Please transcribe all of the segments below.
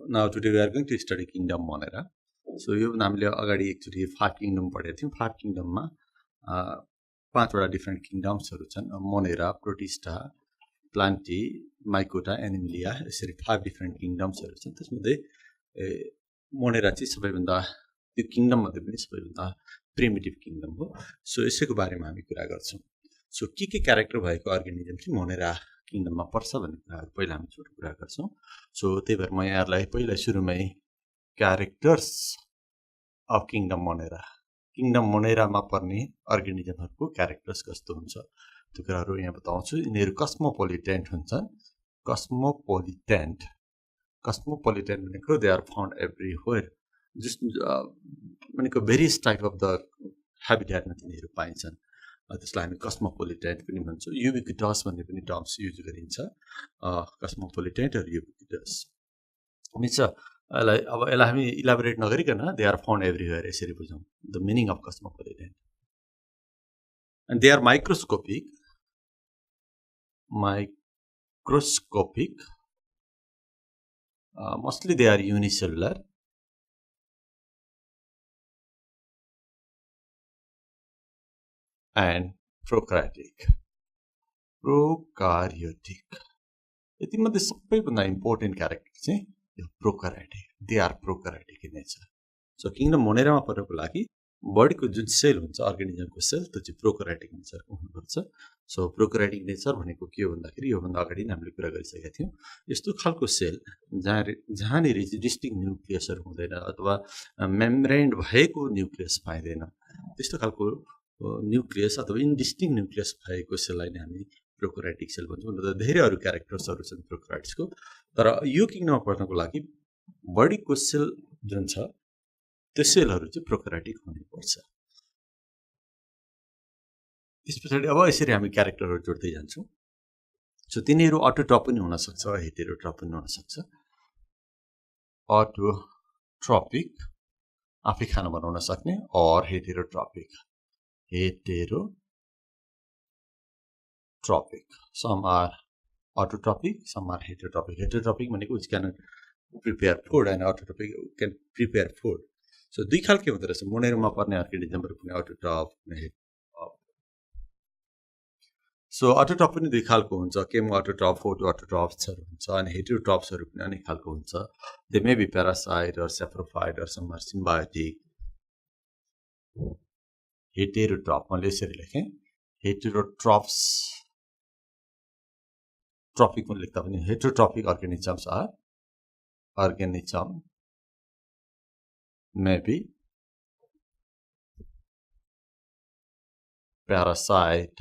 now today we are going to study kingdom monera. So यो हामीले अगाडि एकचोटि 5 किंगडम पढेको थियौं 5 किंगडममा पाँचवटा डिफरेंट किंगडम्सहरु छन् Monera protista plenty mycota Animalia यसरी 5 डिफरेंट किंगडम्सहरु छन् त्यसमध्ये मोनेरा चाहिँ सबैभन्दा त्यो किंगडम मध्ये पनि सबैभन्दा प्रिमिटिभ किंगडम हो सो यसैको बारेमा हामी कुरा गर्छौं सो के क्यारेक्टर भएको अर्गानिजम चाहिँ मोनेरा किंगडममा पर्छ भन्ने कुराहरु पहिला हामी छोटो कुरा गर्छौं सो त्यही भएर म यहाँहरुलाई पहिला सुरुमै क्यारेक्टर्स अफ किंगडम मोनेरामा पर्ने अर्गानिजमहरुको क्यारेक्टर्स कस्तो हुन्छ त्यो कुराहरु यहाँ बताउँछु यिनीहरु कस्मोपोलिटेन्ट हुन्छन् कस्मोपोलिटेन्ट भनेको they are found everywhere just भनेको भेरियस टाइप अफ द ह्याबिटेटमा तिनीहरु पाइन्छन् त्यसलाई हामी कस्मोपोलिटेन्ट पनि भन्छौं युबिक्विटस भन्ने पनि टर्म्स युज गरिन्छ कस्मोपोलिटेन्ट र युबिक्विटस मिन्छ अब यसलाई हामी इलाबोरेट नगरिकन दे आर फाउन्ड एभ्रीवेयर यसरी बुझौं the meaning of cosmopolitan and they are microscopic mostly they are unicellular and prokaryotic यति मध्ये सबैभन्दा इम्पोर्टेन्ट क्यारेक्टर चाहिँ यो prokaryotic they are prokaryotic in nature so kingdom मोनेरामा पर्नको लागि बडीको जुन सेल हुन्छ अर्गानिजमको सेल त्यो चाहिँ प्रोकार्योटिक नेचरको हुनुपर्छ सो प्रोकार्योटिक नेचर भनेको के हो भन्दाखेरि यो भन्दा अगाडि हामीले कुरा गरिसकेका थियौं यस्तो खालको सेल जहाँनेरि डिस्टिंक्ट न्यूक्लियसहरु हुँदैन अथवा मेम्ब्रेन भएको न्यूक्लियस पाइदैन त्यस्तो खालको न्यूक्लियस अथवा इनडिस्टिंक्ट न्यूक्लियस भएको सेललाई नै हामी प्रोकार्योटिक सेल भन्छौं र धेरै अरु क्यारेक्टर्सहरु छन् प्रोकार्योटिक्सको तर यो किंगडममा पर्नको लागि बडीको सेल जुन छ त्यो सेलहरु चाहिँ प्रोकार्योटिक हुनुपर्छ त्यसपछि अब यसरी हामी क्यारेक्टरहरु जोड्दै जान्छौं सो तिनीहरु अटोट्रफ पनि हुन सक्छ हेटेरोट्रफ पनि हुन सक्छ अटोट्रपिक आफै खाना बनाउन सक्ने और हेटेरोट्रपिक some are autotrophic some are heterotropic भनेको which cannot prepare food and autotrophic can prepare food so दुई खालके हुँदो रहेछ मोनेरामा पर्ने अर्गानिजमहरु पनि अटोट्रफ सो अटोट्रफ पनि दुई खालको हुन्छ केमो अटोट्रफ फोटो अटोट्रफ्सहरु हुन्छ अनि हेटेरोट्रफ्सहरु पनि अनेक खालको हुन्छ they may be parasite or saprophyte or some are symbiotic heterotroph मैले यसरी लेखेँ हेटेरोट्रफ्स ट्रपिक पनि लेख्दा पनि हेटेरोट्रपिक organisms may be parasite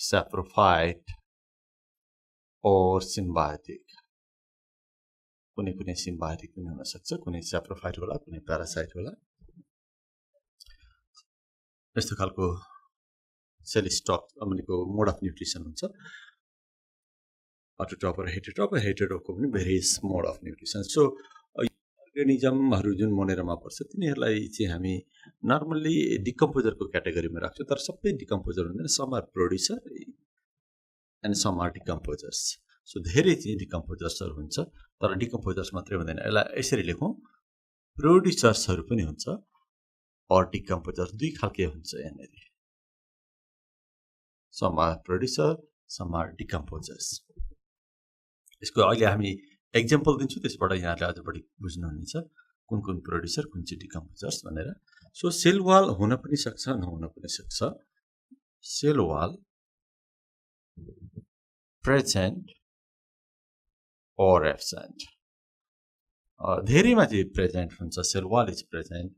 saprophyte or symbiotic कुनै symbiotic पनि हुन सक्छ कुनै saprophyte होला कुनै parasite होला यस्तो खालको सेल स्ट्रक्चर भनेको मोड अफ न्यूट्रिसन हुन्छ अटोट्रफ र हेटेरोट्रफको पनि various mode of nutrition so अर्गानिजमहरु जुन मोनेरामा पर्छ तिनीहरुलाई चाहिँ हामी नर्मली डिकम्पोजरको क्याटेगोरीमा राख्छौं तर सबै डिकम्पोजर हुँदैन some are producer and some are decomposers so धेरै चाहिँ डिकम्पोजर्सहरु हुन्छ तर डिकम्पोजर्स मात्रै हुँदैन यसलाई यसरी लेखौं प्रोड्युसर्सहरु पनि हुन्छ और डिकम्पोजर्स दुई खालके हुन्छ यहाँनेरि some are producer some are decomposers यसको अहिले हामी एक्जाम्पल दिन्छु त्यसबाट यहाँले अझ बढी बुझ्नुहुनेछ कुन प्रोड्युसर कुन चाहिँ डिकम्पोजर्स भनेर सो सेल वाल हुन पनि सक्छ नहुन पनि सक्छ cell wall present or absent धेरैमा चाहिँ प्रेजेन्ट हुन्छ सेल वाल इज प्रेजेन्ट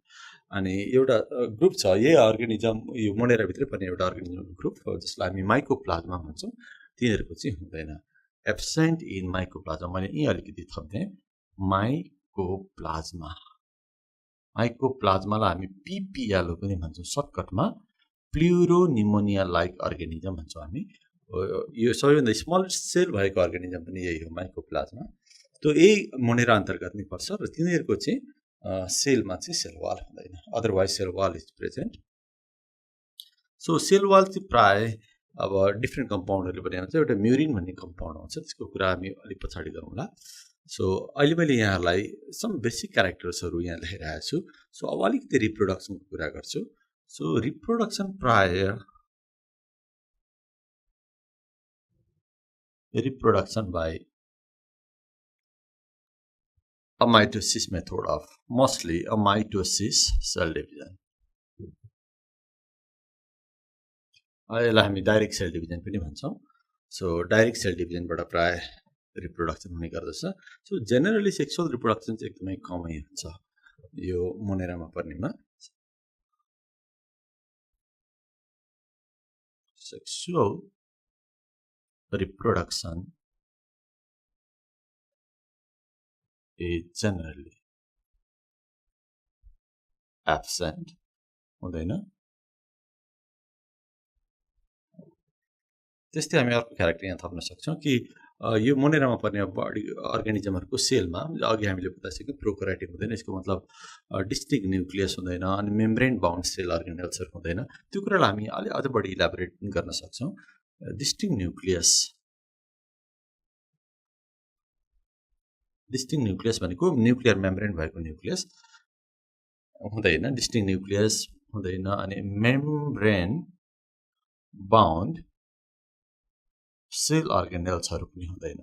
अनि एउटा ग्रुप छ यही अर्गानिजम यो मोनेरा भित्र पर्ने एउटा अर्गानिजम ग्रुप जसलाई हामी माइकोप्लाज्मा भन्छौं तिनीहरुको चाहिँ हुँदैन एब्सेन्ट इन माइकोप्लाज्मा मैले यही अलिकति थप्दै माइकोप्लाज्मालाई हामी पीपीएल पनि भन्छौं सर्टकटमा प्लुरोनिमोनिया लाइक अर्गानिजम भन्छौं हामी यो सबैभन्दा स्मल सेल भएको अर्गानिजम पनि यही हो माइकोप्लाज्मा त्यो यही मोनेरा अन्तर्गत नै पर्छ र तिनीहरुको चाहिँ सेलमा चाहिँ सेल वाल हुँदैन otherwise sale wall is present so cell wall चाहिँ प्राय अब डिफरेंट कम्पाउन्डहरुले बनाएको हुन्छ एउटा म्युरिन भन्ने कम्पाउन्ड हुन्छ त्यसको कुरा हामी अलि पछाडी गरौँला सो अहिले मैले यहाँलाई सम बेसिक क्यारेक्टर्सहरु यहाँ लेखिरहेको छु सो अब अलिकति रिप्रोडक्सनको कुरा गर्छु सो रिप्रोडक्सन प्राय reproduction by a mitosis method of mostly a mitosis cell division. यसलाई हामी डाइरेक्ट सेल डिभिजन पनि भन्छौँ सो डाइरेक्ट सेल डिभिजनबाट प्राय रिप्रोडक्सन हुने गर्दछ सो जेनरली सेक्सुअल रिप्रोडक्सन चाहिँ एकदमै कमै हुन्छ यो मोनेरामा पर्नेमा sexual reproduction is generally absent हुँदैन त्यस्तै हामी अर्को क्यारेक्टर यहाँ थप्न सक्छौं कि यो मोनेरामा पर्ने बडी अर्गानिजमहरुको सेलमा अघि हामीले बताइसक्यौं प्रोकैरियोटिक हुँदैन यसको मतलब डिस्टिंक्ट न्यूक्लियस हुँदैन अनि मेम्ब्रेन बाउन्ड सेल अर्गानेल्सहरु हुँदैन त्यो कुरालाई हामी अलि अझ बढी इलाबोरेट गर्न सक्छौं डिस्टिंक्ट न्यूक्लियस भनेको न्यूक्लियर मेम्ब्रेन भएको न्यूक्लियस हुँदैन डिस्टिंक्ट न्यूक्लियस हुँदैन अनि मेम्ब्रेन बाउन्ड सेल अर्गानेल्सहरु पनि हुँदैन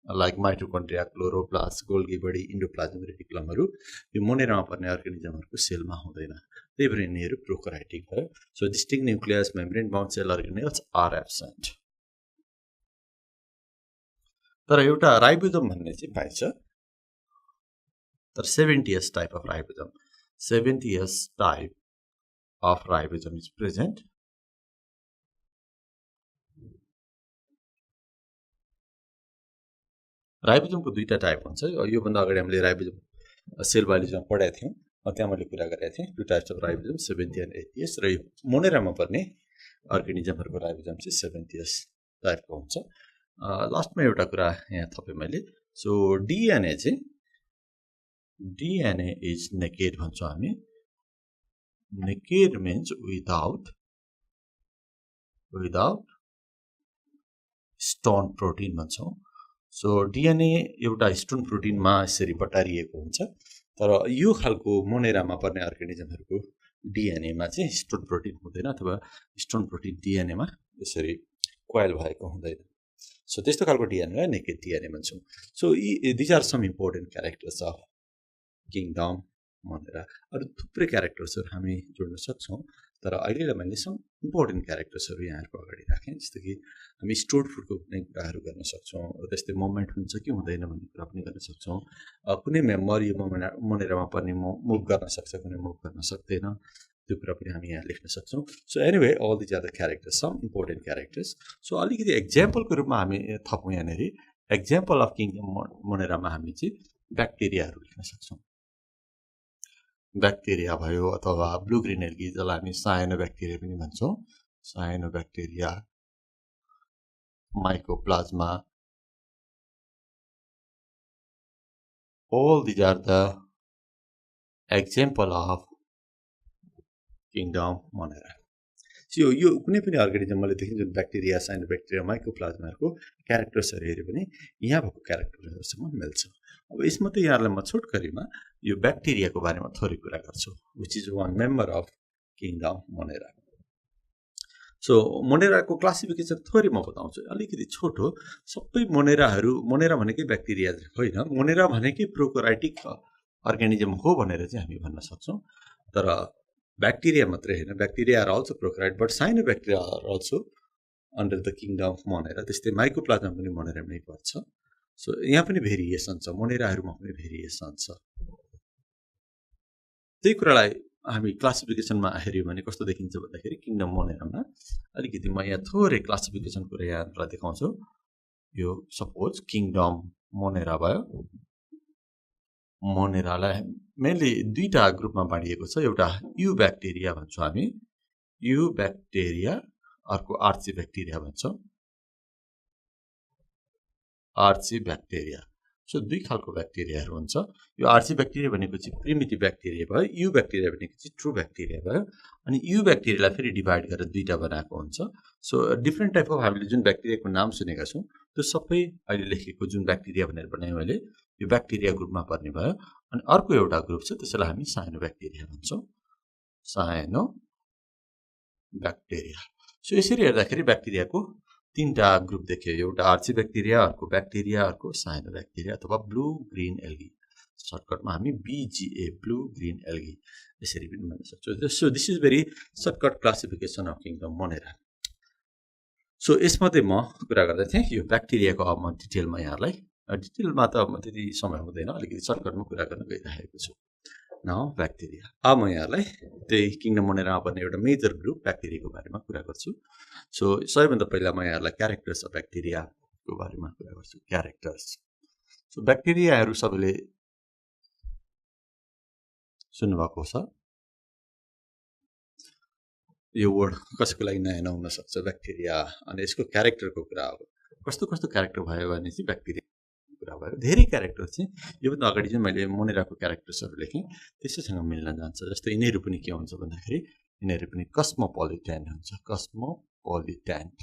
like mitochondria chloroplast Golgi body endoplasmic रेटिकुलमहरु यो मोनेरामा पर्ने अर्गानिजमहरुको सेलमा हुँदैन त्यही भएर यिनीहरु प्रोकैरियोटिक भयो so distinct nucleus membrane bound cell organelles are absent तर एउटा राइबोसोम भन्ने चाहिँ पाइन्छ तर 70s type of ribosome 70s type of ribosome is present राइबोसोमको दुईटा टाइप हुन्छ यो भन्दा अगाडि हामीले राइबोसोम सेल बायोलोजीमा पढाएको थियौं त्यहाँ मैले कुरा गरेको थिएँ to types of ribosome 70 and 80s र यो मोनेरामा पर्ने अर्गानिजमहरुको राइबोसोम चाहिँ 70s टाइपको हुन्छ लास्टमा एउटा कुरा यहाँ थपे मैले सो डीएनए चाहिँ डीएनए इज नेकेड भन्छौं हामी naked means without histone protein भन्छौं सो डीएनए एउटा स्टोन प्रोटिनमा यसरी बटारिएको हुन्छ तर यो खालको मोनेरामा पर्ने अर्गानिजमहरुको डीएनए मा चाहिँ स्टोन प्रोटिन हुँदैन अथवा स्टोन प्रोटिन डीएनए मा यसरी कोइल भएको हुँदैन सो त्यस्तो खालको डीएनए लाई नेकेड डीएनए भन्छौं so this are some important characters of kingdom Monera अरु थुप्रै क्यारेक्टर्सहरु हामी जोड्न सक्छौं तर अहिले मैले सम इम्पोर्टेन्ट क्यारेक्टर्सहरु यहाँहरुको अगाडि राखे जस्तो कि हामी स्टोर्ड फुडको कुनै कुराहरु गर्न सक्छौं त्यस्तै मोमेन्ट हुन्छ कि हुँदैन भन्ने कुरा पनि गर्न सक्छौं कुनै मेम्बर यो मोनेरामा पर्ने मुभ गर्न सक्छ कुनै मुभ गर्न सक्दैन त्यो कुरा पनि हामी यहाँ लेख्न सक्छौं so anyway all this are the characters some important characters so अलिकति एक्जाम्पलको रूपमा हामी थपौं यहाँनेरि एक्जाम्पल अफ किङडम मोनेरामा हामी चाहिँ ब्याक्टेरियाहरु लेख्न सक्छौं ब्याक्टेरिया भयो अथवा ब्लू ग्रीन एल्गी जसलाई हामी सायनोब्याक्टेरिया पनि भन्छौं सायनोब्याक्टेरिया mycoplasma all these are the example of kingdom monera so यो कुनै पनि अर्गानिजमले देखिन्छ जुन ब्याक्टेरिया सायनोब्याक्टेरिया माइकोप्लाज्माहरुको क्यारेक्टर्सहरु हेर्यो भने यहाँ भएको क्यारेक्टरहरुसँग मिल्छ अब यसमा त यहाँहरुलाई म छोटकरीमा यो ब्याक्टेरियाको बारेमा थोरै कुरा गर्छु which is one member of kingdom monera so मोनेराको क्लासिफिकेसन थोरै म बताउँछु अलिकति छोटो सबै मोनेरा भनेकै ब्याक्टेरिया होइन मोनेरा भनेकै प्रोकैरियोटिक अर्गानिजम हो भनेर चाहिँ हामी भन्न सक्छौं तर ब्याक्टेरिया मात्रै हैन bacteria are also prokaryote but cyanobacteria are also under the kingdom of Monera त्यस्तै माइकोप्लाज्मा पनि मोनेरामै पर्छ सो यहाँ पनि भेरिएसन छ मोनेराहरुमा पनि भेरिएसन छ त्यही कुरालाई हामी क्लासिफिकेसनमा हेर्यौं भने कस्तो देखिन्छ भन्दाखेरि किङडम मोनेरामा अलिकति म यहाँ थोरै क्लासिफिकेसन कुरा यहाँलाई देखाउँछु यो सपोज किङडम मोनेरा भयो मोनेरालाई मेनली दुईटा ग्रुपमा बाँडिएको छ एउटा यु ब्याक्टेरिया भन्छौं हामी यु ब्याक्टेरिया अर्को आर्ची ब्याक्टेरिया भन्छौं आर्ची ब्याक्टेरिया सो दुई खालको ब्याक्टेरियाहरू हुन्छ यो आरसी ब्याक्टेरिया भनेको चाहिँ प्रिमिटिभ ब्याक्टेरिया भयो यु ब्याक्टेरिया भनेको चाहिँ ट्रु ब्याक्टेरिया भयो अनि यु ब्याक्टेरियालाई फेरि डिभाइड गरेर दुईटा बनाएको हुन्छ सो डिफ्रेन्ट टाइप अफ हामीले जुन ब्याक्टेरियाको नाम सुनेका छौँ त्यो सबै अहिले लेखेको जुन ब्याक्टेरिया भनेर बनायौँ अहिले यो ब्याक्टेरिया ग्रुपमा पर्ने भयो अनि अर्को एउटा ग्रुप छ त्यसलाई हामी साइनो ब्याक्टेरिया भन्छौँ साइनो ब्याक्टेरिया सो यसरी हेर्दाखेरि ब्याक्टेरियाको तीनटा ग्रुप देखियो एउटा आरसी ब्याक्टेरिया अर्को साइनो ब्याक्टेरिया अथवा ब्लू ग्रीन एल्गी सर्टकटमा हामी BGA ब्लू ग्रीन एल्गी यसरी पनि भन्न सक्छौँ so this is very shortcut classification of kingdom Monera so यसमध्ये म कुरा गर्दै थिएँ यो ब्याक्टेरियाको अब म डिटेलमा यहाँलाई डिटेलमा त म त्यति समय हुँदैन अलिकति सर्टकटमा कुरा गर्न गइरहेको छु नाउ ब्याक्टेरिया अब म यहाँलाई त्यही किङडम मोनेरामा पर्ने एउटा मेजर ग्रुप ब्याक्टेरियाको बारेमा कुरा गर्छु सो सबैभन्दा पहिला म यहाँलाई क्यारेक्टर्स अफ ब्याक्टेरियाको बारेमा कुरा गर्छु क्यारेक्टर्स सो ब्याक्टेरियाहरू सबैले सुन्नुभएको छ यो वर्ड कसैको लागि नयाँ नहुन सक्छ ब्याक्टेरिया अनि यसको क्यारेक्टरको कुरा हो कस्तो कस्तो क्यारेक्टर भयो भने चाहिँ ब्याक्टेरिया कुरा भयो धेरै क्यारेक्टर चाहिँ योभन्दा अगाडि चाहिँ मैले मोनेराको क्यारेक्टर्सहरू लेखेँ त्यसैसँग मिल्न जान्छ जस्तो यिनीहरू पनि के हुन्छ भन्दाखेरि यिनीहरू पनि कस्मोपोलिट्यान्ट हुन्छ कस्मोपोलिट्यान्ट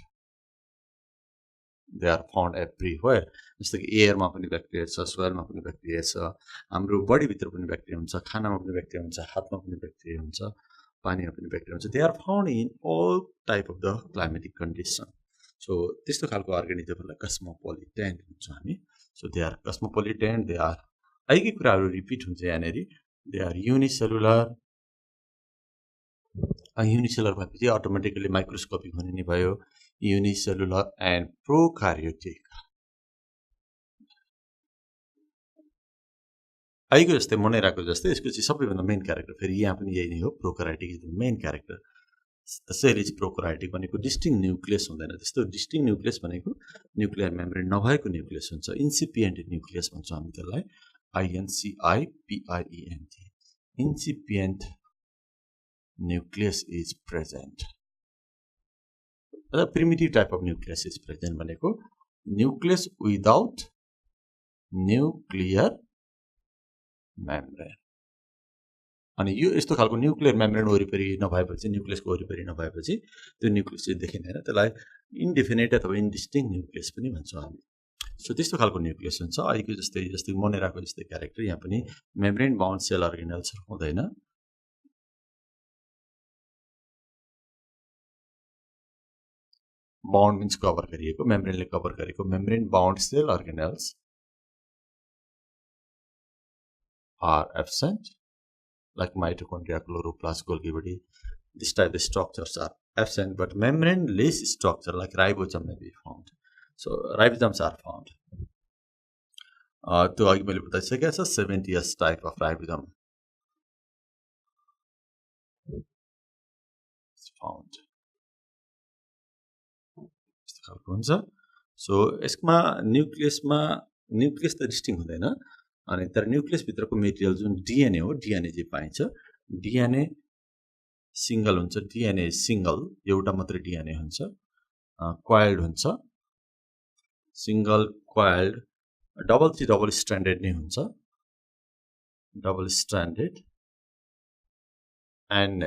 दे आर फाउन्ड एभ्रिवेयर जस्तो कि एयरमा पनि ब्याक्टेरिया छ सोइलमा पनि ब्याक्टेरिया छ हाम्रो बडीभित्र पनि ब्याक्टेरिया हुन्छ खानामा पनि ब्याक्टेरिया हुन्छ हातमा पनि ब्याक्टेरिया हुन्छ पानीमा पनि ब्याक्टेरिया हुन्छ they are found in all type of the climatic condition so त्यस्तो खालको अर्गानिजमहरूलाई कस्मोपोलिट्यान्ट भन्छौँ हामी so they are cosmopolitan they are अहिलेकै कुराहरू रिपिट हुन्छ यहाँनिर दे आर युनिसेलुलर भएपछि अटोमेटिकली माइक्रोस्कोपिक हुने नि भयो युनिसेलुलर एन्ड प्रोकार्योटिक आइको जस्तै मोनेराको जस्तै यसको चाहिँ सबैभन्दा मेन क्यारेक्टर फेरि यहाँ पनि यही नै हो prokaryotic is the main character त्यसैले चाहिँ प्रोकार्योटिक भनेको डिस्टिङ न्युक्लियस हुँदैन त्यस्तो डिस्टिङ न्युक्लियस भनेको न्युक्लियर मेम्ब्रेन नभएको न्युक्लियस हुन्छ इन्सिपिएन्ट न्युक्लियस भन्छौँ हामी त्यसलाई INCIPIENT incipient nucleus is present primitive type of nucleus is present भनेको न्युक्लियस विदाउट न्युक्लियर मेम्ब्रेन अनि यो यस्तो खालको न्युक्लियर मेम्ब्रेन वरिपरि नभएपछि न्युक्लियसको वरिपरि नभएपछि त्यो न्युक्लियस चाहिँ देखिँदैन त्यसलाई इन्डिफिनेट अथवा इन्डिस्टिङ न्युक्लियस पनि भन्छौँ हामी सो त्यस्तो खालको न्युक्लियस हुन्छ अहिलेको जस्तै मोनेराको जस्तै क्यारेक्टर यहाँ पनि मेम्ब्रेन बाउन्ड सेल अर्गेनल्सहरू हुँदैन बाउन्ड मिन्स कभर गरिएको मेम्ब्रेनले कभर गरेको membrane bound cell organelles are absent like mitochondria, chloroplast, Golgi body. This type of structures are absent, but membrane-less structure like ribosome may be found. So ribosomes are found. To arguably put the 70s type of ribosome is found. So यसमा nucleus त distinct हुँदैन अनि तर nucleus भित्रको material जुन DNA हो DNA चाहिँ पाइन्छ डिएनए सिंगल हुन्छ डिएनए सिंगल एउटा मात्र डिएनए हुन्छ क्वाइल्ड हुन्छ सिंगल क्वाइल्ड डबल स्ट्रान्डेड नै हुन्छ double stranded and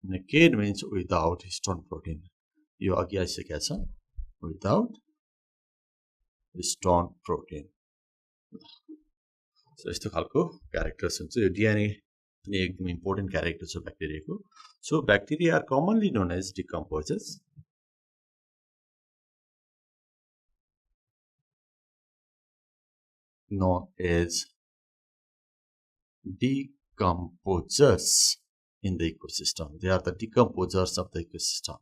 naked means without histone protein यो अघि आइसकेको छ विदाउट हिस्टोन प्रोटिन सो यस्तो खालको क्यारेक्टर्स हुन्छ यो डिएनए पनि एकदम इम्पोर्टेन्ट क्यारेक्टर छ ब्याक्टेरियाको so bacteria are commonly known as decomposers in the ecosystem. They are the decomposers of the ecosystem.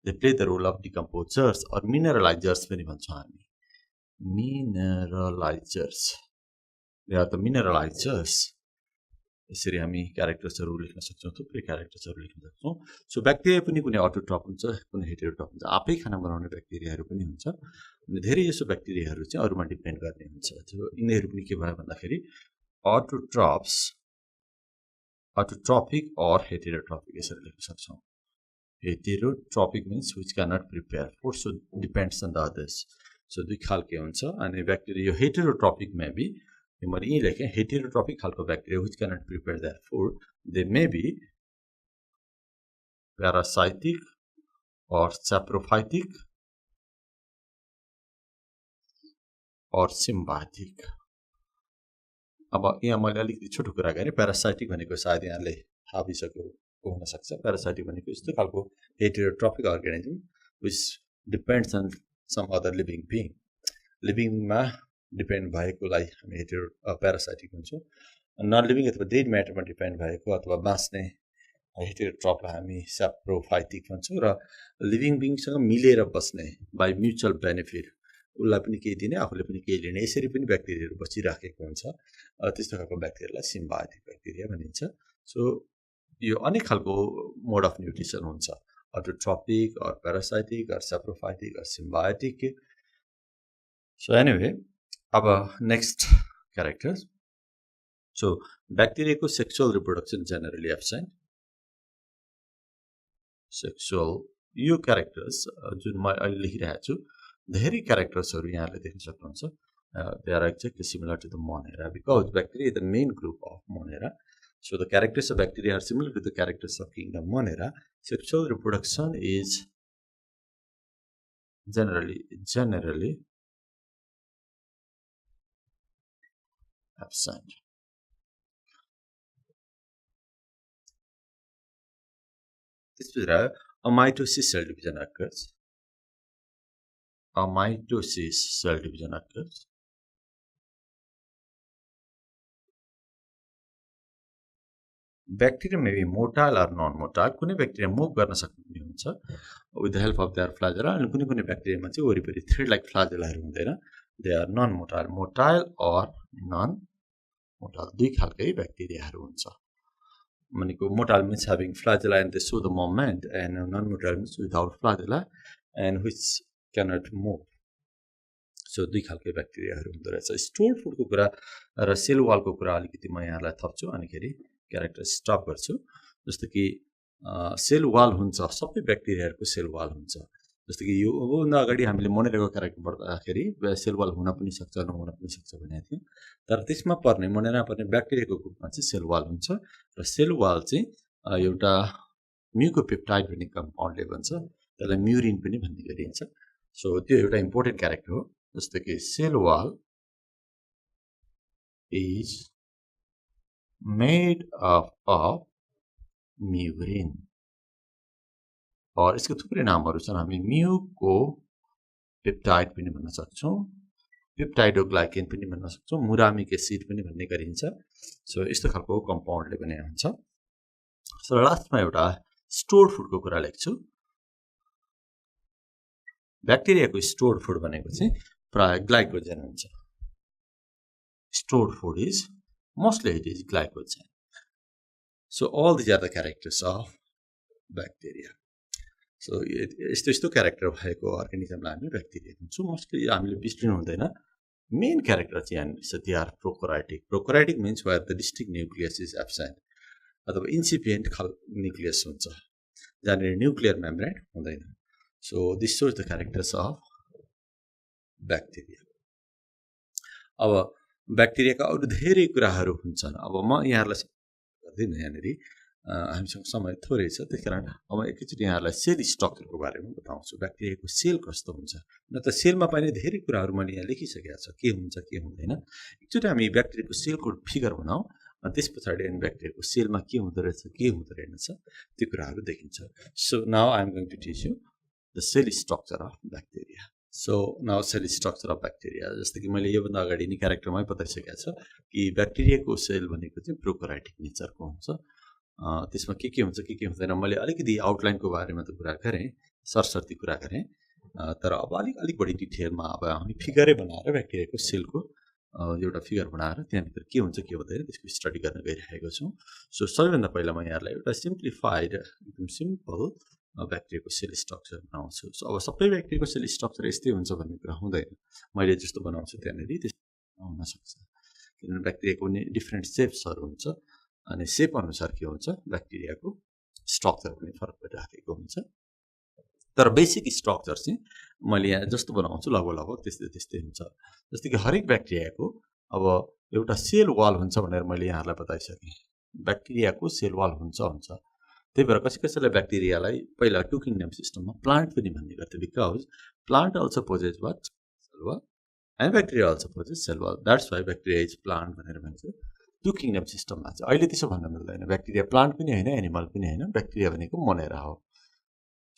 They play the role of decomposers or mineralizers पनि भन्छौँ हामी mineralizers. They are the mineralizers. यसरी हामी क्यारेक्टर्सहरू लेख्न सक्छौँ थुप्रै क्यारेक्टर्सहरू लेख्न सक्छौँ सो ब्याक्टेरिया पनि कुनै अटोट्रप हुन्छ कुनै हेटेरोट्रप हुन्छ आफै खाना बनाउने ब्याक्टेरियाहरू पनि हुन्छ अनि धेरै जसो ब्याक्टेरियाहरू चाहिँ अरूमा डिपेन्ड गर्ने हुन्छ त्यो यिनीहरू पनि के भयो भन्दाखेरि अटोट्रपिक or heterotrophic यसरी लेख्न सक्छौँ heterotrophic means which cannot prepare food so depends on the others so दुई खालके हुन्छ अनि ब्याक्टेरिया यो हेटेरोट्रोपिक मे बी मैले यही लेखेँ हेटेरोट्रोपिक खालको bacteria which cannot prepare their food they may be parasitic or saprophytic or symbiotic. अब यहाँ मैले अलिकति छोटो कुरा गरेँ प्यारासाइटिक भनेको सायद यहाँले थाहा भइसकेको हुन सक्छ प्यारासाइटिक भनेको यस्तो खालको heterotrophic organism which depends on some other living being लिभिङमा डिपेन्ड भएकोलाई हामी प्यारासाइटिक भन्छौँ नन लिभिङ अथवा डेड म्याटरमा डिपेन्ड भएको अथवा बाँच्ने हेटेरोट्रोपलाई हामी स्याप्रोफाइटिक भन्छौँ र लिभिङ बिङसँग मिलेर बस्ने बाई म्युचुअल बेनिफिट उसलाई पनि केही दिने आफूले पनि केही लिने यसरी पनि ब्याक्टेरियाहरू बसिराखेको हुन्छ त्यस्तो खालको ब्याक्टेरियालाई सिम्बायोटिक ब्याक्टेरिया भनिन्छ सो यो अनेक खालको मोड अफ न्युट्रिसन हुन्छ autotrophic or parasitic or saprophytic or symbiotic so anyway अब नेक्स्ट क्यारेक्टर सो ब्याक्टेरियाको sexual reproduction generally absent sexual यो क्यारेक्टर्स जुन म अहिले लेखिरहेको छु धेरै क्यारेक्टर्सहरू यहाँले देख्न सक्नुहुन्छ they are exactly similar to the monera because bacteria is the main group of monera. So the characters of bacteria are similar to the characters of kingdom monera. Sexual reproduction is generally absent. This is where a mitosis cell division occurs. A mitosis cell division occurs. Bacteria may be motile or non-motile. कुनै bacteria move गर्न सक्ने हुन्छ with the help of their flagella and कुनै bacteria चाहिँ वरिपरि thread like flagellaहरू हुँदैन. They are non-motile, motile or non-motile दुई खालकै ब्याक्टेरियाहरू हुन्छ भनेको motile means having flagella and they show the movement and non-motile means without flagella and which cannot move. So दुई खालकै ब्याक्टेरियाहरू हुँदो रहेछ स्टोर्ड फुडको कुरा र सेल वालको कुरा अलिकति म यहाँलाई थप्छु अनिखेरि क्यारेक्टर स्टप गर्छु जस्तो कि सेल वाल हुन्छ सबै ब्याक्टेरियाहरूको सेल वाल हुन्छ जस्तो कि यो भन्दा अगाडि हामीले मोनेराको क्यारेक्टर पढ्दाखेरि सेल वाल हुन पनि सक्छ नहुन पनि सक्छ भनेको थियौँ तर त्यसमा पर्ने मोनेरा पर्ने ब्याक्टेरियाको ग्रुपमा चाहिँ सेल वाल हुन्छ र सेल वाल चाहिँ एउटा म्युकोपेप्टाइड भन्ने कम्पाउन्डले भन्छ त्यसलाई म्युरिन पनि भन्ने गरिन्छ सो त्यो एउटा इम्पोर्टेन्ट क्यारेक्टर हो जस्तो कि cell wall is made up of murein और यसको थुप्रै नामहरू छन् हामी म्युकोपेप्टाइड पनि भन्न सक्छौँ पेप्टाइडोग्लाइकेन पनि भन्न सक्छौँ मुरामिक एसिड पनि भन्ने गरिन्छ सो यस्तो खालको कम्पाउन्डले बनेको हुन्छ सो लास्टमा एउटा स्टोर्ड फुडको कुरा लेख्छु ब्याक्टेरियाको स्टोर्ड फुड भनेको चाहिँ प्राय ग्लाइकोजेन हुन्छ stored food is mostly it is glycogen so all these are the characters of bacteria so यस्तो क्यारेक्टर भएको अर्गानिजमलाई हामी ब्याक्टेरिया भन्छौँ मोस्टली हामीले बिर्सिनु हुँदैन मेन क्यारेक्टर चाहिँ यहाँनिर छ they are prokaryotic means where the distinct nucleus is absent अथवा इन्सिपिएन्ट न्युक्लियस हुन्छ जहाँनिर न्युक्लियर मेम्ब्रेन हुँदैन so this shows the characters of bacteria अब ब्याक्टेरियाका अरू धेरै कुराहरू हुन्छन् अब म यहाँहरूलाई गर्दिनँ यहाँनिर हामीसँग समय थोरै छ त्यस कारण अब एकैचोटि यहाँहरूलाई सेल स्ट्रक्चरको बारेमा बताउँछु ब्याक्टेरियाको सेल कस्तो हुन्छ न त सेलमा पाइने धेरै कुराहरू मैले यहाँ लेखिसकेको छ के हुन्छ के हुँदैन एकचोटि हामी ब्याक्टेरियाको सेलको फिगर बनाऊ त्यस पछाडि अनि ब्याक्टेरियाको सेलमा के हुँदो रहेछ के हुँदो रहेनछ त्यो कुराहरू देखिन्छ so now I am going to teach you the cell structure of bacteria so now cell structure of bacteria जस्तो कि मैले योभन्दा अगाडि नै क्यारेक्टरमै बताइसकेको छ कि ब्याक्टेरियाको सेल भनेको चाहिँ प्रोकराइटिक नेचरको हुन्छ त्यसमा के हुन्छ के हुँदैन मैले अलिकति आउटलाइनको बारेमा त कुरा गरेँ सरसर्ती कुरा गरेँ तर अब अलिक बढी डिटेलमा अब हामी फिगरै बनाएर ब्याक्टेरियाको सेलको एउटा फिगर बनाएर त्यहाँभित्र के हुन्छ के हुँदैन त्यसको स्टडी गर्न गइरहेको छौँ सो सबैभन्दा पहिला म यहाँलाई एउटा सिम्प्लिफाइड एकदम सिम्पल ब्याक्टेरियाको सेल स्ट्रक्चर बनाउँछु सो अब सबै ब्याक्टेरियाको सेल स्ट्रक्चर यस्तै हुन्छ भन्ने कुरा हुँदैन मैले जस्तो बनाउँछु त्यहाँनिर त्यस्तो हुनसक्छ किनभने ब्याक्टेरियाको डिफ्रेन्ट सेप्सहरू हुन्छ अनि सेप अनुसार के हुन्छ ब्याक्टेरियाको स्ट्रक्चर पनि फरक परिराखेको हुन्छ तर बेसिक स्ट्रक्चर चाहिँ मैले यहाँ जस्तो बनाउँछु लगभग त्यस्तै हुन्छ। जस्तै कि हरेक ब्याक्टेरियाको अब एउटा सेल वाल हुन्छ भनेर मैले यहाँहरूलाई बताइसकेँ। ब्याक्टेरियाको सेल वाल हुन्छ। त्यही भएर कसैलाई ब्याक्टेरियालाई पहिला टु किङडम सिस्टममा प्लान्ट पनि भन्ने गर्थ्यो, because plant also possess what cell wall and bacteria also possess cell wall, that's why bacteria is plant भनेर भन्छ। टु किङडम सिस्टममा चाहिँ अहिले त्यसो भन्न मिल्दैन। ब्याक्टेरिया प्लान्ट पनि होइन, एनिमल पनि होइन, ब्याक्टेरिया भनेको मोनेरा हो।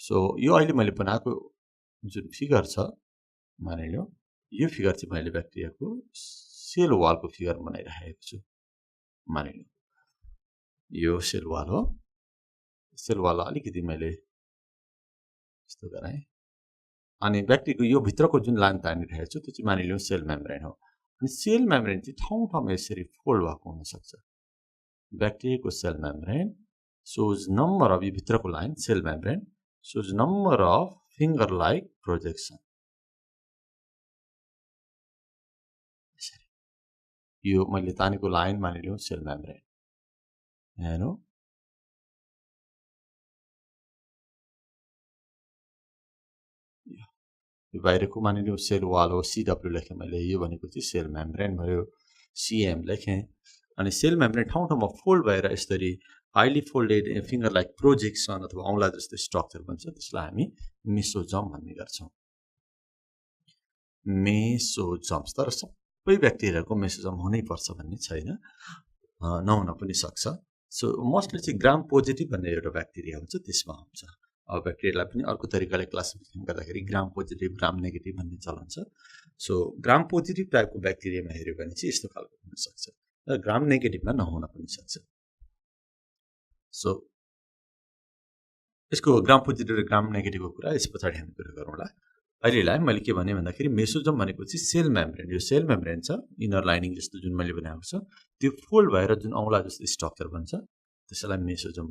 सो यो अहिले मैले बनाएको जुन फिगर छ, मानिलियो यो फिगर चाहिँ मैले ब्याक्टेरियाको सेल वालको फिगर बनाइराखेको छु। मानिलियो यो सेल वाल हो। सेल वाल अलिकति मैले यस्तो गराएँ। अनि ब्याक्टेरियाको यो भित्रको जुन लाइन तानिरहेको छु त्यो चाहिँ मानिलियो सेल मेम्ब्रेन हो। अनि सेल मेम्ब्रेन चाहिँ ठाउँमा यसरी फोल्ड भएको हुनसक्छ। ब्याक्टेरियाको cell membrane shows number of यो भित्रको line cell membrane shows number of finger like projection। यो मैले तानेको लाइन मानिलियो सेल मेम्ब्रेन हेर्नु। यो बाहिरको मानिलियो सेल वाल हो, CW लेखेँ मैले, यो भनेको चाहिँ सेल मेम्ब्रेन भयो, CM लेखेँ। अनि सेल मेम्ब्रेन ठाउँमा फोल्ड भएर यसरी highly folded finger like projection अथवा औँला जस्तो स्ट्रक्चर बन्छ, त्यसलाई हामी मेसोजम भन्ने गर्छौँ। मेसोजम्स। तर सबै ब्याक्टेरियाको मेसोजम हुनैपर्छ भन्ने छैन, नहुन पनि सक्छ। सो मोस्टली चाहिँ ग्राम पोजिटिभ भन्ने एउटा ब्याक्टेरिया हुन्छ, त्यसमा हुन्छ। अब ब्याक्टेरियालाई पनि अर्को तरिकाले क्लासिफिकेसन गर्दाखेरि ग्राम पोजिटिभ ग्राम नेगेटिभ भन्ने चलन छ। सो ग्राम पोजिटिभ टाइपको ब्याक्टेरियामा हेऱ्यो भने चाहिँ यस्तो खालको हुनसक्छ, र ग्राम नेगेटिभमा नहुन पनि सक्छ। सो यसको ग्राम पोजिटिभ र ग्राम नेगेटिभको कुरा यस पछाडि हामी कुरा गरौँला। अहिलेलाई मैले के भने भन्दाखेरि मेसोजम भनेको चाहिँ सेल मेम्ब्रेन। यो सेल मेम्ब्रेन छ, इनर लाइनिङ जस्तो जुन मैले बनाएको छ, त्यो फोल्ड भएर जुन औँला जस्तो स्ट्रक्चर बन्छ त्यसलाई मेसोजम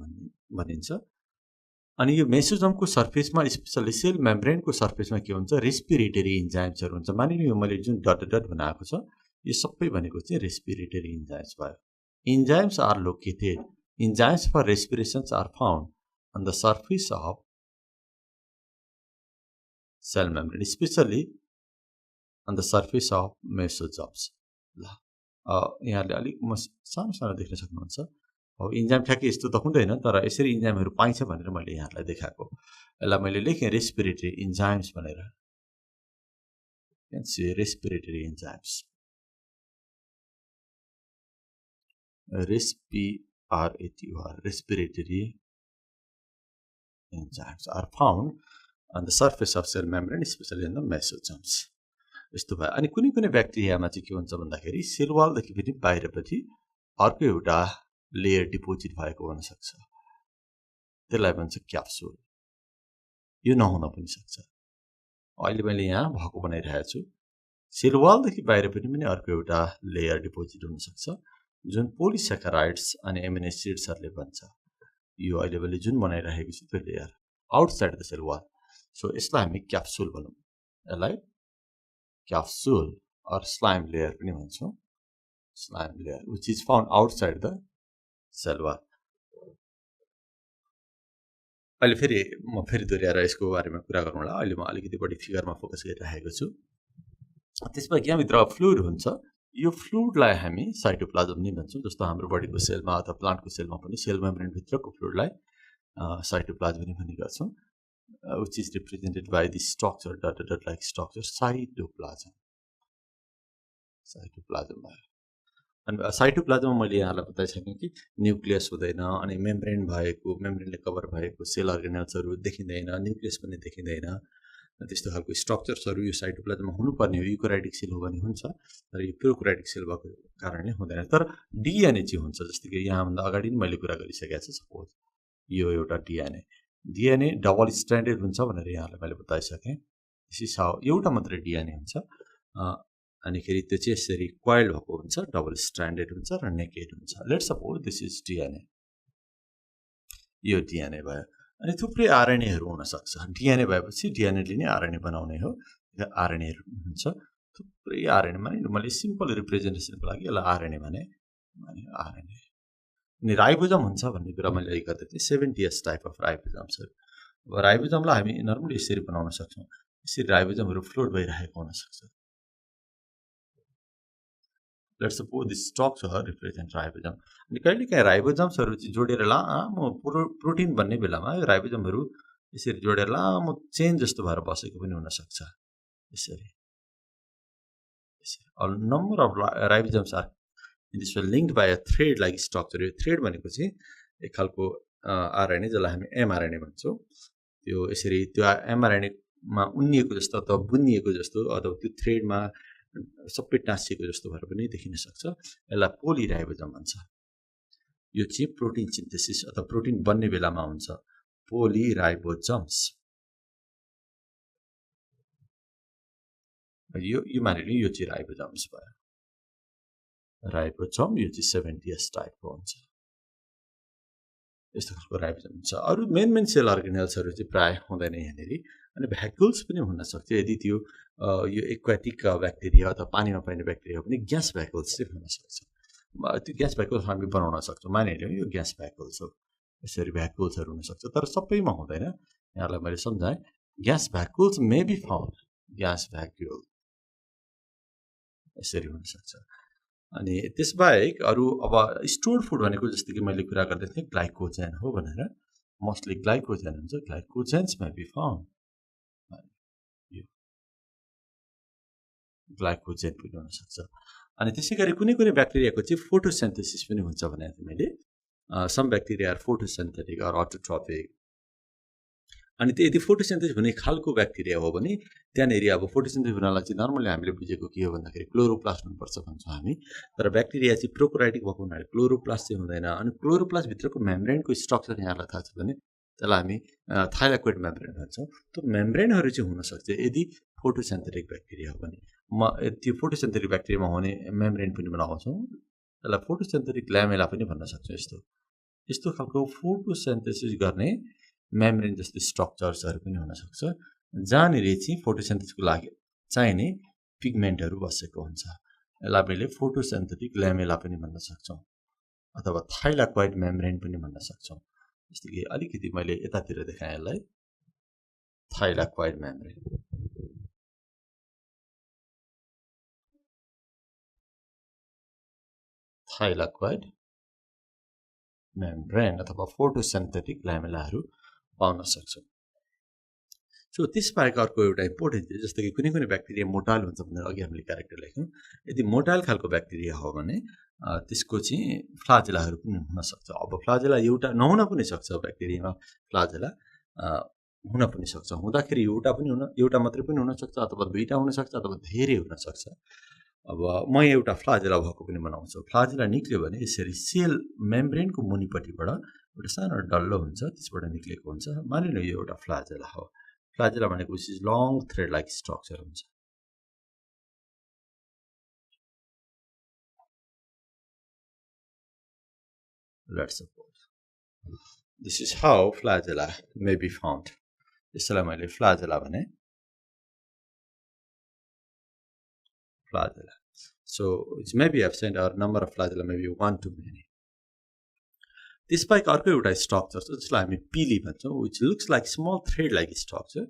भनिन्छ। अनि यो मेसोजमको सर्फेसमा स्पेसली सेल मेम्ब्रेनको सर्फेसमा के हुन्छ, रेस्पिरेटरी इन्जाइम्सहरू हुन्छ। मानिलियो मैले जुन डट बनाएको छ यो सबै भनेको चाहिँ रेस्पिरेटरी इन्जाइम्स भयो। Enzymes are located, enzymes for respirations are found on the surface of cell membrane, especially on the surface of mesosomes। ल यहाँले अलिक सानो देख्न सक्नुहुन्छ। अब इन्जाइम ठ्याक्कै यस्तो त हुँदैन, तर यसरी इन्जाइमहरू पाइन्छ भनेर मैले यहाँलाई देखाएको। यसलाई मैले लेखेँ रेस्पिरेटरी इन्जाइम्स भनेर। Respiratory enzymes, respiratory enzymes are found on the surface of cell membrane, especially in the mesosomes। यस्तो भयो। अनि कुनै ब्याक्टेरियामा चाहिँ के हुन्छ भन्दाखेरि सेल वालदेखि पनि बाहिरपट्टि अर्को एउटा लेयर डिपोजिट भएको हुनसक्छ, त्यसलाई भन्छ क्याप्सुल। यो नहुन पनि सक्छ। अहिले मैले यहाँ भएको बनाइरहेको छु। सेल वालदेखि बाहिरपट्टि पनि अर्को एउटा लेयर डिपोजिट हुनसक्छ जुन पोलिसेकेराइड्स अनि एमिनो एसिड्सहरूले बन्छ। यो अहिले मैले जुन बनाइरहेको छु त्यो layer outside the cell wall. So यसलाई हामी क्याप्सुल भनौँ, यसलाई क्याप्सुल अर स्लाइम लेयर पनि भन्छौँ। Slime layer which is found outside the cell wall. अहिले म फेरि दोहोऱ्याएर यसको बारेमा कुरा गरौँला। अहिले म अलिकति बढी फिगरमा फोकस गरिरहेको छु। त्यसमा यहाँभित्र फ्लुइड हुन्छ। यो फ्लुइडलाई हामी साइटोप्लाज्म नै भन्छौँ। जस्तो हाम्रो बडीको सेलमा अथवा प्लान्टको सेलमा पनि सेल मेम्ब्रेन भित्रको फ्लुइडलाई साइटोप्लाज्म नै भन्ने गर्छौँ, which is represented by the structure dot like structure cytoplasm. Cytoplasm भयो। अनि साइटोप्लाज्ममा मैले यहाँलाई बताइसकेँ कि न्युक्लियस हुँदैन, अनि मेम्ब्रेन भएको, मेम्ब्रेनले कभर भएको सेल अर्गेनल्सहरू देखिँदैन, न्युक्लियस पनि देखिँदैन। त्यस्तो खालको स्ट्रक्चर्सहरू यो साइटोप्लाज्ममा हुनुपर्ने हो। युक्यारियोटिक सेल हो भने हुन्छ, तर यो प्रोक्यारियोटिक सेल भएको कारणले हुँदैन। तर डिएनए चाहिँ हुन्छ। जस्तो कि यहाँभन्दा अगाडि पनि मैले कुरा गरिसकेको छु। सपोज यो एउटा डिएनए डबल स्ट्यान्डर्ड हुन्छ भनेर यहाँलाई मैले बताइसकेँ। त्यसै एउटा मात्रै डिएनए हुन्छ। अनिखेरि त्यो चाहिँ यसरी क्वाइल भएको हुन्छ, डबल स्ट्यान्डर्ड हुन्छ र नेकेड हुन्छ। Let's suppose this is DNA. यो डिएनए भयो। अनि थुप्रै आरएनएहरू हुनसक्छ। डिएनए भएपछि डिएनएले नै आरएनए बनाउने हो। आरएनएहरू हुन्छ, थुप्रै आरएनए। मैले सिम्पल रिप्रेजेन्टेसनको लागि यसलाई आरएनए भने आरएनए। अनि राइबोजम हुन्छ भन्ने कुरा मैले अघि गर्दै थिएँ। 70S type of राइबोजम्सहरू। अब राइबोजमलाई हामी नर्मली यसरी बनाउन सक्छौँ। यसरी राइबोजमहरु फ्लोट भइरहेको हुन सक्छ let's suppose this structure represent ribosome अनि कहिलेकाहीँ राइबोजम्सहरु चाहिँ जोडेर लामो प्रोटिन बन्ने बेलामा यो राइबोजमहरु यसरी जोडेर लामो चेन जस्तो भएर बसेको पनि हुन सक्छ यसरी a number of ribosomes are in this way linked by a thread like structure यो thread भनेको चाहिँ एक खालको आरएनए जसलाई हामी एमआरएनए भन्छौं त्यो यसरी त्यो एमआरएनए मा उन्निएको जस्तो अथवा बुनिएको जस्तो अथवा त्यो थ्रेडमा सबै टाँसिएको जस्तो भएर पनि देखिन सक्छ यसलाई पोलिराइबोजम भन्छ यो चाहिँ प्रोटिन सिन्थेसिस अथवा प्रोटिन बन्ने बेलामा हुन्छ पोलिराइबोजम्स यो मानिलिनु यो चाहिँ राइबोजम्स भयो राइबोजम यो चाहिँ 70s टाइपको हुन्छ यस्तो खालको राइबोजम हुन्छ अरु मेन सेल अर्गेनेल्सहरु चाहिँ प्राय हुँदैन यहाँनेरि अनि भ्याकुल्स पनि हुन सक्छ यदि त्यो यो एक्वाटिक ब्याक्टेरिया अथवा पानीमा पाइने ब्याक्टेरिया पनि ग्यास भ्याकुल्स चाहिँ हुन सक्छ त्यो ग्यास भ्याकुल्स हामी बनाउन सक्छौं मानिलिनु यो ग्यास भ्याकुल्स हो यसरी भ्याकुल्सहरु हुन सक्छ तर सबैमा हुँदैन यहाँलाई मैले सम्झाए gas vacuoles may be found gas vacuole यसरी हुन सक्छ अनि त्यसबाहेक अरु अब स्टोर्ड फुड भनेको जस्तो कि मैले कुरा गर्दै थिए ग्लाइकोजेन हो भनेर मोस्टली ग्लाइकोजेन हुन्छ ग्लाइकोजेन्स मे बी फाउन्ड यो ग्लाइकोजेन पनि हुन सक्छ अनि त्यसैगरी कुनै ब्याक्टेरियाको चाहिँ फोटोसिन्थेसिस पनि हुन्छ भने मैले सम ब्याक्टेरिया आर फोटोसिन्थेटिक अर अटोट्रोपिक अनि त्यो यदि फोटोसिन्थेसिस हुने खालको ब्याक्टेरिया हो भने त्यहाँनेरि अब फोटोसिन्थेसिस हुनलाई चाहिँ नर्मली हामीले बुझेको के हो भन्दाखेरि क्लोरोप्लास्ट हुनुपर्छ भन्छौं हामी तर ब्याक्टेरिया चाहिँ प्रोकार्योटिक भएको हुनाले क्लोरोप्लास्ट चाहिँ हुँदैन अनि क्लोरोप्लास्ट भित्रको मेम्ब्रेनको स्ट्रक्चर यहाँलाई थाहा छ भने त्यसलाई हामी थाइलाकोइड मेम्ब्रेन भन्छौं त्यो मेम्ब्रेनहरु चाहिँ हुन सक्छ यदि फोटोसिन्थेटिक ब्याक्टेरिया हो भने त्यो फोटोसिन्थेटिक ब्याक्टेरियामा हुने मेम्ब्रेन पनि बनाउँछौं त्यसलाई फोटोसिन्थेटिक ल्यामेला पनि भन्न सक्छौं यस्तो खालको फोटोसिन्थेसिस गर्ने मेम्ब्रेन जस्तो स्ट्रक्चर्सहरु पनि हुन सक्छ जहाँनेरि चाहिँ फोटोसिन्थेसिसको लागि चाहिने पिगमेन्टहरु बसेको हुन्छ यसलाई हामीले फोटोसिन्थेटिक ल्यामेला पनि भन्न सक्छौं अथवा थाइलाकोइड मेम्ब्रेन पनि भन्न सक्छौं जस्तो कि अलिकति मैले यतातिर देखाए यसलाई थाइलाकोइड मेम्ब्रेन थाइलाकोइड मेम्ब्रेन अथवा फोटोसिन्थेटिक ल्यामेलाहरु पाउन सक्छौं सो त्यसबाहेक अर्को एउटा इम्पोर्टेन्ट चाहिँ जस्तो कि कुनै ब्याक्टेरिया मोटाइल हुन्छ भनेर अघि हामीले क्यारेक्टर लेख्यौं यदि मोटाइल खालको ब्याक्टेरिया हो भने त्यसको चाहिँ फ्लाजेलाहरु पनि हुन सक्छ अब फ्लाजेला एउटा नहुन पनि सक्छ ब्याक्टेरियामा फ्लाजेला हुन पनि सक्छ हुँदाखेरि एउटा मात्रै पनि हुन सक्छ अथवा दुईटा हुन सक्छ अथवा धेरै हुन सक्छ अब म एउटा फ्लाजेला भएको पनि बनाउँछु फ्लाजेला निक्ल्यो भने यसरी सेल मेम्ब्रेनको मुनिपट्टिबाट एउटा सानो डल्लो हुन्छ त्यसबाट निक्लेको हुन्छ मानिलिनु यो एउटा फ्लाजेला हो फ्लाजेला भनेको is long thread like structure हुन्छ let's suppose this is how flagella may be found यसलाई मैले फ्लाजेला भने flagella so it may be absent or number of flagella may be 1 to many त्यसबाहेक अर्को एउटा structure छ जसलाई हामी पिली भन्छौं which looks like small thread like structure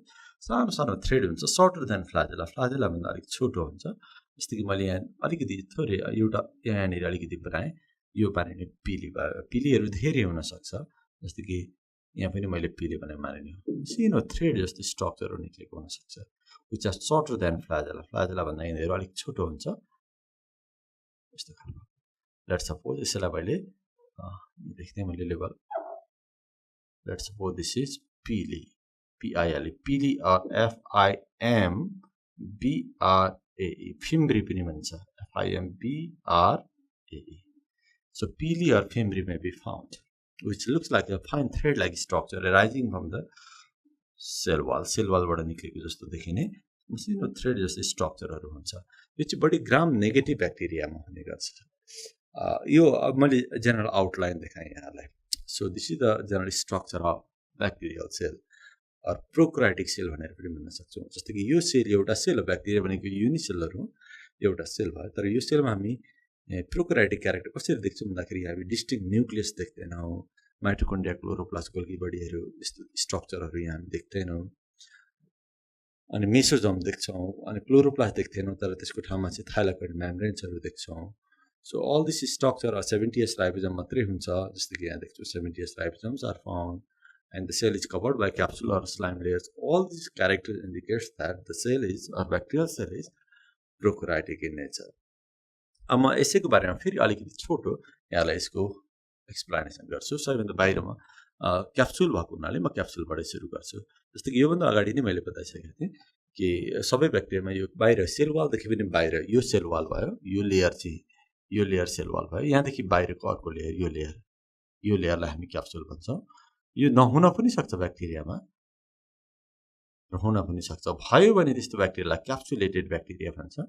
सानो थ्रेड हुन्छ shorter than flagella flagella भन्दा अलिक छोटो हुन्छ जस्तो कि मैले यहाँ अलिकति थोरै एउटा यहाँनेर अलिकति बनाए यो पारेले पिलीहरु धेरै हुन सक्छ जस्तो कि यहाँ पनि मैले पिली भने मानिलिनु सानो थ्रेड जस्तो स्ट्रक्चर निक्लेको हुन सक्छ which are shorter than flagella flagella भन्दा यिनीहरु अलिक छोटो हुन्छ यस्तो खालको लेट्स सपोज यसलाई मैले देख्दै मैले level let's suppose this is पिली PILE पिली or FIMBRAE फिम्ब्री पनि भन्छ FIMBRAE so pili or fimbri may be found which looks like a fine thread like structure arising from the cell वालबाट निक्लेको जस्तो देखिने मसिनो थ्रेड जस्तो स्ट्रक्चरहरु हुन्छ यो चाहिँ बडी ग्राम नेगेटिभ ब्याक्टेरियामा हुने गर्छ यो मैले जनरल आउटलाइन देखाए यहाँलाई so this is the general structure of bacterial cell or prokaryotic cell भनेर पनि भन्न सक्छौं जस्तो कि यो सेल एउटा सेल हो ब्याक्टेरिया भनेको युनिसेलर हो एउटा सेल भयो तर यो सेलमा हामी प्रोकार्योटिक क्यारेक्टर कसरी देख्छौं भन्दाखेरि हामी डिस्टिंक्ट न्यूक्लियस देख्दैनौं माइटोकोन्ड्रिया क्लोरोप्लास्ट गोल्गी बडीहरु यस्तो स्ट्रक्चरहरु यहाँ हामी देख्दैनौं अनि मेसोजोम देख्छौं अनि क्लोरोप्लास्ट देख्थेनौं तर त्यसको ठाउँमा चाहिँ थाइलाकोइड मेम्ब्रेन्सहरु देख्छौं so all this structure 70s ribosome मात्रै हुन्छ जस्तो कि यहाँ देख्छौं 70s ribosomes are found and the cell is covered by capsule or slime layers. All these characters indicates that the cell is or bacterial cell is prokaryotic in nature. अब म यसैको बारेमा फेरि अलिकति छोटो यहाँलाई यसको एक्सप्लेनेसन गर्छु सबैभन्दा बाहिरमा क्याप्सुल भएको हुनाले म क्याप्सुलबाट सुरु गर्छु जस्तो कि योभन्दा अगाडि नै मैले बताइसकेको थिएँ कि सबै ब्याक्टेरियामा यो बाहिर सेल वालदेखि पनि बाहिर यो सेल वाल भयो यो लेयर चाहिँ यो लेयर सेल वाल भयो यहाँदेखि बाहिरको अर्को लेयर यो लेयरलाई हामी क्याप्सुल भन्छौँ यो नहुन पनि सक्छ ब्याक्टेरियामा र हुन पनि सक्छ भयो भने त्यस्तो ब्याक्टेरियालाई क्याप्सुलेटेड ब्याक्टेरिया भन्छ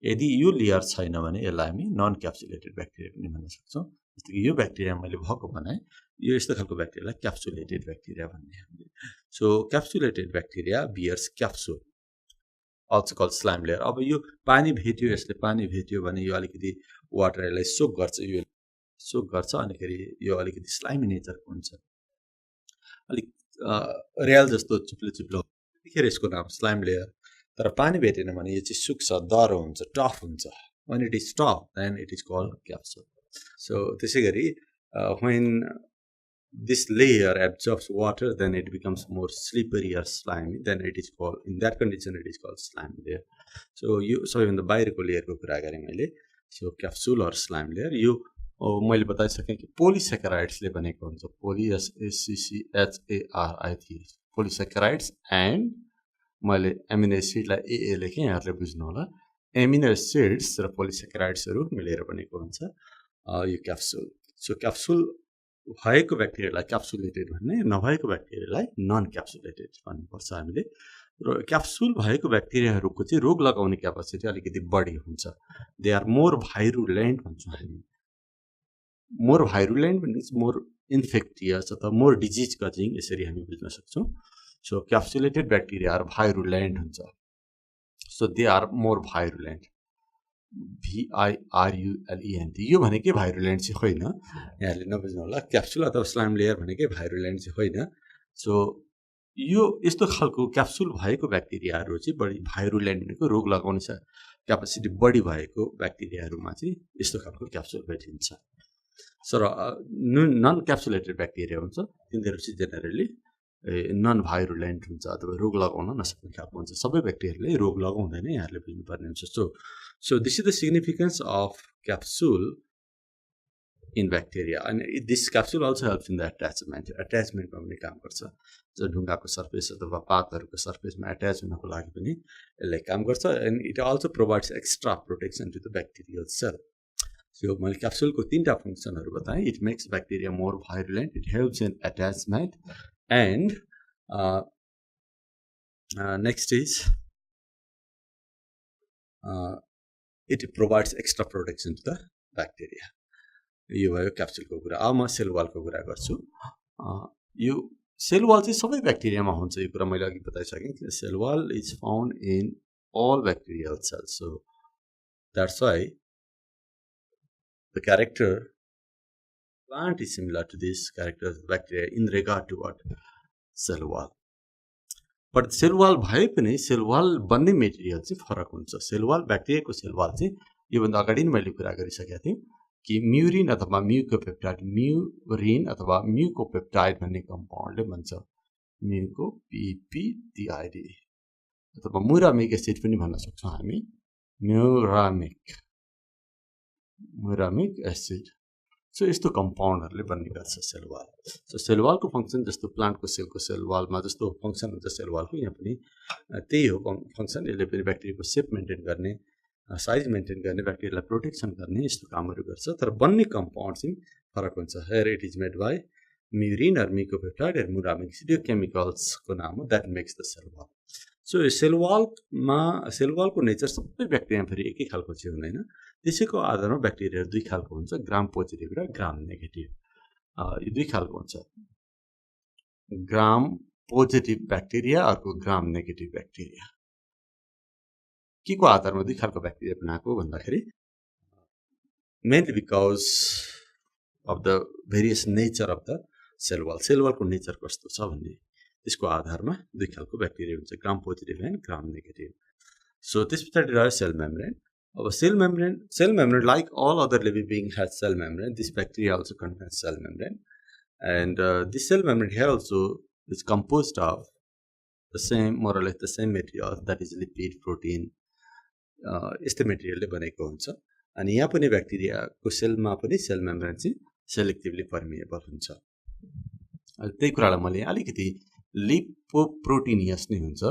यदि यो लेयर छैन भने यसलाई हामी नन क्याप्सुलेटेड ब्याक्टेरिया पनि भन्न सक्छौँ जस्तो कि यो ब्याक्टेरिया मैले भएको बनाएँ यो यस्तो खालको ब्याक्टेरियालाई क्याप्सुलेटेड ब्याक्टेरिया भन्ने हामीले so capsulated bacteria bears capsule also called slime layer अब यो पानी भेट्यो यसले पानी भेट्यो भने यो अलिकति वाटर यसलाई सोक गर्छ यो सोक गर्छ अनि फेरि यो अलिकति स्लाइमी नेचरको हुन्छ अलिक रेल जस्तो चिप्लो त्यतिखेर यसको नाम स्लाइम लेयर तर पानी भेटेन भने यो चाहिँ सुक्छ दह्रो हुन्छ टफ हुन्छ when it is tough then it is called capsule so त्यसै गरी when this layer absorbs water then it becomes more slippery or slimy then it is called in that condition it is called slime layer so यो सबैभन्दा बाहिरको लेयरको कुरा गरेँ मैले so capsule or slime layer यो मैले बताइसकेँ कि पोलिसेकेराइड्सले बनेको हुन्छ पोलिएसएसिसिएचएआरआइटी पोलिसेकेराइड्स एन्ड मैले एमिनो एसिडलाई ए लेखेँ यहाँहरूले बुझ्नु होला एमिनो एसिड्स र पोलिसेकेराइड्सहरू मिलेर बनेको हुन्छ यो क्याप्सुल सो क्याप्सुल भएको ब्याक्टेरियालाई क्याप्सुलेटेड भन्ने नभएको ब्याक्टेरियालाई नन क्याप्सुलेटेड भन्नुपर्छ हामीले र क्याप्सुल भएको ब्याक्टेरियाहरूको चाहिँ रोग लगाउने क्यापेसिटी अलिकति बढी हुन्छ दे आर मोर भाइरुलेन्ट भन्छौँ हामी more virulent means more infectious अथवा मोर डिजिज कजिङ यसरी हामी बुझ्न सक्छौँ so capsulated bacteria are virulent हुन्छ so they are more virulent VIRULENT यो भनेकै भाइरुलेन्ट चाहिँ होइन यहाँले नबुझ्नु होला क्याप्सुल अथवा स्लाइम लेयर भनेकै भाइरुलेन्ट चाहिँ होइन सो यो यस्तो खालको क्याप्सुल भएको ब्याक्टेरियाहरू चाहिँ बढी भाइरुलेन्ट भनेको रोग लगाउने क्यापेसिटी बढी भएको ब्याक्टेरियाहरूमा चाहिँ यस्तो खालको क्याप्सुल भेटिन्छ सर नन क्याप्सुलेटेड ब्याक्टेरिया हुन्छ तिनीहरू चाहिँ जेनरली नन भाइरुलेन्ट हुन्छ अथवा रोग लगाउन नसक्ने खालको हुन्छ सबै ब्याक्टेरियाले रोग लगाउँदैन यहाँहरूले बुझ्नुपर्ने हुन्छ so this is the significance of capsule in bacteria अनि this capsule also helps in the अट्याचमेन्टमा पनि काम गर्छ जो ढुङ्गाको सर्फेस अथवा पातहरूको सर्फेसमा एट्याच हुनको लागि पनि यसले काम गर्छ and it also provides extra protection to the bacterial cell so मैले क्याप्सुलको तीनटा फङ्सनहरू बताएँ it makes bacteria more virulent it helps in attachment and next is it provides extra protection to the bacteria यो भयो क्याप्सुलको कुरा अब म सेल वालको कुरा गर्छु यो सेल वाल चाहिँ सबै ब्याक्टेरियामा हुन्छ यो कुरा मैले अघि बताइसकेँ cell wall is found in all bacterial cells so that's why the character plant is similar to this character of bacteria in regard to what cell wall but cell wall भए पनि cell wall बन्ने material चाहिँ फरक हुन्छ cell wall ब्याक्टेरियाको cell wall चाहिँ योभन्दा अगाडि नै मैले कुरा गरिसकेको थिएँ कि म्युरिन अथवा म्युरिन अथवा म्युकोपेप्टाइड भन्ने कम्पाउन्डले बन्छ म्युकोपिपिटिआइडी अथवा म्युरामिक एसिड पनि भन्न सक्छौँ हामी म्युरामिक एसिड सो यस्तो कम्पाउन्डहरूले बन्ने गर्छ सेल वाल सो सेल वालको फङ्सन जस्तो प्लान्टको सेलको सेल वालमा जस्तो फङ्सन हुन्छ सेल वालको यहाँ पनि त्यही हो फङ्सन यसले पनि ब्याक्टेरियाको सेप मेन्टेन गर्ने साइज मेन्टेन गर्ने ब्याक्टेरियालाई प्रोटेक्सन गर्ने यस्तो कामहरू गर्छ तर बन्ने कम्पाउन्ड चाहिँ फरक हुन्छ here it is made by murein or mucopeptide or muramic acid यो केमिकल्सको नाम हो that makes the cell wall so cell वालको नेचर सबै ब्याक्टेरिया फेरि एकै खालको चाहिँ हुँदैन त्यसैको आधारमा ब्याक्टेरिया दुई खालको हुन्छ ग्राम पोजिटिभ र ग्राम नेगेटिभ यो दुई खालको हुन्छ ग्राम पोजिटिभ ब्याक्टेरिया अर्को ग्राम नेगेटिभ ब्याक्टेरिया के को आधारमा दुई खालको ब्याक्टेरिया बनाएको भन्दाखेरि mainly because of the various nature of the cell वालको नेचर कस्तो छ भन्ने त्यसको आधारमा दुई खालको ब्याक्टेरिया हुन्छ, gram positive and gram negative. So त्यस पछाडि रह्यो सेल मेम्ब्रेन। अब cell membrane like all other living beings has cell membrane. This bacteria also contains cell membrane, and this cell membrane here also is composed of the same, more or less the same material, that is lipid, protein, यस्तै मेटेरियलले बनेको हुन्छ। अनि यहाँ पनि ब्याक्टेरियाको सेलमा पनि sale membrane चाहिँ selectively पर्मिएबल हुन्छ। त्यही कुरालाई मैले अलिकति लिपोप्रोटिनियस नै हुन्छ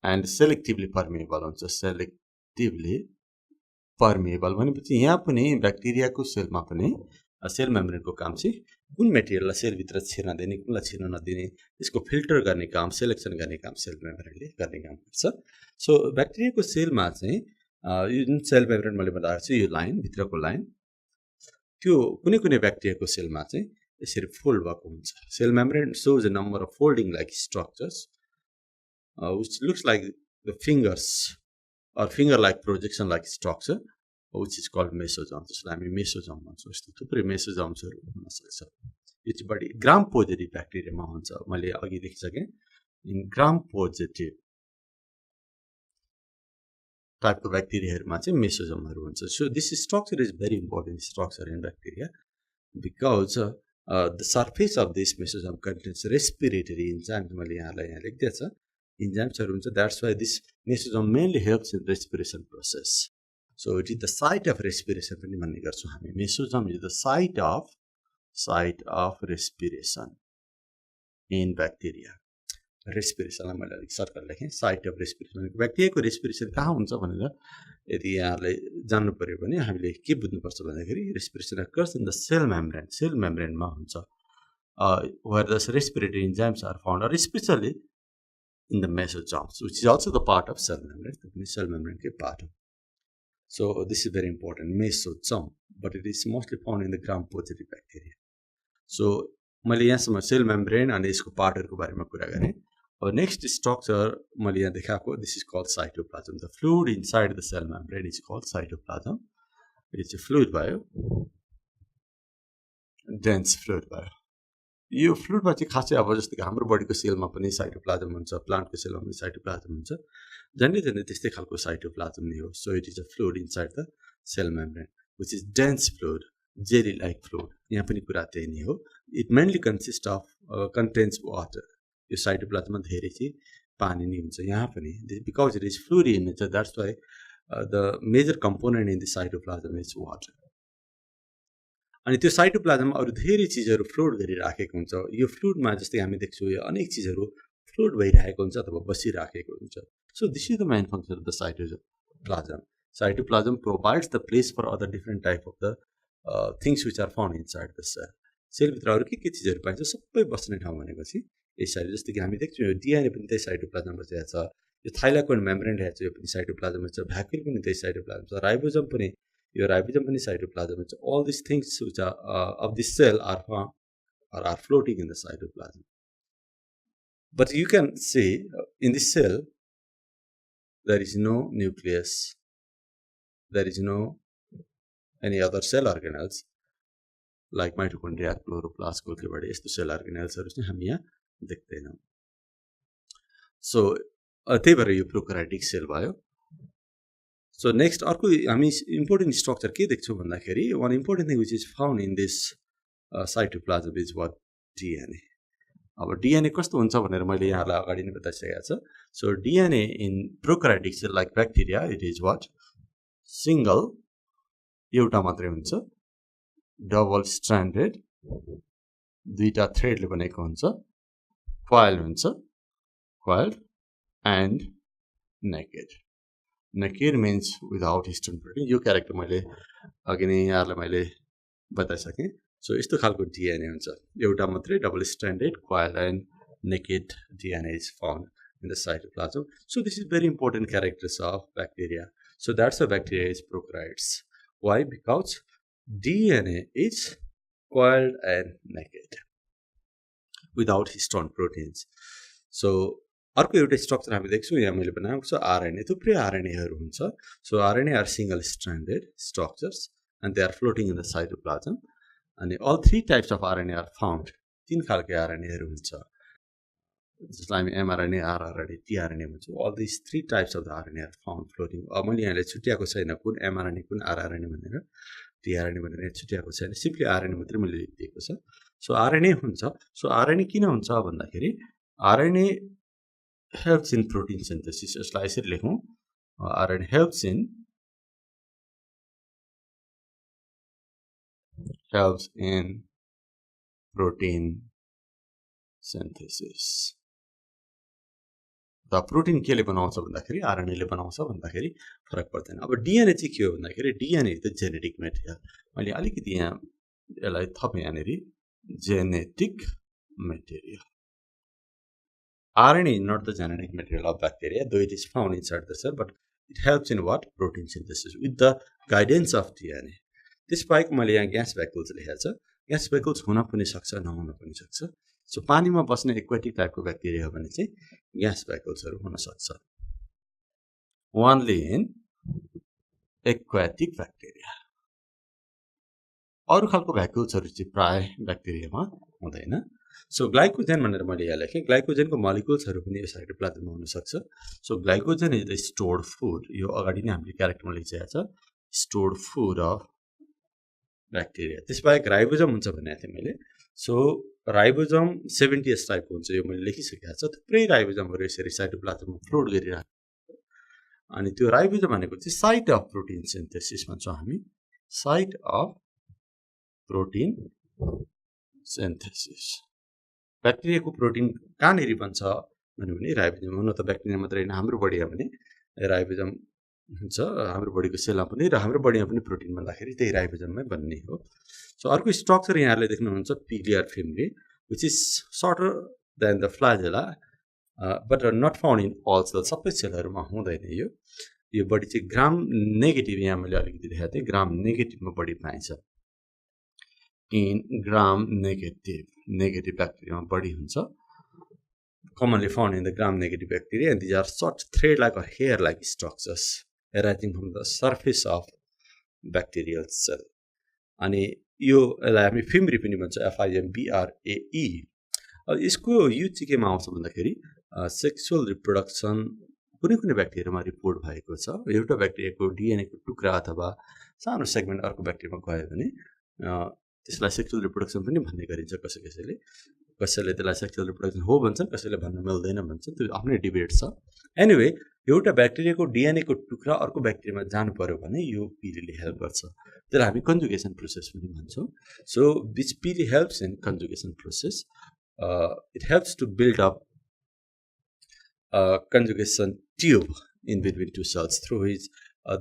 एन्ड सेलेक्टिभली पर्मिएबल हुन्छ। सेलेक्टिभली पर्मिएबल भनेपछि यहाँ पनि ब्याक्टेरियाको सेलमा पनि सेल मेम्ब्रेनको काम चाहिँ कुन मेटेरियललाई सेलभित्र छिर्न दिने, कुनलाई छिर्न नदिने, त्यसको फिल्टर गर्ने काम, सेलेक्सन गर्ने काम सेल मेम्ब्रेनले गर्ने काम गर्छ। सो ब्याक्टेरियाको सेलमा चाहिँ यो जुन सेल मेम्ब्रेन मैले बताएको छु, यो लाइन भित्रको लाइन, त्यो कुनै कुनै ब्याक्टेरियाको सेलमा चाहिँ यसरी फोल्ड भएको हुन्छ। Cell membrane shows a number of folding like structures which looks like the fingers or finger like projection like structure which is called mesosomes. जसलाई हामी मेसोजोम भन्छौँ। यस्तो थुप्रै मेसोजोम्सहरू हुन सक्छ। यो चाहिँ बढी ग्राम पोजिटिभ ब्याक्टेरियामा हुन्छ। मैले अघि देखिसकेँ इन ग्राम पोजिटिभ टाइपको ब्याक्टेरियाहरूमा चाहिँ मेसोजोमहरू हुन्छ। So this structure is very important structure in bacteria because the surface of this mesosome contains respiratory enzymes. मैले यहाँलाई यहाँ लेखिदिएको छ इन्जाइम्सहरू हुन्छ। That's why this mesosome mainly helps in respiration process. So it is the site of respiration पनि भन्ने गर्छौँ हामी। Mesosome is the site of respiration in bacteria. रेस्पिरेसनलाई मैले अलिक सर्कल लेखेँ, साइट अफ रेस्पिरेसन। ब्याक्टेरियाको रेस्पिरेसन कहाँ हुन्छ भनेर यदि यहाँलाई जान्नु पऱ्यो भने हामीले के बुझ्नुपर्छ भन्दाखेरि respiration occurs in the cell membrane. Cell मेम्ब्रेनमा हुन्छ where the respiratory enzymes are found, or specially in the mesosomes, which is also the part of cell membrane. The cell membrane ke part of. So this is very important, mesosome, but it is mostly found in the gram-positive bacteria. So मैले यहाँसम्म sale membrane अनि यसको पार्टहरूको बारेमा कुरा गरेँ। अब next structure मैले यहाँ देखाएको, this is called cytoplasm. The fluid inside the cell membrane is called cytoplasm. यो चाहिँ फ्लुइड भयो, डेन्स फ्लुइड भयो। यो फ्लुइडमा चाहिँ खासै अब जस्तो कि हाम्रो बडीको सेलमा पनि साइटोप्लाज्म हुन्छ, प्लान्टको सेलमा पनि साइटोप्लाज्म हुन्छ, झन्डै त्यस्तै खालको साइटोप्लाज्म नै हो। So it is a fluid inside the cell membrane which is dense fluid, jelly like fluid. यहाँ पनि कुरा त्यही नै हो। It mainly consist of contains water. यो साइटोप्लाज्ममा धेरै चाहिँ पानी नै हुन्छ। यहाँ पनि because it is fluid in nature, that's why the major component in the cytoplasm is water. अनि त्यो साइटोप्लाज्ममा अरू धेरै चिजहरू फ्लोट गरिराखेको हुन्छ। यो फ्लुइडमा जस्तै हामी देख्छौँ यो अनेक चिजहरू फ्लोट भइरहेको हुन्छ अथवा बसिराखेको हुन्छ। So this is the main function of the cytoplasm. Cytoplasm provides the place for other different type of the things which are found inside the cell. सेलभित्र अरू के चिजहरू पाइन्छ सबै बस्ने ठाउँ भनेको चाहिँ यसरी, जस्तो कि हामी देख्छौँ यो डिएनए पनि त्यही साइटोप्लाज्ममा बसेको छ, यो थाइलाकोइड मेम्ब्रेन रहेको छ, यो पनि साइटोप्लाज्ममा छ, भ्याक्युल पनि त्यही साइटोप्लाज्म छ, राइबोजम पनि, यो राइबोजम पनि साइटोप्लाज्म छ। All these things which are of this cell are found or are floating in the cytoplasm. But you can see in this cell there is no nucleus, there is no any other cell organelles like mitochondria, chloroplast, Golgi body, यस्तो cell organelles हरू चाहिँ हामी यहाँ देख्दैनौँ। So त्यही भएर यो prokaryotic cell भयो। सो नेक्स्ट अर्को हामी इम्पोर्टेन्ट स्ट्रक्चर के देख्छौँ भन्दाखेरि one important thing which is found in this cytoplasm is what DNA. अब डिएनए कस्तो हुन्छ भनेर मैले यहाँलाई अगाडि नै बताइसकेको छ। So DNA in prokaryotic cell like bacteria it is what single, एउटा मात्रै हुन्छ, डबल स्ट्रान्डेड, दुईटा थ्रेडले बनेको हुन्छ, क्वाइल हुन्छ, coiled and naked. Naked means without histone protein. यो क्यारेक्टर मैले अघि नै यहाँलाई मैले बताइसकेँ। सो यस्तो खालको डिएनए हुन्छ, एउटा मात्रै, double stranded, coil and naked DNA is found in the cytoplasm. So this is very important characters of bacteria. So that's a bacteria is prokaryotes. Why? Because DNA is coiled and naked without histone proteins. So अर्को एउटा structure हामी देख्छौँ यहाँ मैले बनाएको छ RNA. थुप्रै आरएनएहरू हुन्छ। So RNA are single stranded structures and they are floating in the cytoplasm अनि all three types of RNA are found. 3 खालको RNAहरू हुन्छ जसलाई हामी mRNA, rRNA, tRNA भन्छौँ. All these 3 types of the RNA are found floating. अब मैले यहाँले छुट्याएको छैन कुन mRNA कुन rRNA भनेर tRNA भनेर छुट्याएको छैन. सिम्पली RNA मात्रै मैले लेखिदिएको छ. सो RNA हुन्छ. सो RNA किन हुन्छ भन्दाखेरि RNA helps in protein synthesis. यसलाई यसरी लेखौँ. RNA helps in protein synthesis. The protein केले बनाउँछ भन्दाखेरि RNA ले बनाउँछ भन्दाखेरि फरक पर्दैन. अब DNA चाहिँ के हो भन्दाखेरि DNA त जेनेटिक मेटेरियल. मैले अलिकति यहाँ यसलाई थप यहाँनेर genetic material. RNA is not the genetic material of bacteria, though it is found inside the cell, but it helps in what? Protein synthesis with the guidance of DNA. This spike मैले यहाँ gas भ्याकुल्स लेखेको छ. Gas भ्याकुल्स हुन पनि सक्छ नहुन पनि सक्छ. सो पानीमा बस्ने एक्वाटिक टाइपको ब्याक्टेरिया हो भने चाहिँ ग्यास भ्याकुल्सहरू हुन सक्छ. Only in aquatic bacteria. अरु खालको भ्याकुल्सहरू चाहिँ प्राय ब्याक्टेरियामा हुँदैन. सो ग्लाइकोजेन भनेर मैले यहाँ लेखेँ. ग्लाइकोजेनको मोलिक्युल्सहरू पनि यो साइटोप्लाज्ममा हुन सक्छ. So glycogen is the stored food. यो अगाडि नै हामीले क्यारेक्टरमा लेखिसकेको छ. Stored food of bacteria. त्यसबाहेक राइबोजम हुन्छ भनेको थिएँ मैले. सो राइबोजम 70s टाइपको हुन्छ. यो मैले लेखिसकेको छ. थुप्रै राइबोजमहरू यसरी साइटोप्लाज्ममा फ्लोट गरिरहेको. अनि त्यो राइबोजम भनेको चाहिँ साइट अफ प्रोटिन सिन्थेसिस भन्छौँ हामी. Site of protein synthesis. ब्याक्टेरियाको प्रोटिन कहाँनिर बन्छ भने राइबोजम. हुन त ब्याक्टेरिया मात्रै हैन हाम्रो बडीमा पनि राइबोजम हुन्छ. हाम्रो बडीको सेलमा पनि र हाम्रो बडीमा पनि प्रोटिन भन्दाखेरि त्यही राइबोजममै बन्ने हो. सो अर्को स्ट्रक्चर यहाँले देख्नुहुन्छ pili or fimbriae which is shorter than the flagella but not found in all cell. सबै सेलहरुमा हुँदैन यो. यो बडी चाहिँ ग्राम नेगेटिभ यहाँ मैले अलिकति देखाएको थिएँ. ग्राम नेगेटिभमा बडी पाइन्छ. इन ग्राम नेगेटिभ ब्याक्टेरियामा बडी हुन्छ. commonly found in the gram-negative bacteria, and these are short thread-like or hair-like structures arising from the surface of bacterial cell. अनि यो यसलाई हामी फिम्ब्रे पनि भन्छ. FIMBRAE. यसको युज चाहिँ केमा आउँछ भन्दाखेरि सेक्सुअल रिप्रोडक्सन कुनै कुनै ब्याक्टेरियामा रिपोर्ट भएको छ. एउटा ब्याक्टेरियाको डिएनएको टुक्रा अथवा सानो सेगमेन्ट अर्को ब्याक्टेरियामा गयो भने त्यसलाई सेक्सुअल रिप्रोडक्सन पनि भन्ने गरिन्छ. कसैले त्यसलाई सेक्सुअल रिप्रोडक्सन हो भन्छन्, कसैले भन्न मिल्दैन भन्छन्. त्यो आफ्नै डिबेट छ. एनिवे एउटा ब्याक्टेरियाको डिएनएको टुक्रा अर्को ब्याक्टेरियामा जानु पर्यो भने यो पिलीले हेल्प गर्छ. त्यसलाई हामी कन्जुगेसन प्रोसेस पनि भन्छौँ. So this pili helps in conjugation process. It helps to build up a conjugation tube in between two cells through which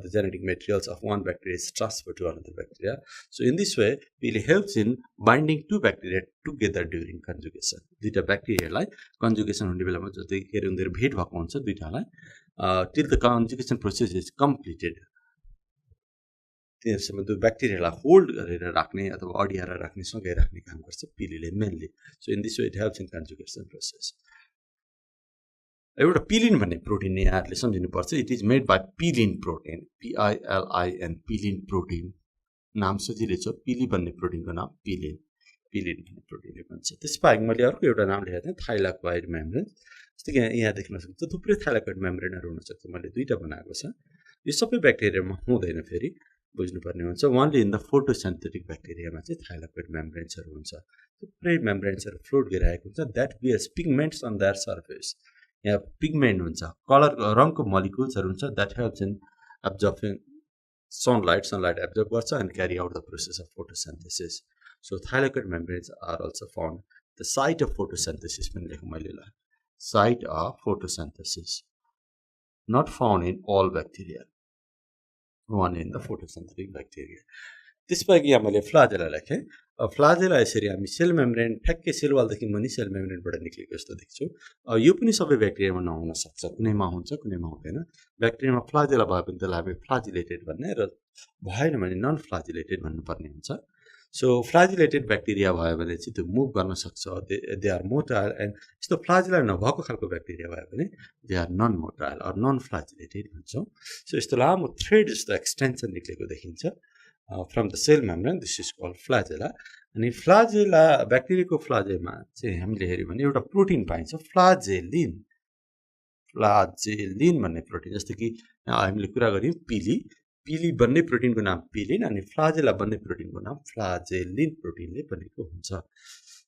the genetic materials of one bacteria is transferred to another bacteria. So in this way, it helps in binding two bacteria together during conjugation. दुईटा ब्याक्टेरियालाई conjugation हुने बेलामा जतिखेर उनीहरू भेट भएको हुन्छ दुईटालाई till the conjugation process is completed. त्यसमा त्यो ब्याक्टेरियालाई होल्ड गरेर राख्ने अथवा अडियाएर राख्ने सँगै राख्ने काम गर्छ पिलीले mainly. So in this way it helps in conjugation process. एउटा पिलिन भन्ने प्रोटिन यहाँहरूले सम्झिनुपर्छ. It is made by pilin protein. PILIN pilin protein. नाम सजिलै छ. पिली भन्ने प्रोटिनको नाम पिलिन भन्ने प्रोटिनले भन्छ. त्यसबाहेक मैले अर्को एउटा नाम लेखेको थिएँ थाइलाकोइड मेम्ब्रेन. जस्तै कि यहाँ देख्न सक्छ थुप्रै थाइलाकोइड मेम्ब्रेनहरू हुनसक्छ. मैले दुईवटा बनाएको छ. यो सबै ब्याक्टेरियामा हुँदैन. फेरि बुझ्नुपर्ने हुन्छ. ओन्ली इन द फोटोसिन्थेटिक ब्याक्टेरियामा चाहिँ थाइलाकोइड मेम्ब्रेन्सहरू हुन्छ. थुप्रै मेम्ब्रेन्सहरू फ्लोट गरिरहेको हुन्छ. That bears pigments on that surface. यहाँ पिगमेन्ट हुन्छ, कलर रङको मोलिक्युल्सहरू हुन्छ. That helps in absorbing sunlight absorb गर्छ and carry out the process of photosynthesis. So thylakoid membranes are also found the site of photosynthesis पनि लेखौँ मैले ल. Site of photosynthesis not found in all bacteria, one in the photosynthetic bacteria. त्यसपछि यहाँ मैले flagella लेखेँ. Flagella यसरी हामी sale membrane ठ्याक्कै सेल वालदेखि मुनि सेल मेम्ब्रेनबाट निक्लेको जस्तो देख्छु. यो पनि सबै ब्याक्टेरियामा नहुन सक्छ. कुनैमा हुन्छ कुनैमा हुँदैन. ब्याक्टेरियामा फ्लाजेला भयो भने त्यसलाई हामी फ्लाजिलेटेड भन्ने र भएन भने नन फ्लाजिलेटेड भन्नुपर्ने हुन्छ. सो फ्लाजिलेटेड ब्याक्टेरिया भयो भने चाहिँ त्यो मुभ गर्न सक्छ. They are motile. एन्ड यस्तो फ्लाजिला नभएको खालको ब्याक्टेरिया भयो भने they are non motile or non flagellated भन्छौँ. सो यस्तो लामो थ्रेड जस्तो एक्सटेन्सन निक्लेको देखिन्छ from the cell membrane. This is called flagella. अनि फ्लाजेला ब्याक्टेरियाको फ्लाजेमा चाहिँ हामीले हेर्यौं भने एउटा प्रोटिन पाइन्छ फ्लाजेलिन भन्ने प्रोटिन जस्तो कि हामीले कुरा गर्यौं पिली बन्ने प्रोटिनको नाम पिलिन अनि फ्लाजेला बन्ने प्रोटिनको नाम फ्लाजेलिन प्रोटिनले बनेको हुन्छ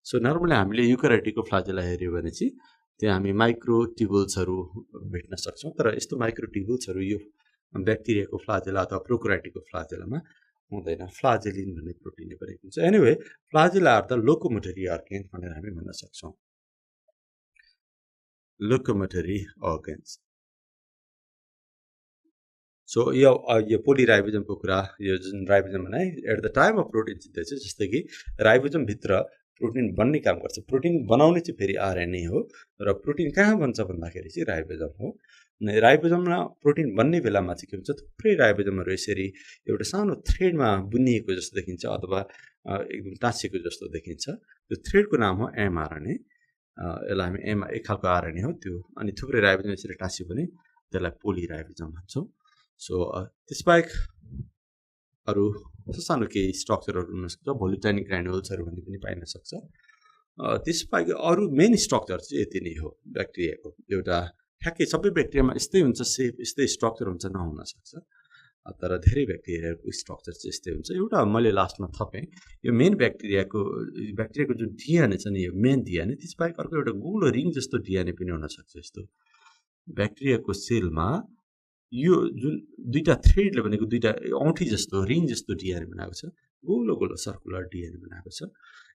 सो नर्मली हामीले युकारियोटिकको फ्लाजेला हेर्यौं भने चाहिँ त्यहाँ हामी माइक्रोट्युबुल्सहरु भेट्न सक्छौं तर यस्तो माइक्रोट्युबुल्सहरु यो ब्याक्टेरियाको फ्लाजेला अथवा प्रोकार्योटिकको फ्लाजेलामा हुँदैन फ्लाजेलिन भन्ने प्रोटिनले बनेको हुन्छ anyway flagella are the locomotory organ भनेर हामी भन्न सक्छौं लोकोमोटरी अर्गन्स सो यो पोलिराइबोजमको कुरा यो जुन राइबोजम भने at the time of protein synthesis जस्तै कि राइबोजम भित्र प्रोटिन बन्ने काम गर्छ प्रोटिन बनाउने चाहिँ फेरि आरएनए हो र प्रोटिन कहाँ बन्छ भन्दाखेरि चाहिँ राइबोजम हो राइबोजममा प्रोटिन बन्ने बेलामा चाहिँ के हुन्छ थुप्रै राइबोजमहरु यसरी एउटा सानो थ्रेडमा बुनिएको जस्तो देखिन्छ अथवा एकदम टाँसिएको जस्तो देखिन्छ त्यो थ्रेडको नाम हो एमआरएनए यसलाई हामी एक खालको आरएनए हो त्यो अनि थुप्रै राइबोजम यसरी टाँसियो भने त्यसलाई पोलिराइबोजम भन्छौं सो त्यसबाहेक अरु सानो केही स्ट्रक्चरहरु हुन सक्छ भोलिटाइनिक ग्रानुल्सहरु भन्ने पनि पाइन सक्छ त्यसबाहेक अरु मेन स्ट्रक्चर चाहिँ यति नै हो ब्याक्टेरियाको एउटा ठ्याक्कै सबै ब्याक्टेरियामा यस्तै हुन्छ सेप यस्तै स्ट्रक्चर हुन्छ नहुन सक्छ तर धेरै ब्याक्टेरियाको स्ट्रक्चर चाहिँ यस्तै हुन्छ एउटा मैले लास्टमा थपेँ यो मेन ब्याक्टेरियाको जुन डीएनए छ नि यो मेन डीएनए त्यसबाहेक अर्को एउटा गोलो रिङ जस्तो डीएनए पनि हुन सक्छ यस्तो ब्याक्टेरियाको सेलमा यो जुन दुईटा थ्रेडले बनेको दुईटा औँठी जस्तो रिङ जस्तो डीएनए बनाएको छ गोलो गोलो सर्कुलर डीएनए बनाएको छ